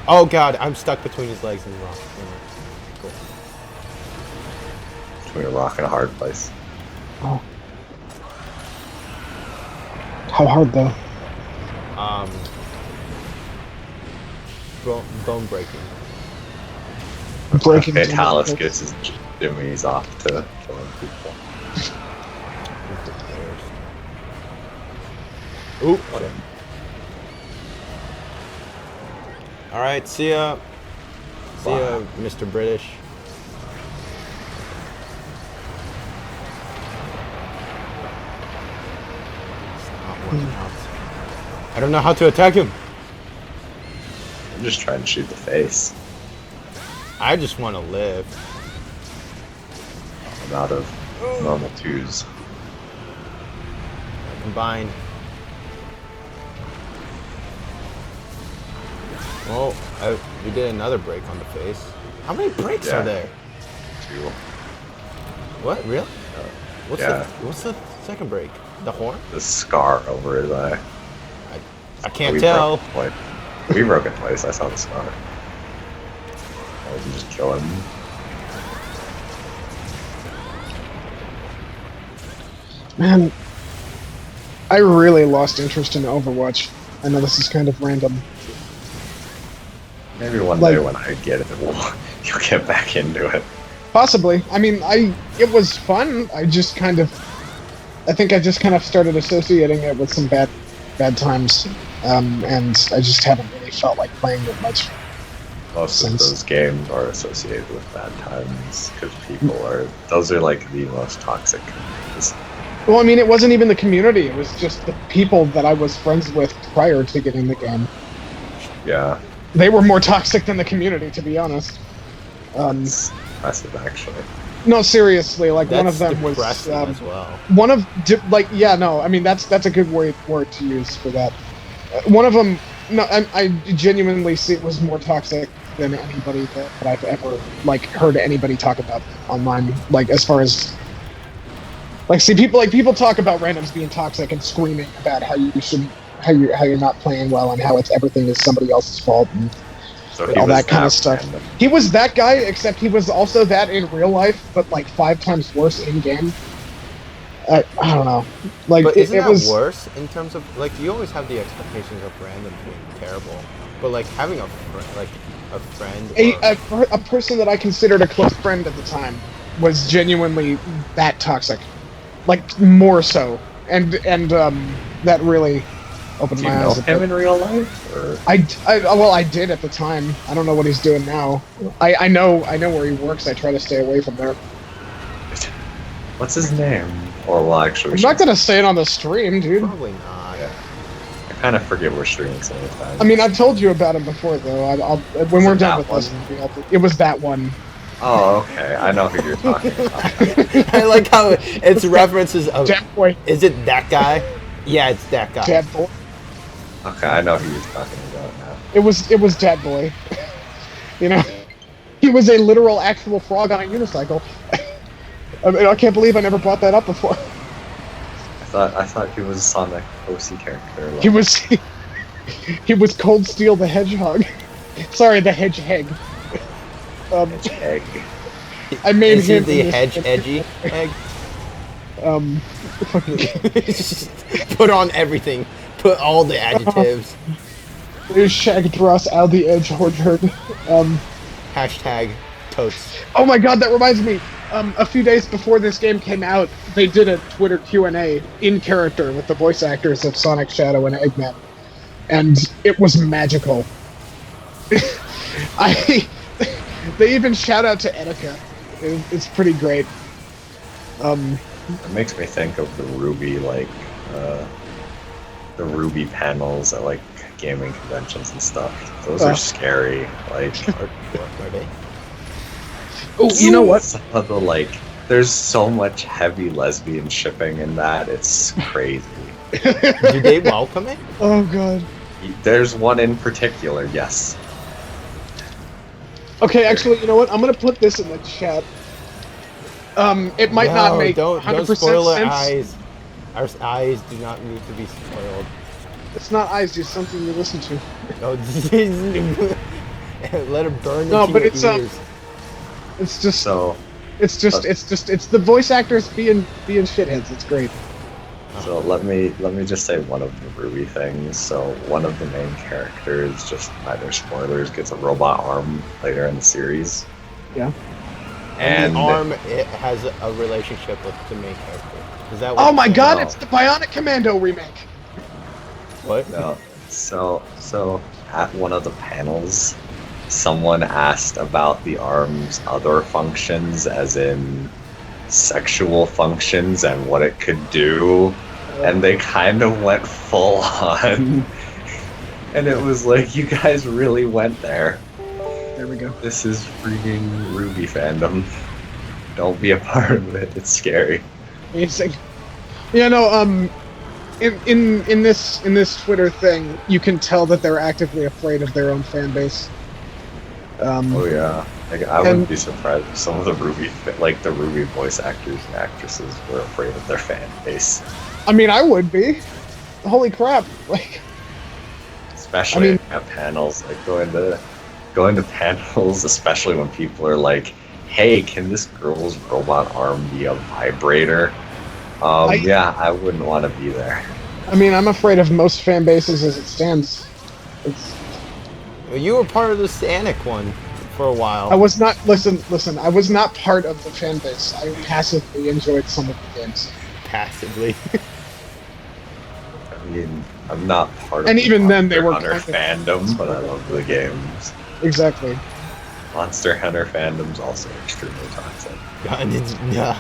Oh god, I'm stuck between his legs and the rock. Cool. Between a rock and a hard place. Oh. How hard though? Bone breaking. Breaking. Fatalis gets his jimmies off to killing people. Oop. Alright, see ya. See ya, Mr. British. It's not working out. I don't know how to attack him. I'm just trying to shoot the face. I just want to live. I'm out of normal twos. Combined. Well, we did another break on the face. How many breaks are there? 2. What? Really? What's yeah. What's the second break? The horn? The scar over his eye. I can't tell. We broke it twice. I saw the scar. I was just killing him. Man, I really lost interest in Overwatch. I know this is kind of random. Maybe one day when I get it, you'll get back into it. Possibly. I mean, it was fun. I think I just kind of started associating it with some bad times, and I just haven't really felt like playing it much. Most of those games are associated with bad times because those are like the most toxic communities. Well, I mean, it wasn't even the community. It was just the people that I was friends with prior to getting the game. Yeah. They were more toxic than the community, to be honest. That's impressive, actually. No, seriously, like That's one of them was as well. one of yeah, no, I mean that's a good word to use for that. One of them, no, I genuinely see it was more toxic than anybody that I've ever like heard anybody talk about online. Like as far as like see people talk about randoms being toxic and screaming about how you shouldn't. How you're not playing well and how everything is somebody else's fault and all that kind of stuff. Random. He was that guy, except he was also that in real life, but like 5 times worse in game. I don't know. Like, but isn't it was worse in terms of like you always have the expectations of random being terrible, but like having a friend, a person that I considered a close friend at the time was genuinely that toxic, like more so, and that really. Opened my eyes. Do you know him in real life? Or? Well, I did at the time. I don't know what he's doing now. I know where he works. I try to stay away from there. What's his name? Or well, actually, I'm not gonna say it on the stream, dude. Probably not. Yeah. I kind of forget we're streaming sometimes. I mean, I've told you about him before, though. I'll when we're done with this, it was that one. Oh, okay. I know who you're talking about. I like how it's references of. Dad Boy. Is it that guy? Yeah, it's that guy. Dad Boy. Okay, I know who you're talking about now. It was Dad Boy. You know, he was a literal, actual frog on a unicycle. I mean, I can't believe I never brought that up before. I thought he was a Sonic OC character. Like. He was Cold Steel the Hedgehog. Sorry, the Hedgehog. Hedgehog. I made Is him he the edgy egg? Put on everything. Put all the adjectives. There's Shagdross out the edge horde. Hashtag totes. Oh my god, that reminds me. A few days before this game came out, they did a Twitter Q&A in character with the voice actors of Sonic, Shadow, and Eggman. And it was magical. They even shout out to Etika. It's pretty great. It makes me think of the Ruby, the Ruby panels at, gaming conventions and stuff. Those are scary. Are they? Oh, you know what? Some of the, There's so much heavy lesbian shipping in that. It's crazy. Do they welcome it? Oh god. There's one in particular, yes. Okay, actually, you know what? I'm gonna put this in the chat. It might not make don't 100% spoil our sense. eyes. Our eyes do not need to be spoiled. It's not eyes, just something you listen to. Oh, let it burn No, into but your it's ears. it's just So it's the voice actors being shitheads. It's great. So let me just say one of the Ruby things. So one of the main characters, just minor spoilers, gets a robot arm later in the series. Yeah. And the arm, it has a relationship with the main character. Is that what Oh my god, No. it's the Bionic Commando remake. What? No. So at one of the panels, someone asked about the arm's other functions, as in sexual functions and what it could do, and they kind of went full on. And it was like, you guys really went there. There we go. This is freaking Ruby fandom. Don't be a part of it. It's scary. Amazing. Yeah, no, in this Twitter thing, you can tell that they're actively afraid of their own fan base. Oh yeah. Like, I wouldn't be surprised if some of the Ruby voice actors and actresses were afraid of their fan base. I mean, I would be. Holy crap! Like, Especially at panels, like going to panels, especially when people are like, "Hey, can this girl's robot arm be a vibrator?" Yeah, I wouldn't want to be there. I mean, I'm afraid of most fan bases as it stands. It's. You were part of the Sanic one for a while. I was not. Listen. I was not part of the fan base. I passively enjoyed some of the games. Passively. I mean, I'm not part of And the even then, they Monster were Hunter fandom, but I love the games. Exactly. Monster Hunter fandom's also extremely toxic. Yeah.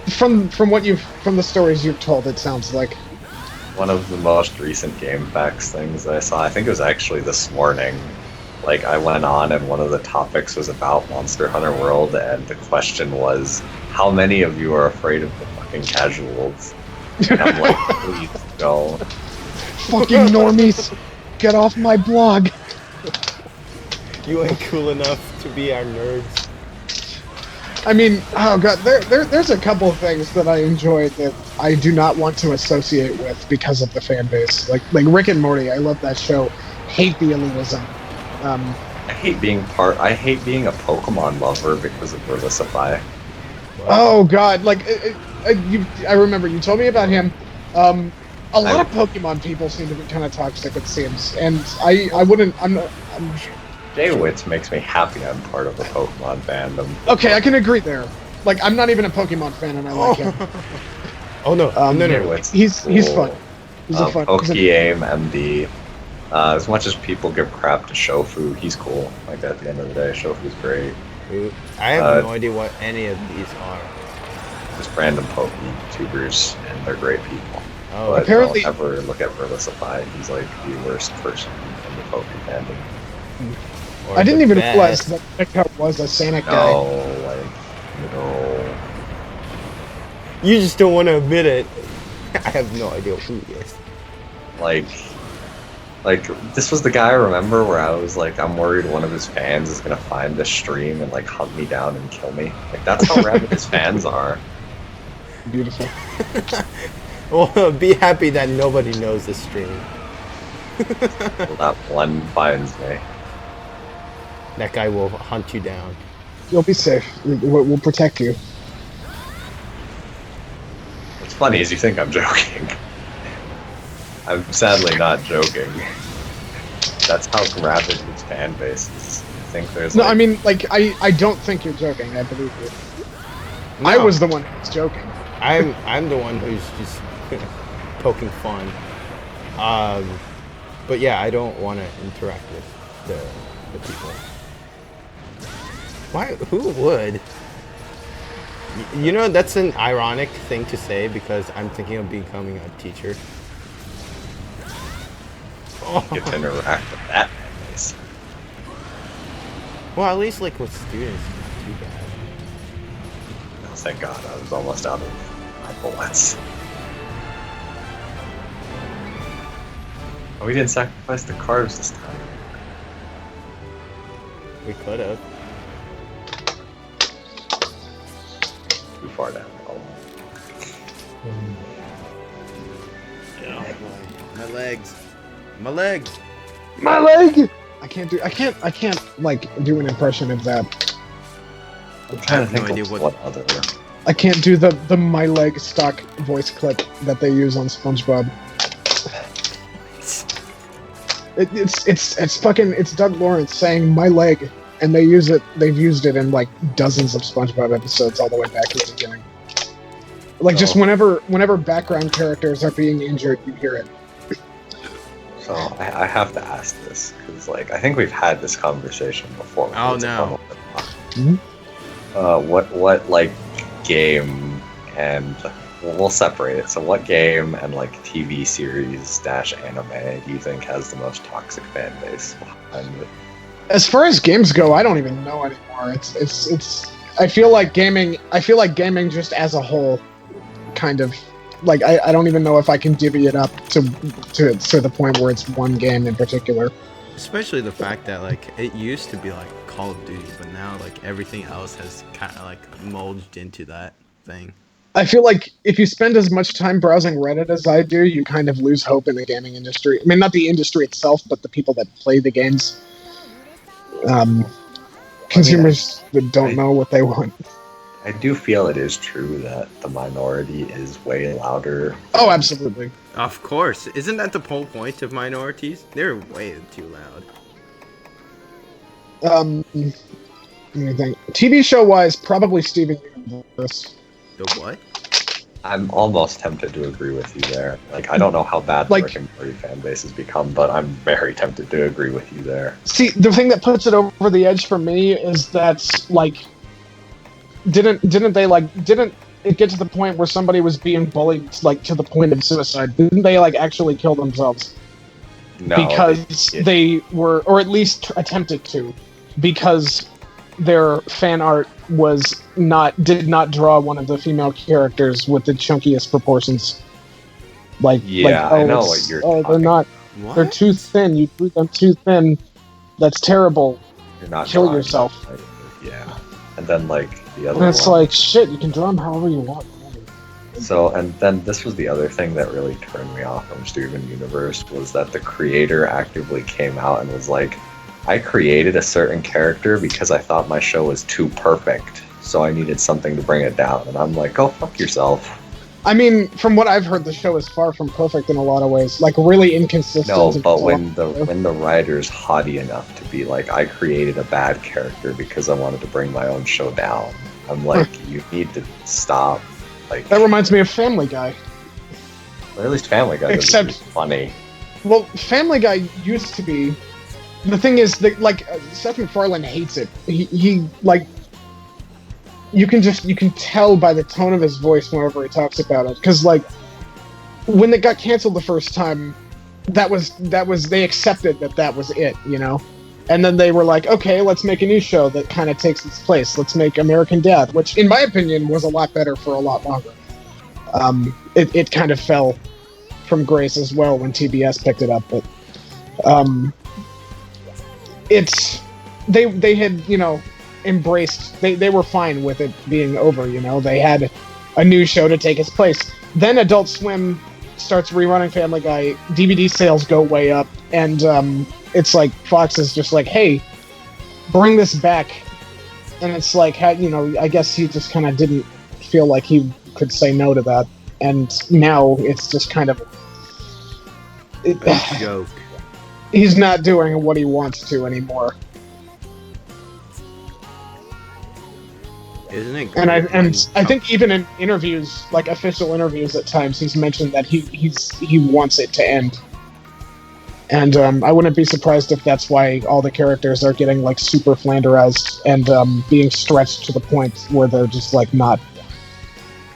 From the stories you've told, it sounds like. One of the most recent game facts things that I saw, I think it was actually this morning, like I went on and one of the topics was about Monster Hunter World, and the question was, how many of you are afraid of the fucking casuals? And I'm like, please go. Fucking normies, get off my blog. You ain't cool enough to be our nerds. I mean, oh god, there's a couple of things that I enjoyed that I do not want to associate with because of the fan base. Like Rick and Morty, I love that show. Hate the elitism. I hate being a Pokemon lover because of Relisify. Oh god, like I remember you told me about him. A lot of Pokemon people seem to be kind of toxic, it seems, and I wouldn't. I'm Daywitz makes me happy I'm part of the Pokemon fandom. Okay, I can agree there. Like, I'm not even a Pokemon fan, and I like him. Oh no, no. Daywitz He's cool. he's fun. He's a fun. Pokeaim MD. As much as people give crap to Shofu, he's cool. Like, at the end of the day, Shofu's great. I have no idea what any of these are. Just random Poke YouTubers, and they're great people. Oh, But apparently- don't ever look at Relisify. He's like the worst person in the Poke fandom. or I didn't the even best. realize that Pickup was a Sanic guy. No. You just don't want to admit it. I have no idea who he is. Like, this was the guy, remember, where I was like, I'm worried one of his fans is gonna find this stream and like hunt me down and kill me. Like, that's how rabid his fans are. Beautiful. Well, be happy that nobody knows this stream. Well, that one finds me. That guy will hunt you down. You'll be safe. We'll protect you. What's funny is you think I'm joking. I'm sadly not joking. That's how rabid his fan base is. I think there's No, like, I mean, like, I don't think you're joking. I believe you. No, I was the one who was joking. I'm the one who's just poking fun. But yeah, I don't want to interact with the people. Why? Who would? You know, that's an ironic thing to say because I'm thinking of becoming a teacher. get to interact with that fan base. Well, at least like with students, it's not too bad. Thank God, I was almost out of my bullets. Oh, we didn't sacrifice the carbs this time. We could have. Too far down. Oh. Yeah. My legs. My legs. My leg. I can't like do an impression of that. I'm trying to no think idea of what- what other. I can't do the my leg stock voice clip that they use on SpongeBob. It's fucking Doug Lawrence saying my leg, and they've used it in like dozens of SpongeBob episodes all the way back to the beginning. Like just Oh. whenever background characters are being injured, you hear it. So I have to ask this because like I think we've had this conversation before. Oh, It's a no. Mhm. What like game and we'll separate it. So what game and like TV series / anime do you think has the most toxic fan base behind it? As far as games go, I don't even know anymore. It's I feel like gaming just as a whole kind of like I don't even know if I can divvy it up to the point where it's one game in particular. Especially the fact that like it used to be like Call of Duty, but now like everything else has kind of like molded into that thing. I feel like if you spend as much time browsing Reddit as I do, you kind of lose hope in the gaming industry. I mean, not the industry itself, but the people that play the games. Consumers that don't know what they want. I do feel it is true that the minority is way louder. Oh, absolutely. Of course, isn't that the whole point of minorities? They're way too loud. Let me think. TV show wise, probably Steven Universe. The what? I'm almost tempted to agree with you there. Like I don't know how bad Like- the Rick and Morty fan base has become, but I'm very tempted to agree with you there. See, the thing that puts it over the edge for me is that like, didn't it get to the point where somebody was being bullied like to the point of suicide? Didn't they like actually kill themselves No, because they were, or at least attempted to, because their fan art did not draw one of the female characters with the chunkiest proportions. Yeah, I know what you're they're talking not. What? They're too thin. You drew them too thin. That's terrible. you're not kill drawing yourself. them, like, yeah, and then like the other And it's one. like shit. You can draw them however you want. So, and then this was the other thing that really turned me off from Steven Universe was that the creator actively came out and was like, I created a certain character because I thought my show was too perfect, so I needed something to bring it down. And I'm like, go fuck yourself. I mean, from what I've heard, the show is far from perfect in a lot of ways. Like really inconsistent. No, and but so when on. the writer's haughty enough to be like, I created a bad character because I wanted to bring my own show down, I'm like, you need to stop. Like, That reminds me of Family Guy. or at least Family Guy does Except- it funny. Well, Family Guy used to be. The thing is that like Seth MacFarlane hates it. He like. You can tell by the tone of his voice whenever he talks about it, because like when it got canceled the first time, that was they accepted that was it, you know, and then they were like, okay, let's make a new show that kind of takes its place. Let's make American Dad, which in my opinion was a lot better for a lot longer. It kind of fell from grace as well when TBS picked it up, but it's they had, you know, embraced, they were fine with it being over, you know. They had a new show to take its place. Then Adult Swim starts rerunning Family Guy, DVD sales go way up, and it's like Fox is just like, hey, bring this back. And it's like, you know, I guess he just kind of didn't feel like he could say no to that, and now it's just kind of A joke. he's not doing what he wants to anymore. Isn't it? And great I when- think even in interviews, like official interviews at times, he's mentioned that he wants it to end. And I wouldn't be surprised if that's why all the characters are getting like super flanderized and being stretched to the point where they're just like not,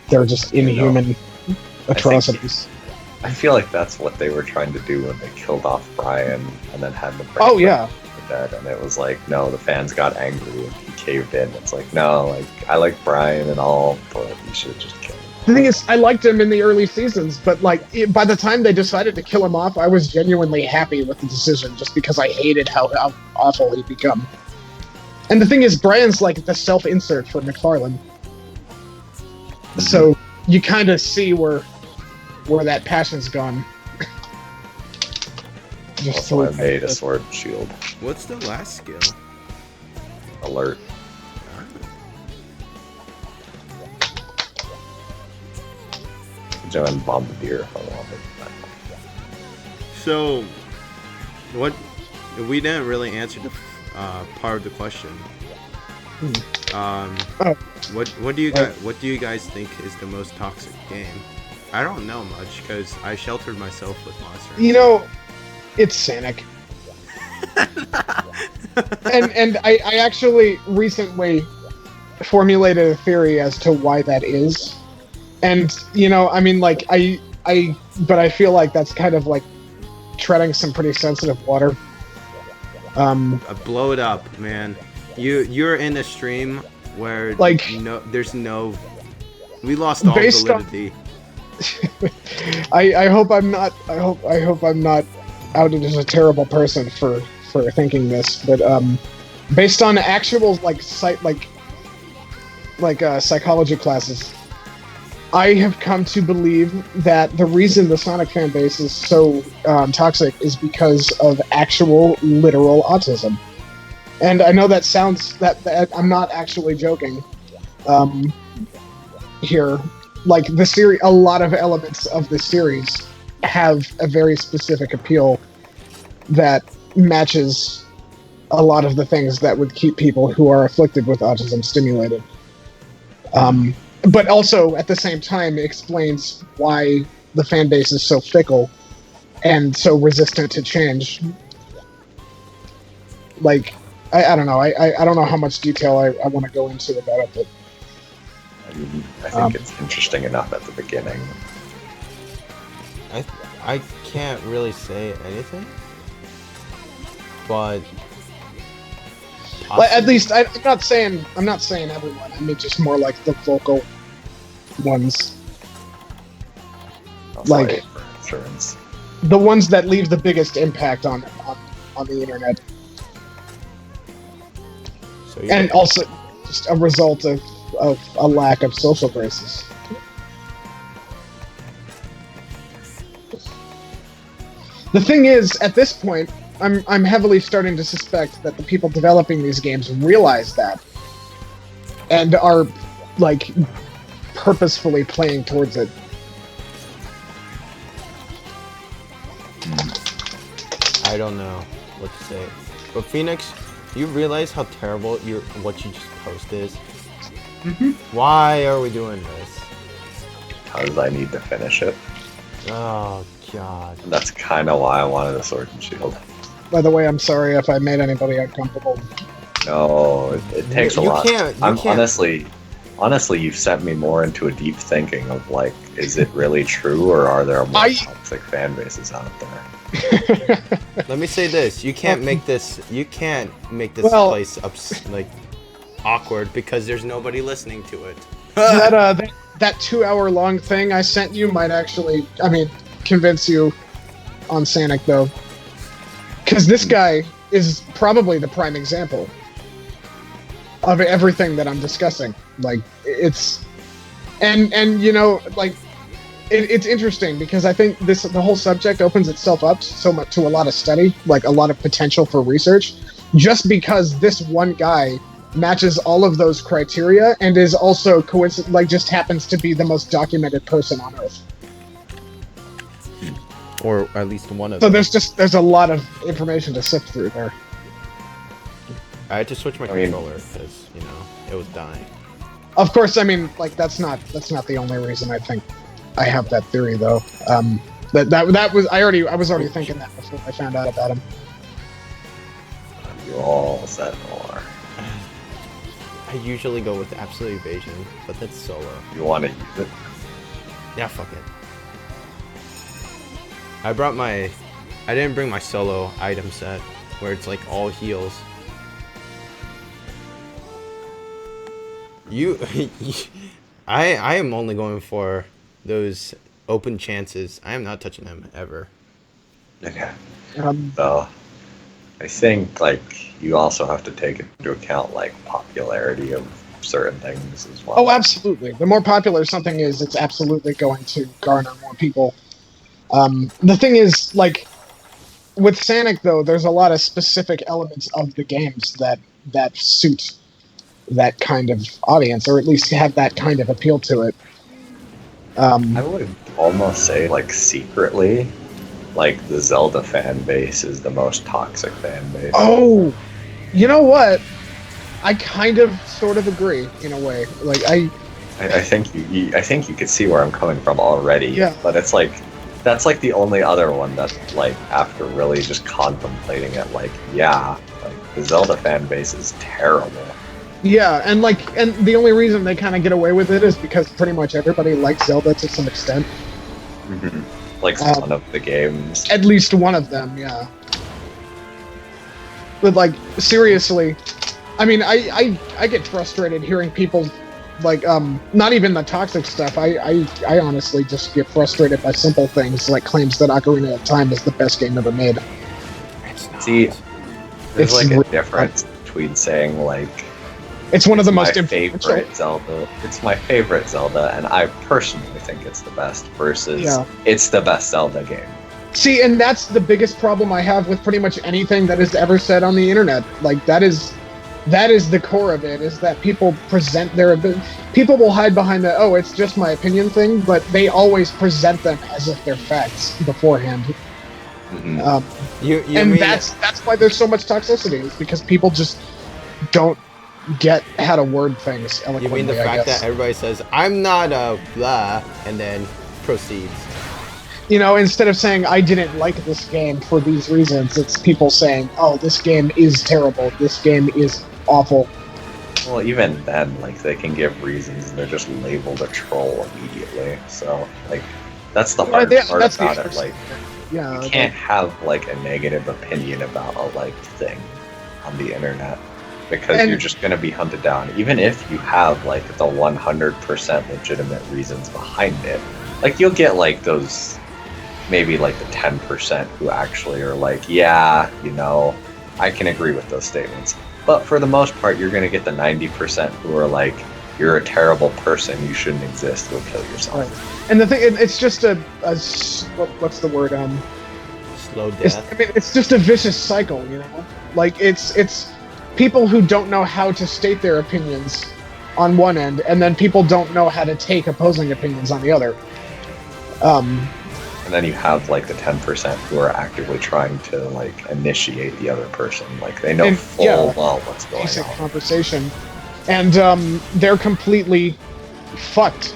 they're just inhuman atrocities. I feel like that's what they were trying to do when they killed off Brian and then had the Oh yeah. dead, and it was like, no, the fans got angry and he caved in. It's like, no, like I like Brian and all, but you should have just killed him. The thing is, I liked him in the early seasons, but like by the time they decided to kill him off, I was genuinely happy with the decision, just because I hated how awful he'd become. And the thing is, Brian's like the self-insert for McFarlane, so you kind of see where that passion's gone. Just So I made a sword and shield. What's the last skill? Alert. Join Bombardier if I wanted. So, what? We didn't really answer the part of the question. What do you guys think is the most toxic game? I don't know much because I sheltered myself with Monster. You know, it's Sanic. and I actually recently formulated a theory as to why that is. And, you know, I mean, like, but I feel like that's kind of like treading some pretty sensitive water. Blow it up, man. You're in a stream where like there's no. We lost all validity. I hope I'm not. I hope I'm not outed as a terrible person for thinking this, but based on actual psychology classes, I have come to believe that the reason the Sonic fan base is so toxic is because of actual literal autism. And I know that sounds that I'm not actually joking here. Like the series, a lot of elements of the series have a very specific appeal that matches a lot of the things that would keep people who are afflicted with autism stimulated. But also, at the same time, explains why the fan base is so fickle and so resistant to change. Like, I don't know. I don't know how much detail I want to go into about it, but I think it's interesting enough at the beginning. I can't really say anything, but at least I'm not saying everyone. I mean, just more like the vocal ones, like for instance, the ones that leave the biggest impact on the internet, so and also just a result of a lack of social graces. The thing is, at this point, I'm heavily starting to suspect that the people developing these games realize that, and are like purposefully playing towards it. I don't know what to say, but Phoenix, you realize how terrible what you just posted is? Mm-hmm. Why are we doing this? because I need to finish it. Oh god. That's kind of why I wanted a sword and shield. By the way, I'm sorry if I made anybody uncomfortable. No, it takes a lot. You can't. Honestly, you've sent me more into a deep thinking of like, is it really true, or are there more toxic fan bases out there? Let me say this: you can't make this. You can't make this place awkward because there's nobody listening to it. that 2-hour-long thing I sent you might actually, convince you on Sanic though, because this guy is probably the prime example of everything that I'm discussing. Like it's, and you know, like it's interesting because I think the whole subject opens itself up so much to a lot of study, like a lot of potential for research, just because this one guy matches all of those criteria and is also just happens to be the most documented person on Earth. Or at least one of them. So there's a lot of information to sift through there. I had to switch my controller because, you know, it was dying. Of course, that's not the only reason I think I have that theory though. That was I was already thinking that before I found out about him. You all said more. I usually go with absolute evasion, but that's solo. You want to use it? Yeah, fuck it. I brought my... I didn't bring my solo item set, where it's like all heals. I am only going for those open chances. I am not touching them ever. Okay. Um, So I think like you also have to take into account like popularity of certain things as well. oh, absolutely. The more popular something is, it's absolutely going to garner more people. The thing is, like, with Sanic, though, there's a lot of specific elements of the games that suit that kind of audience, or at least have that kind of appeal to it. I would almost say like secretly, like the Zelda fan base is the most toxic fan base. Oh, you know what? I kind of sort of agree in a way. Like I think I think you could see where I'm coming from already. Yeah. But it's like that's like the only other one that like after really just contemplating it, like yeah, like the Zelda fan base is terrible. yeah, and the only reason they kind of get away with it is because pretty much everybody likes Zelda to some extent. Like one of the games. At least one of them, yeah. But like seriously, I mean, I get frustrated hearing people like not even the toxic stuff. I honestly just get frustrated by simple things like claims that Ocarina of Time is the best game ever made. It's not. See, there's It's like a really difference between saying like It's one of the my most influential. favorite Zelda. It's my favorite Zelda, and I personally think it's the best. Versus, Yeah. it's the best Zelda game. See, and that's the biggest problem I have with pretty much anything that is ever said on the internet. Like that is the core of it, is that people present their people will hide behind the oh, it's just my opinion thing, but they always present them as if they're facts beforehand. Mhm. You And mean that's why there's so much toxicity, is because people just don't get how to word things you eloquently. mean the I fact guess. that everybody says I'm not a blah and then proceeds? You know, instead of saying I didn't like this game for these reasons, it's people saying, "Oh, this game is terrible. This game is awful." Well, even then, like they can give reasons, and they're just labeled a troll immediately. So, like, that's the hard part that's the about it. interesting Like, thing. Yeah, you can't have like a negative opinion about a liked thing on the internet because And- you're just going to be hunted down. Even if you have like the 100% legitimate reasons behind it, like you'll get like those maybe like the 10% who actually are like, yeah, you know, I can agree with those statements. But for the most part, you're going to get the 90% who are like, you're a terrible person, you shouldn't exist, go kill yourself. Right. And the thing, it's just what's the word? Slow It's, death. I mean, it's just a vicious cycle, you know. Like it's people who don't know how to state their opinions on one end, and then people don't know how to take opposing opinions on the other. And then you have like the 10% who are actively trying to like initiate the other person. Like they know And, full yeah, well what's going Basic on. conversation, and they're completely fucked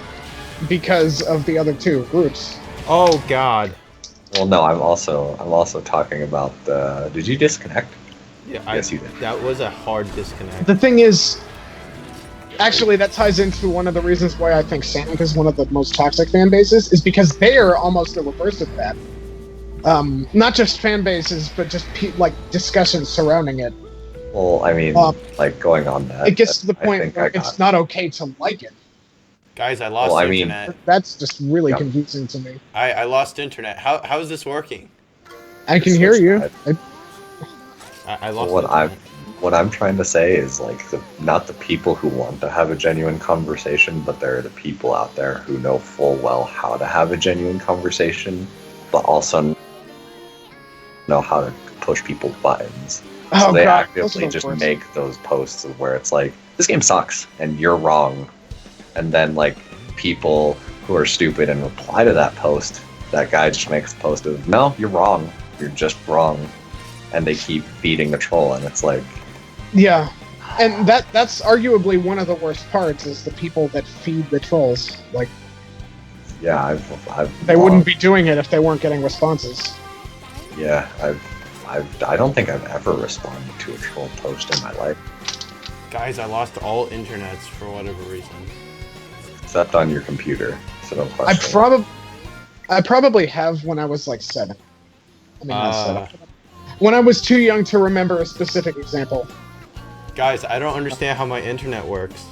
because of the other two groups. Oh God. Well, no, I'm also talking about the. Did you disconnect? Yeah, Yes, you did. That was a hard disconnect. The thing is, actually, that ties into one of the reasons why I think Sonic is one of the most toxic fan bases, is because they are almost the reverse of that. Not just fan bases, but just like discussions surrounding it. Well, I mean, like going on that. It gets to the I point think where I got- it's not okay to like it. Guys, I lost Well, I mean- internet. That's just really Yeah. confusing to me. I lost internet. How is this working? I can hear you. I lost What internet. what I'm trying to say is like not the people who want to have a genuine conversation, but there are the people out there who know full well how to have a genuine conversation, but also know how to push people's buttons. So Oh they god, those are actively the just worst. make those posts of where it's like, this game sucks and you're wrong. And then like people who are stupid and reply to that post, that guy just makes a post of, no, you're wrong. You're just wrong. And they keep feeding the troll, and it's like, Yeah, and that's arguably one of the worst parts, is the people that feed the trolls. Like, yeah, they wouldn't be doing it if they weren't getting responses. Yeah, I don't think I've ever responded to a troll post in my life, Guys, I lost all internets for whatever reason. except on your computer. So don't question. I probably have when I was like 7. I mean, not Uh, 7. When I was too young to remember a specific example. guys, I don't understand how my internet works.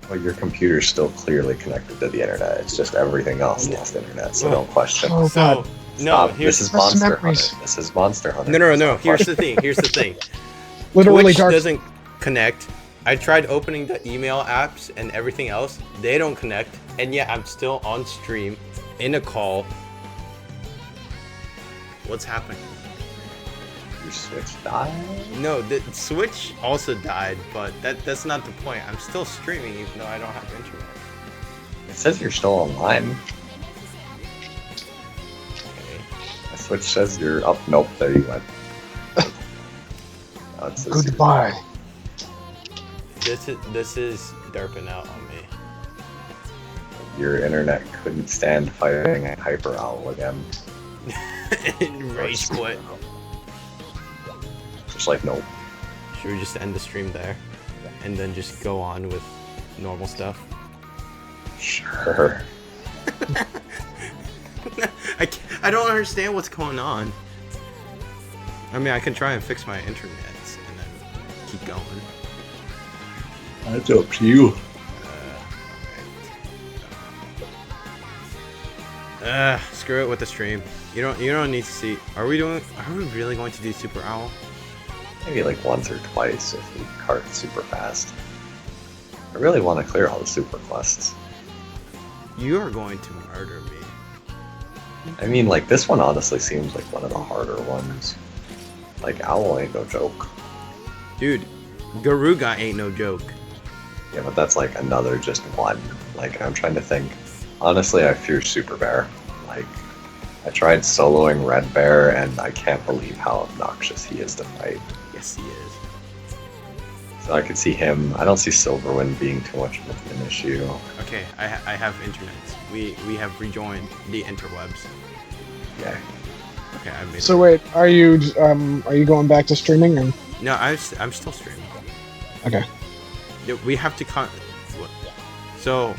Well, your computer's still clearly connected to the internet. It's just everything else lost internet, so Oh. don't question. Oh, So God. no, Stop. here's This is Best Monster memories. Hunter. This is Monster Hunter. no. Stop Here's the questioning. thing. Here's the thing. Literally Twitch dark. doesn't connect. I tried opening the email apps and everything else. They don't connect, and yet I'm still on stream, in a call. What's happening? Your Switch died? No, the Switch also died, but that's not the point. I'm still streaming even though I don't have internet. It says you're still online. Okay. My Switch says you're up. Nope, there you went. Now it says you're- Goodbye. This is derping out on me. Your internet couldn't stand fighting a Hyper Owl again. Rage quit. Just like, nope. Should we just end the stream there, and then just go on with normal stuff? Sure. I don't understand what's going on. I mean, I can try and fix my internet and then keep going. That's up to you. Screw it with the stream. You don't need to see. Are we really going to do Super Owl? Maybe like once or twice if we cart super fast. I really want to clear all the super quests. You are going to murder me. I mean, like, this one honestly seems like one of the harder ones. Like, Owl ain't no joke. Dude, Garuga ain't no joke. Yeah, but that's like another just one. Like, I'm trying to think. Honestly, I fear Super Bear. Like, I tried soloing Red Bear, and I can't believe how obnoxious he is to fight. Yes, he is. So I could see him. I don't see Silverwind being too much of an issue. Okay, I have internet. We have rejoined the interwebs. Yeah. Okay, I made So wait, are you going back to streaming? And No, I'm still streaming. okay. Yeah, we have to what? So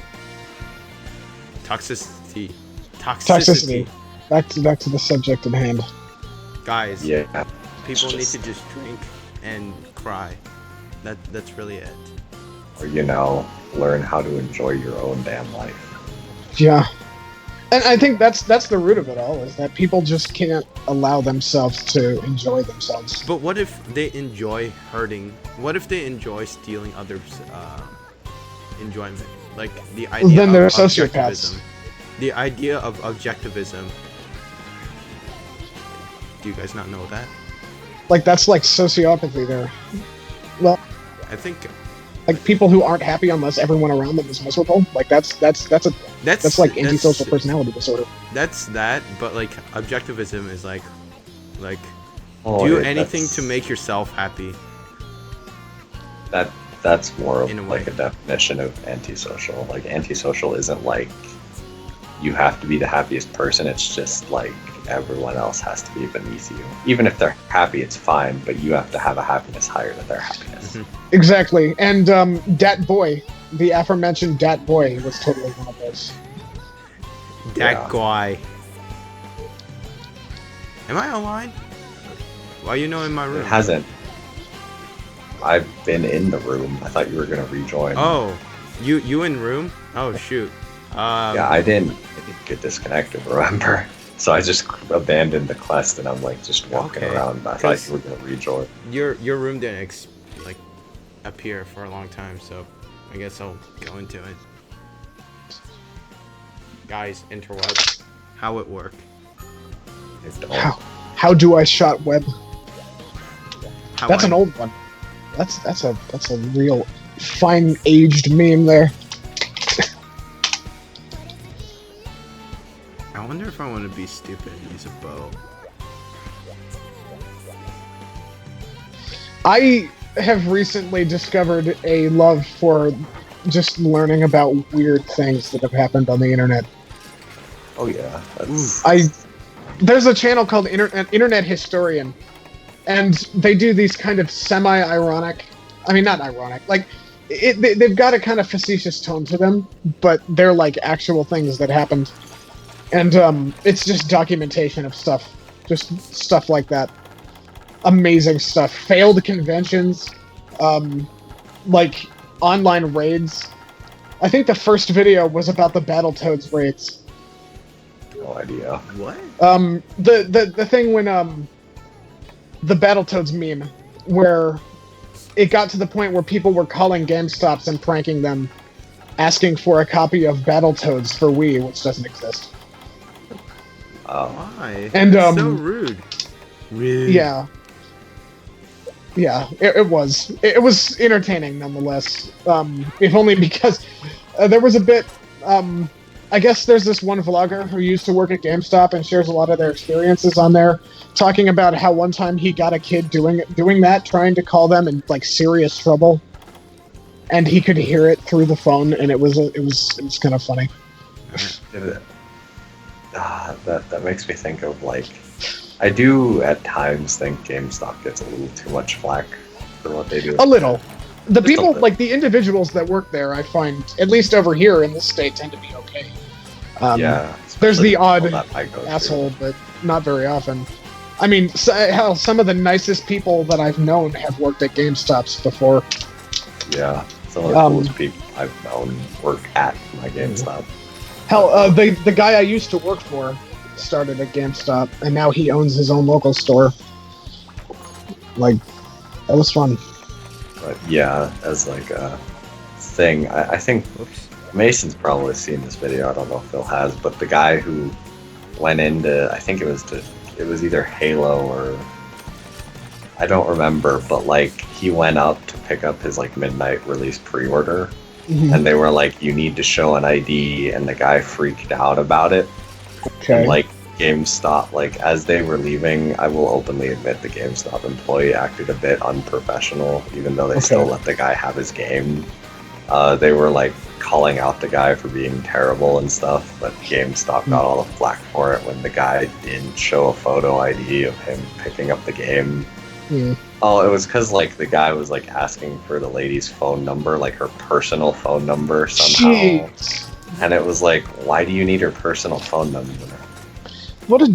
toxicity. Toxicity. Back to the subject at hand. Guys, Yeah. people need just- to just drink and cry. That's really it. Or, learn how to enjoy your own damn life. Yeah. And I think that's the root of it all, is that people just can't allow themselves to enjoy themselves. But what if they enjoy hurting? What if they enjoy stealing others' enjoyment? Like the idea Then they're of sociopaths. objectivism. The idea of objectivism. Do you guys not know that? Like, that's like sociopathy there. Well, I think like people who aren't happy unless everyone around them is miserable. Like that's like antisocial personality disorder. That's that, but like objectivism is like Oh, do yeah, anything that's- to make yourself happy. That's more of In a like way. a definition of antisocial. Like, antisocial isn't like you have to be the happiest person. It's just like everyone else has to be beneath you. Even if they're happy, it's fine, but you have to have a happiness higher than their happiness. Mhm. Exactly. And Dat Boy, the aforementioned Dat Boy, was totally one of those. That Yeah. guy. Am I online? Why you know in my room? It hasn't. I've been in the room. I thought you were gonna rejoin. Oh, you in room? Oh shoot. Yeah, I didn't get disconnected, remember? So I just abandoned the quest and I'm like just walking Okay, around. I thought 'cause- you were gonna rejoin. Your room didn't appear for a long time, so I guess I'll go into it. Guys, interwebs, how it work? It don't. How do I shot web? How That's I- an old one. That's a real fine aged meme there. I wonder if I want to be stupid and use a bow. I have recently discovered a love for just learning about weird things that have happened on the internet. Oh yeah. That's, There's a channel called Internet Historian, and they do these kind of semi-ironic, I mean, not ironic, like, they've got a kind of facetious tone to them, but they're like actual things that happened. And it's just documentation of stuff, just stuff like that. Amazing stuff. Failed conventions, like online raids. I think the first video was about the Battletoads raids. No idea. What? The thing when the Battletoads meme, where it got to the point where people were calling GameStops and pranking them, asking for a copy of Battletoads for Wii, which doesn't exist. Oh. Why? And That's so rude. Rude. Yeah. Yeah, it was. It was entertaining nonetheless. If only because there was a bit. I guess there's this one vlogger who used to work at GameStop and shares a lot of their experiences on there, talking about how one time he got a kid doing that, trying to call them in like serious trouble, and he could hear it through the phone, and it was kind of funny. That makes me think of like. I do at times think GameStop gets a little too much flack for what they do. A little. The Just people, a bit. like the individuals that work there, I find, at least over here in this state, tend to be okay. Yeah. There's the especially odd people that I go through. asshole, but not very often. I mean, hell, some of the nicest people that I've known have worked at GameStops before. Yeah. Some of the coolest people I've known work at my GameStop. Hell, the guy I used to work for started at GameStop, and now he owns his own local store. Like, that was fun. But yeah, as like a thing, I think Whoops. Mason's probably seen this video. I don't know if Phil has, but the guy who went into, I think it was either Halo or I don't remember, but like he went up to pick up his like midnight release pre-order, and they were like, "You need to show an ID," and the guy freaked out about it. Okay. And like GameStop, like as they were leaving, I will openly admit the GameStop employee acted a bit unprofessional, even though they still let the guy have his game. They were like calling out the guy for being terrible and stuff, but GameStop got all the flack for it when the guy didn't show a photo ID of him picking up the game. Oh, it was because like the guy was like asking for the lady's phone number, like her personal phone number somehow. Jeez. And it was like, why do you need her personal phone number? What a...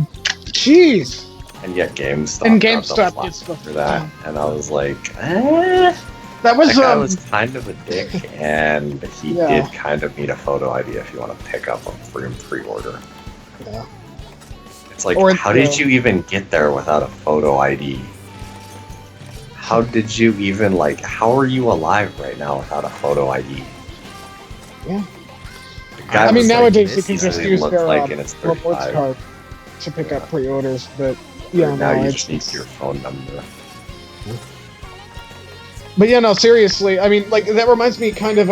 Jeez. And yet GameStop And got the GameStop flack gets the... for that. And I was like, eh. That was, That guy was kind of a dick, and he Yeah. did kind of need a photo ID if you want to pick up a pre-order. Yeah. It's like, Or how did you even get there without a photo ID? How did you even, like, how are you alive right now without a photo ID? Yeah. The guy I mean, was, like, nowadays you can easily just use looked their like in its rewards 35. card to pick up Yeah. pre-orders, but yeah, Now no, you it's, just need your phone number. But yeah, no, seriously, I mean, like, that reminds me kind of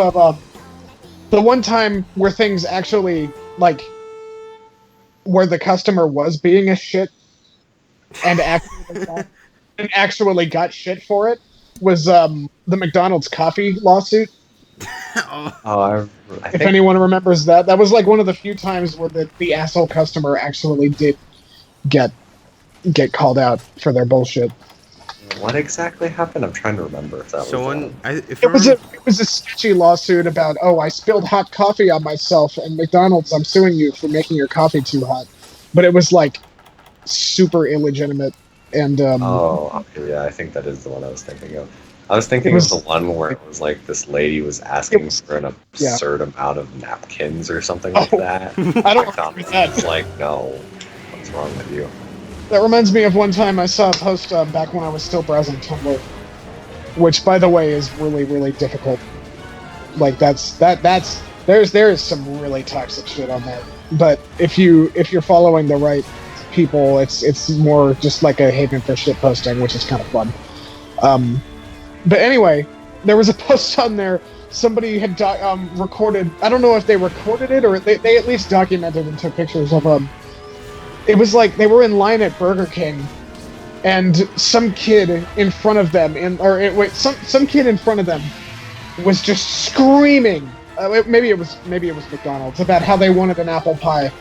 the one time where things actually, like, where the customer was being a shit and actually got shit for it was the McDonald's coffee lawsuit. Oh, Oh, I If think anyone remembers that, that was like one of the few times where the asshole customer actually did get called out for their bullshit. what exactly happened? I'm trying to remember if that was. if I It was a sketchy lawsuit about, oh, I spilled hot coffee on myself, and McDonald's, I'm suing you for making your coffee too hot. But it was like super illegitimate, and Oh, okay, yeah, I think that is the one I was thinking of. I was thinking It was- of the one where it was like this lady was asking was- for an yeah. absurd amount of napkins or something like Oh, that. I don't McDonald's remember that. was like, no, what's wrong with you? That reminds me of one time I saw a post back when I was still browsing Tumblr, which, by the way, is really, really difficult. Like there is some really toxic shit on there. But if you're following the right people, it's more just like a haven for shit posting, which is kind of fun. But anyway, there was a post on there. Somebody had recorded. I don't know if they recorded it or they at least documented and took pictures of It was like they were in line at Burger King, and some kid in front of them, some kid in front of them was just screaming. Maybe it was McDonald's about how they wanted an apple pie,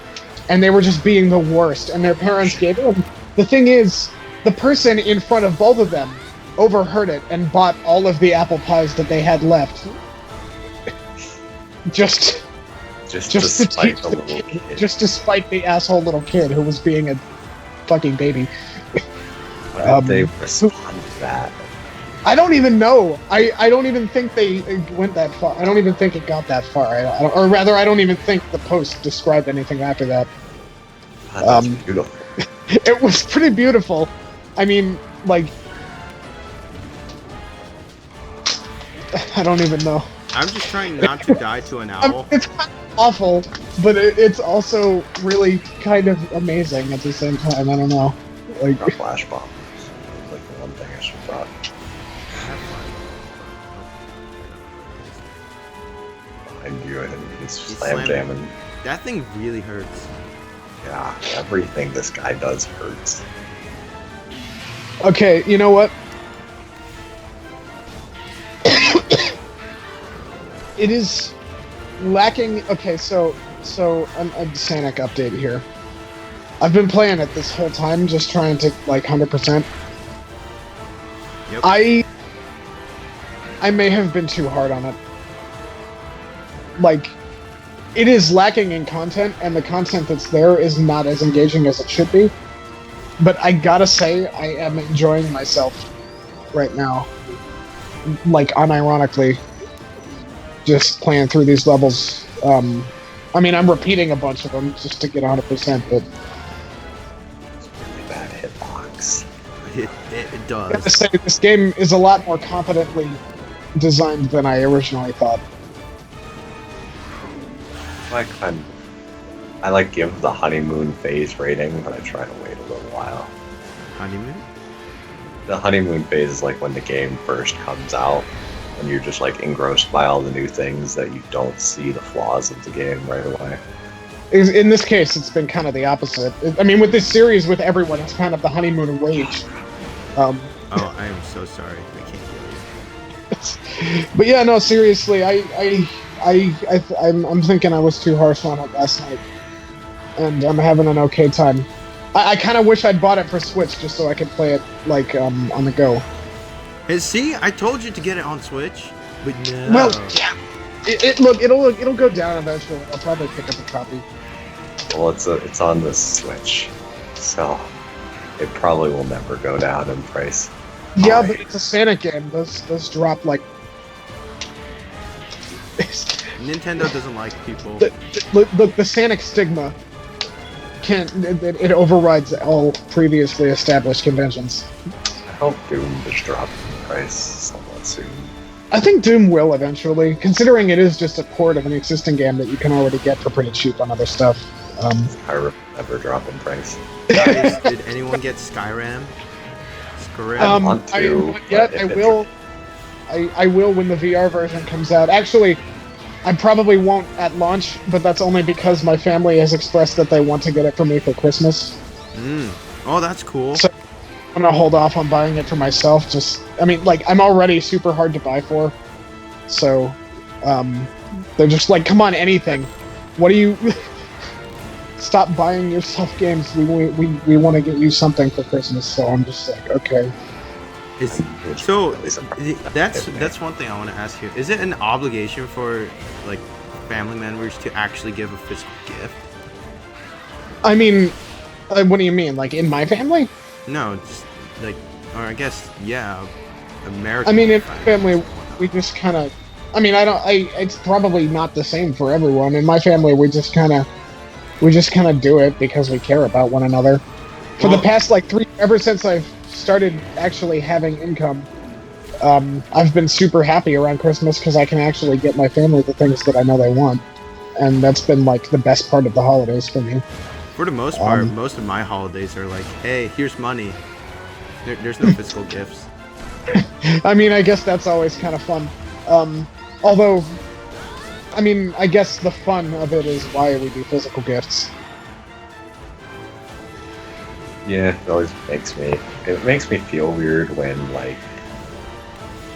and they were just being the worst. And their parents gave them. The thing is, the person in front of both of them overheard it and bought all of the apple pies that they had left. Just Just to despite teach the the little kid, kid. just despite the asshole little kid who was being a fucking baby. How did they respond to that? I don't even know. I don't even think they went that far. I don't even think it got that far. Or rather, I don't even think the post described anything after that. God, that's beautiful. It was pretty beautiful. I mean, like, I don't even know. I'm just trying not to die to an owl. It's kind of awful, but it's also really kind of amazing at the same time. I don't know. Like, Got flash bombs. That's like the one thing I should have brought. Behind you, and he's slam slammed. jamming. That thing really hurts. Yeah, everything this guy does hurts. okay, you know what? It is lacking. Okay, so a Sonic update here. I've been playing it this whole time, just trying to like 100%. Yep. I may have been too hard on it. Like, it is lacking in content, and the content that's there is not as engaging as it should be. But I gotta say, I am enjoying myself right now. Like, unironically, just playing through these levels. I mean, I'm repeating a bunch of them just to get 100%, but It's really bad hitbox. It I gotta does. say, this game is a lot more competently designed than I originally thought. I like give the honeymoon phase rating, but I try to wait a little while. Honeymoon? The honeymoon phase is like when the game first comes out, and you're just like engrossed by all the new things that you don't see the flaws of the game right away. In this case, it's been kind of the opposite. I mean, with this series, with everyone, it's kind of the honeymoon rage. Oh, I am so sorry. I can't hear you. But yeah, no, seriously, I'm thinking I was too harsh on it last night, and I'm having an okay time. I kind of wish I'd bought it for Switch just so I could play it like on the go. Hey, see, I told you to get it on Switch, but no. Well, yeah, it'll go down eventually. I'll probably pick up a copy. Well, it's on the Switch, so it probably will never go down in price. Yeah, Alright. but it's a Sonic game. Those drop like. Nintendo doesn't like people. The Sonic stigma it overrides all previously established conventions. I hope Doom just drops in price somewhat soon. I think Doom will eventually, considering it is just a port of an existing game that you can already get for pretty cheap on other stuff. Skyrim will never drop in price. Guys, did anyone get Skyrim? Skyrim? I want to, not yet. but I if it will. I will when the VR version comes out. Actually, I probably won't at launch, but that's only because my family has expressed that they want to get it for me for Christmas. Oh, that's cool. So I'm gonna hold off on buying it for myself. I mean, like, I'm already super hard to buy for, so they're just like, come on, anything. What do you? Stop buying yourself games. We want to get you something for Christmas. So I'm just like, okay. So that's one thing I want to ask you. Is it an obligation for like family members to actually give a physical gift? I mean, what do you mean? Like in my family? No, just like, or I guess yeah, American. I mean, in my family, we just kind of. I mean, it's probably not the same for everyone. In my family, we just kind of do it because we care about one another. For the past like ever since I've started actually having income, I've been super happy around Christmas because I can actually get my family the things that I know they want, and that's been like the best part of the holidays for me. For the most part, most of my holidays are like, hey, here's money. There's no physical gifts. I mean, I guess that's always kind of fun. Although, I mean, I guess the fun of it is why we do physical gifts. Yeah, it always makes me feel weird when, like,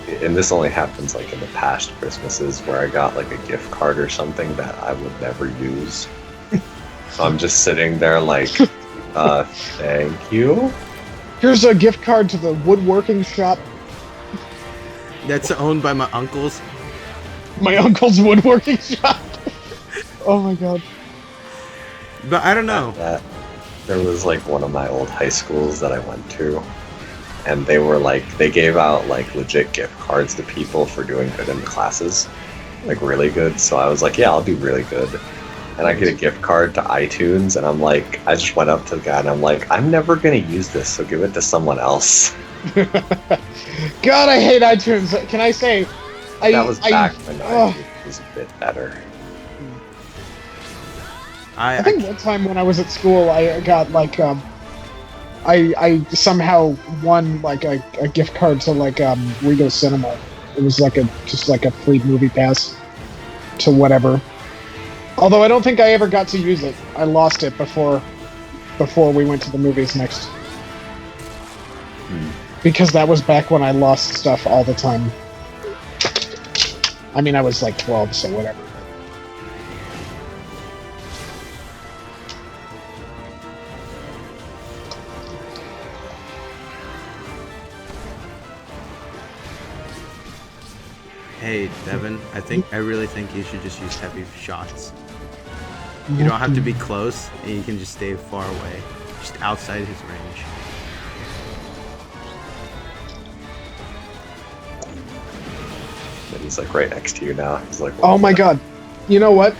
and this only happens like in the past Christmases where I got like a gift card or something that I would never use. So I'm just sitting there like, thank you. Here's a gift card to the woodworking shop. That's owned by my uncles. My uncle's woodworking shop. Oh my god. But I don't know. That there was like one of my old high schools that I went to, and they were like they gave out like legit gift cards to people for doing good in the classes, like really good. So I was like, yeah, I'll do really good. And I get a gift card to iTunes, and I'm like, I just went up to the guy and I'm like, I'm never gonna use this, so give it to someone else. God, I hate iTunes. Can I say, That was back when iTunes was a bit better. I think one time when I was at school, I got like I somehow won like a gift card to like Regal Cinema. It was like just like a free movie pass to whatever. Although I don't think I ever got to use it. I lost it before we went to the movies next. Because that was back when I lost stuff all the time. I mean, I was like 12, so whatever. Hey, Devin, I really think you should just use heavy shots. You don't have to be close, and you can just stay far away, just outside his range. And he's like right next to you now. He's like, oh my god. You know what?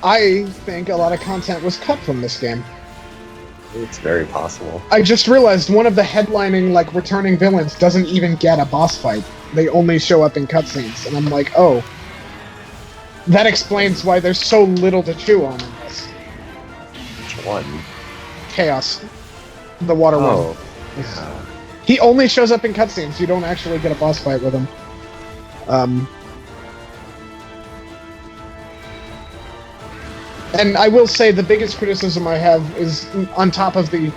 I think a lot of content was cut from this game. It's very possible. I just realized one of the headlining, like, returning villains doesn't even get a boss fight. They only show up in cutscenes, and I'm like, oh. That explains why there's so little to chew on in this. Which one? Chaos. The water one. Yeah. He only shows up in cutscenes. You don't actually get a boss fight with him. And I will say the biggest criticism I have is on top of the...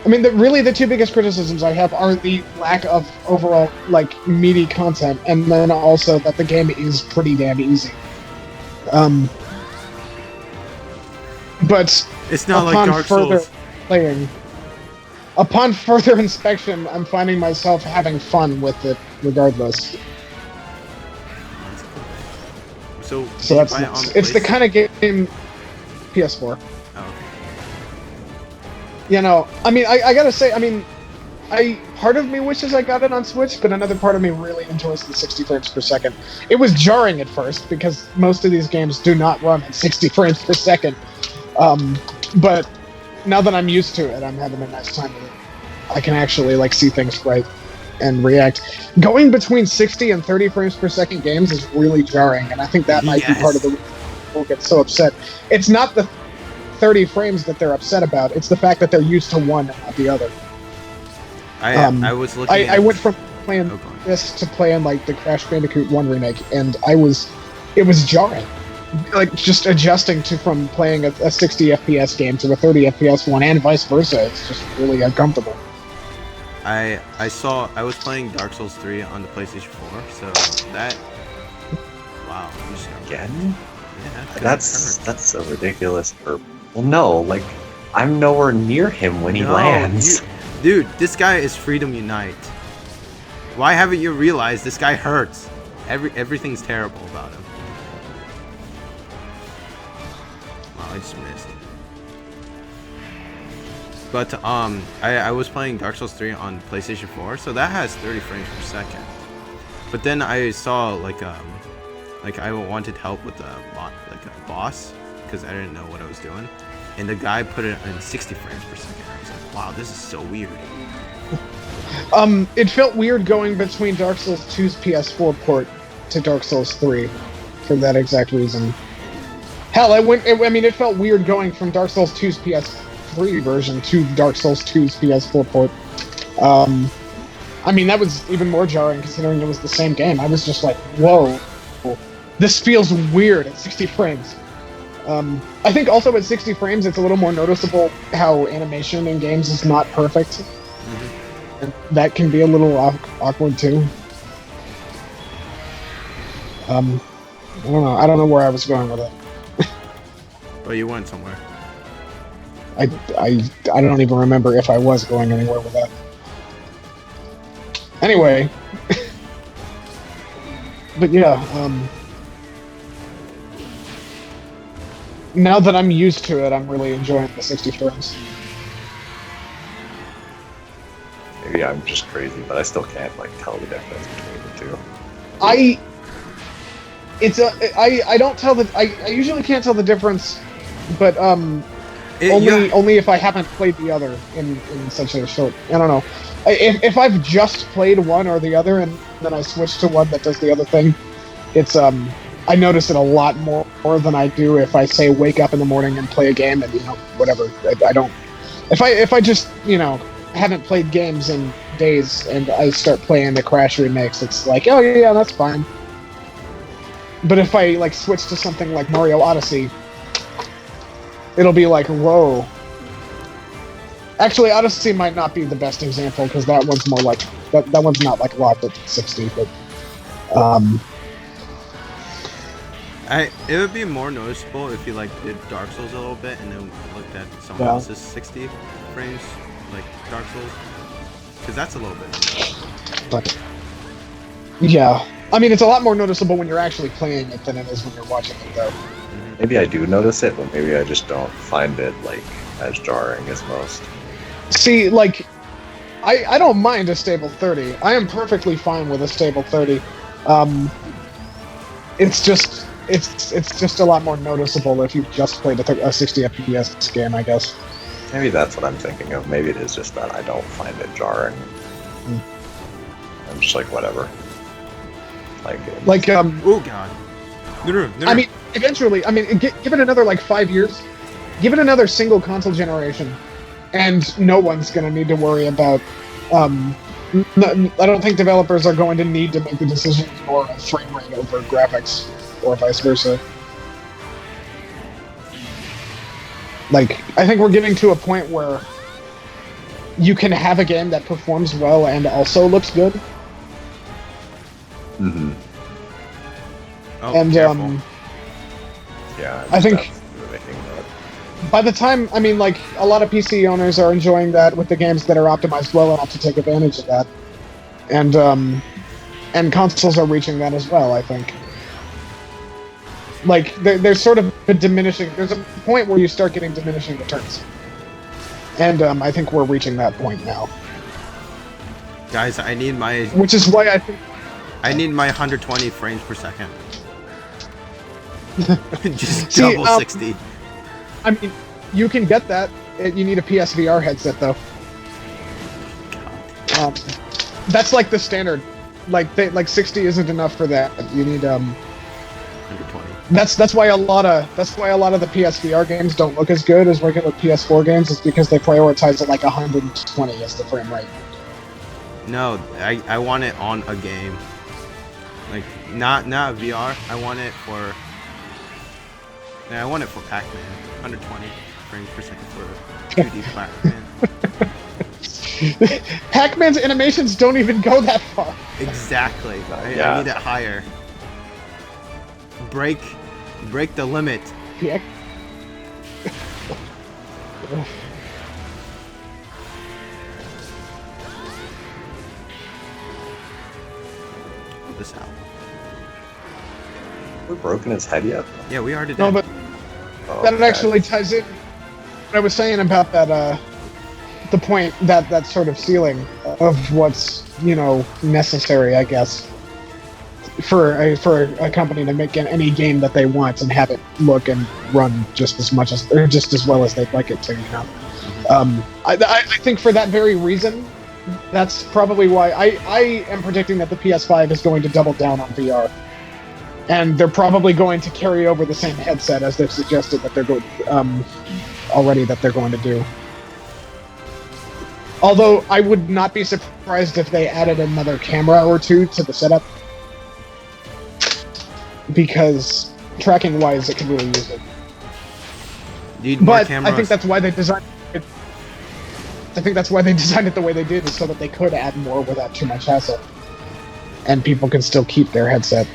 I mean, really the two biggest criticisms I have are the lack of overall, like, meaty content, and then also that the game is pretty damn easy. But it's not like Dark Souls. Upon further inspection, I'm finding myself having fun with it, regardless. So that's it's the kind of game. PS4. Oh, okay. You know, I mean, I gotta say, I mean, part of me wishes I got it on Switch, but another part of me really enjoys the 60 frames per second. It was jarring at first because most of these games do not run at 60 frames per second. But now that I'm used to it, I'm having a nice time with it. I can actually like see things right and react. Going between 60 and 30 frames per second games is really jarring, and I think that might be part of the reason people get so upset. It's not the 30 frames that they're upset about, it's the fact that they're used to one and not the other. I was looking I went from playing this to playing like the Crash Bandicoot 1 remake, and it was jarring. Like just adjusting from playing a 60 FPS game to a 30 FPS one, and vice versa, it's just really uncomfortable. I was playing Dark Souls 3 on the PlayStation 4, so that... Wow. Again? Yeah, that's so ridiculous. Well, no, like, I'm nowhere near him when he lands. Dude, this guy is Freedom Unite. Why haven't you realized this guy hurts? Everything's terrible about him. Wow, I just missed. But I was playing Dark Souls 3 on PlayStation 4, so that has 30 frames per second. But then I saw like I wanted help with a boss because I didn't know what I was doing, and the guy put it in 60 frames per second. I was like, wow, this is so weird. It felt weird going between Dark Souls 2's PS4 port to Dark Souls 3 for that exact reason. Hell, it felt weird going from Dark Souls 2's PS3 version to Dark Souls 2's PS4 port. I mean, that was even more jarring considering it was the same game. I was just like, whoa, this feels weird at 60 frames. I think also at 60 frames, it's a little more noticeable how animation in games is not perfect. Mm-hmm. And that can be a little awkward too. I don't know where I was going with it. But you went somewhere. I don't even remember if I was going anywhere with that. Anyway. But yeah, now that I'm used to it, I'm really enjoying the 60 frames. Maybe I'm just crazy, but I still can't like tell the difference between the two. I don't tell the I usually can't tell the difference, but only if I haven't played the other in such a short. I don't know. If I've just played one or the other and then I switch to one that does the other thing, it's I notice it a lot more than I do if I say wake up in the morning and play a game and whatever. I don't. If I just haven't played games in days and I start playing the Crash remakes, it's like, oh yeah, that's fine. But if I like switch to something like Mario Odyssey, it'll be like, whoa. Actually, Odyssey might not be the best example because that one's more like that one's not like locked at 60, but it would be more noticeable if you like did Dark Souls a little bit and then looked at someone else's 60 frames, like Dark Souls, because that's a little bit. But yeah, I mean, it's a lot more noticeable when you're actually playing it than it is when you're watching it, though. Maybe I do notice it, but maybe I just don't find it like as jarring as most. See, like, I don't mind a stable 30. I am perfectly fine with a stable 30. It's just a lot more noticeable if you just played a 60 FPS game, I guess. Maybe that's what I'm thinking of. Maybe it is just that I don't find it jarring. I'm just like, whatever. Oh god. No. I mean, eventually, give it another like 5 years. Give it another single console generation, and no one's gonna need to worry about. I don't think developers are going to need to make the decision for a frame rate over graphics, or vice versa. Like, I think we're getting to a point where you can have a game that performs well and also looks good. Mm-hmm. Oh, and careful. Yeah, I think by the time, like, a lot of PC owners are enjoying that with the games that are optimized well enough to take advantage of that, and consoles are reaching that as well. I think, like, there's sort of a diminishing. There's a point where you start getting diminishing returns, and I think we're reaching that point now. Guys, I need my. Which is why I think. I need my 120 frames per second. Just See, double 60. I mean, you can get that. You need a PSVR headset, though. That's like the standard. Like 60 isn't enough for that. You need 120. That's why a lot of the PSVR games don't look as good as regular PS4 games. Is because they prioritize it like 120 as the frame rate. No, I want it on a game. Like not VR. I want it for. Yeah, I want it for Pac-Man. 120 frames per second for 2D Pac-Man. Pac-Man's animations don't even go that far. Exactly. I need it higher. Break the limit. Yeah. This out. We've broken his head yet? Yeah, we already did. No, but that actually ties in. What I was saying about that, the point that sort of ceiling of what's necessary, I guess, for a company to make any game that they want and have it look and run just as much as or just as well as they'd like it to. I think for that very reason, that's probably why I am predicting that the PS5 is going to double down on VR. And they're probably going to carry over the same headset as they've suggested that they're going to do. Although I would not be surprised if they added another camera or two to the setup, because tracking-wise, it could really use it. Need more but cameras. I think that's why they designed it. I think that's why they designed it the way they did, is so that they could add more without too much hassle, and people can still keep their headset.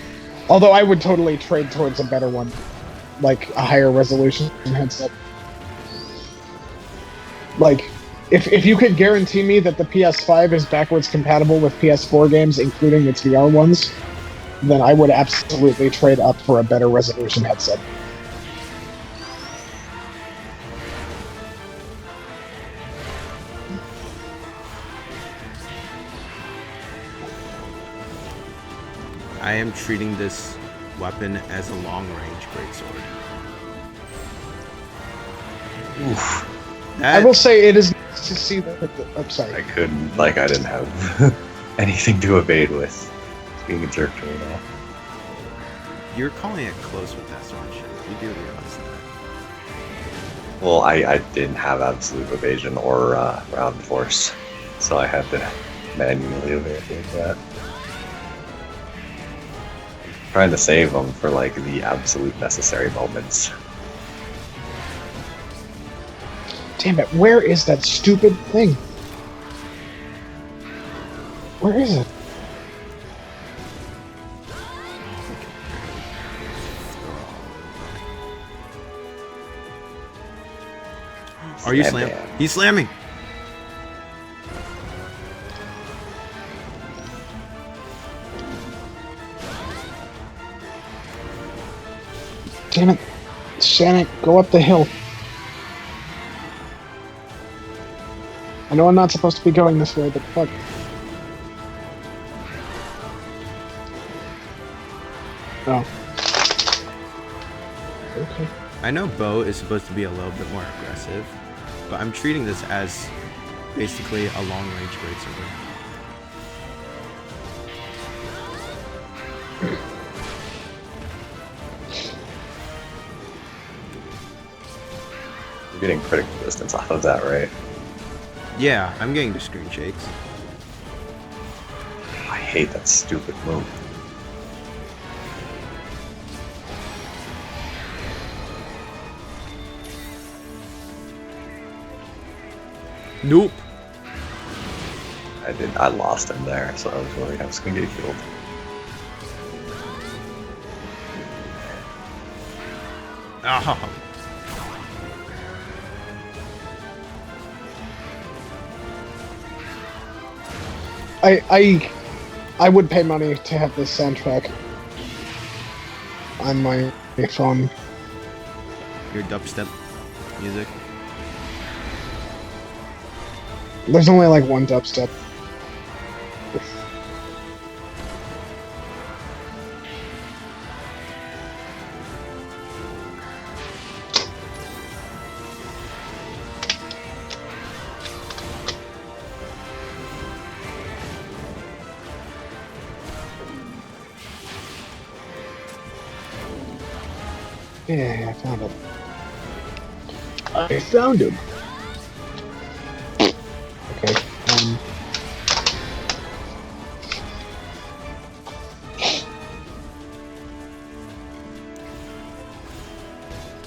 Although I would totally trade towards a better one, like a higher resolution headset. Like, if you could guarantee me that the PS5 is backwards compatible with PS4 games, including its VR ones, then I would absolutely trade up for a better resolution headset. I am treating this weapon as a long-range greatsword. Oof. I will say it is nice to see that. I'm sorry. I couldn't, like, I didn't have anything to evade with. Being a jerk to me now. You're calling it close with that swordsmanship. You do realize that. Well, I didn't have absolute evasion or round force, so I had to manually evade that. Trying to save them for like the absolute necessary moments. Damn it! Where is that stupid thing? Where is it? Are you Slam slamming? down. He's slamming! Damn it! Shannon, go up the hill. I know I'm not supposed to be going this way, but fuck. Oh. Okay. I know bow is supposed to be a little bit more aggressive, but I'm treating this as basically a long-range greatsword. You're getting critical distance off of that, right? Yeah, I'm getting the screen shakes. I hate that stupid move. Nope. I lost him there, so I was worried I was gonna get killed. Oh. I would pay money to have this soundtrack on my phone. Your dubstep music. There's only like one dubstep. Yeah, I found it. I found him. Okay.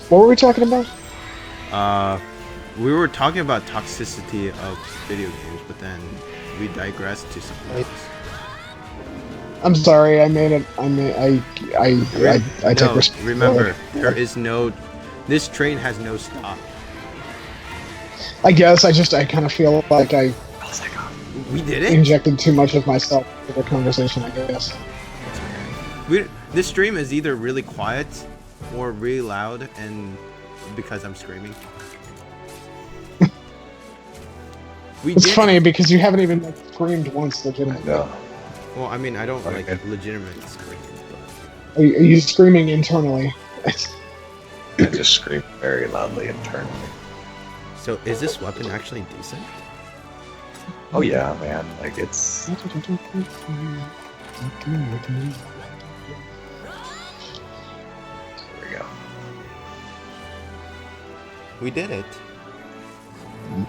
What were we talking about? We were talking about toxicity of video games, but then we digressed to something else. I'm sorry. I take No, responsibility. remember, there is no. This train has no stop. I guess I kind of feel like I We did it. injected too much of myself into the conversation. I guess. This stream is either really quiet or really loud, and because I'm screaming. It's funny because you haven't even like, screamed once legitimately. No. Well, I mean, I don't like Okay. legitimately scream. But... Are you screaming internally? I just screamed very loudly internally. So, is this weapon actually decent? Oh yeah, man. Like it's. There we go. We did it.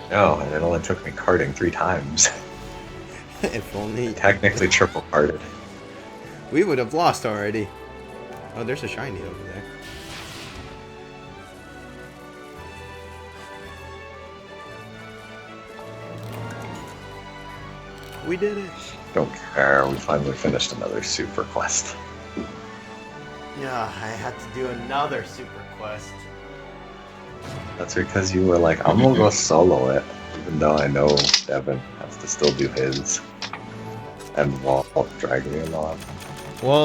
No, and it only took me carding 3 times. If only Technically triple carded. we would have lost already. Oh, there's a shiny over there. We did it. Don't care. We finally finished another super quest. Yeah, I had to do another super quest. That's because you were like, I'm gonna go solo it, even though I know Devin has to still do his. And Walt dragged me along. Well,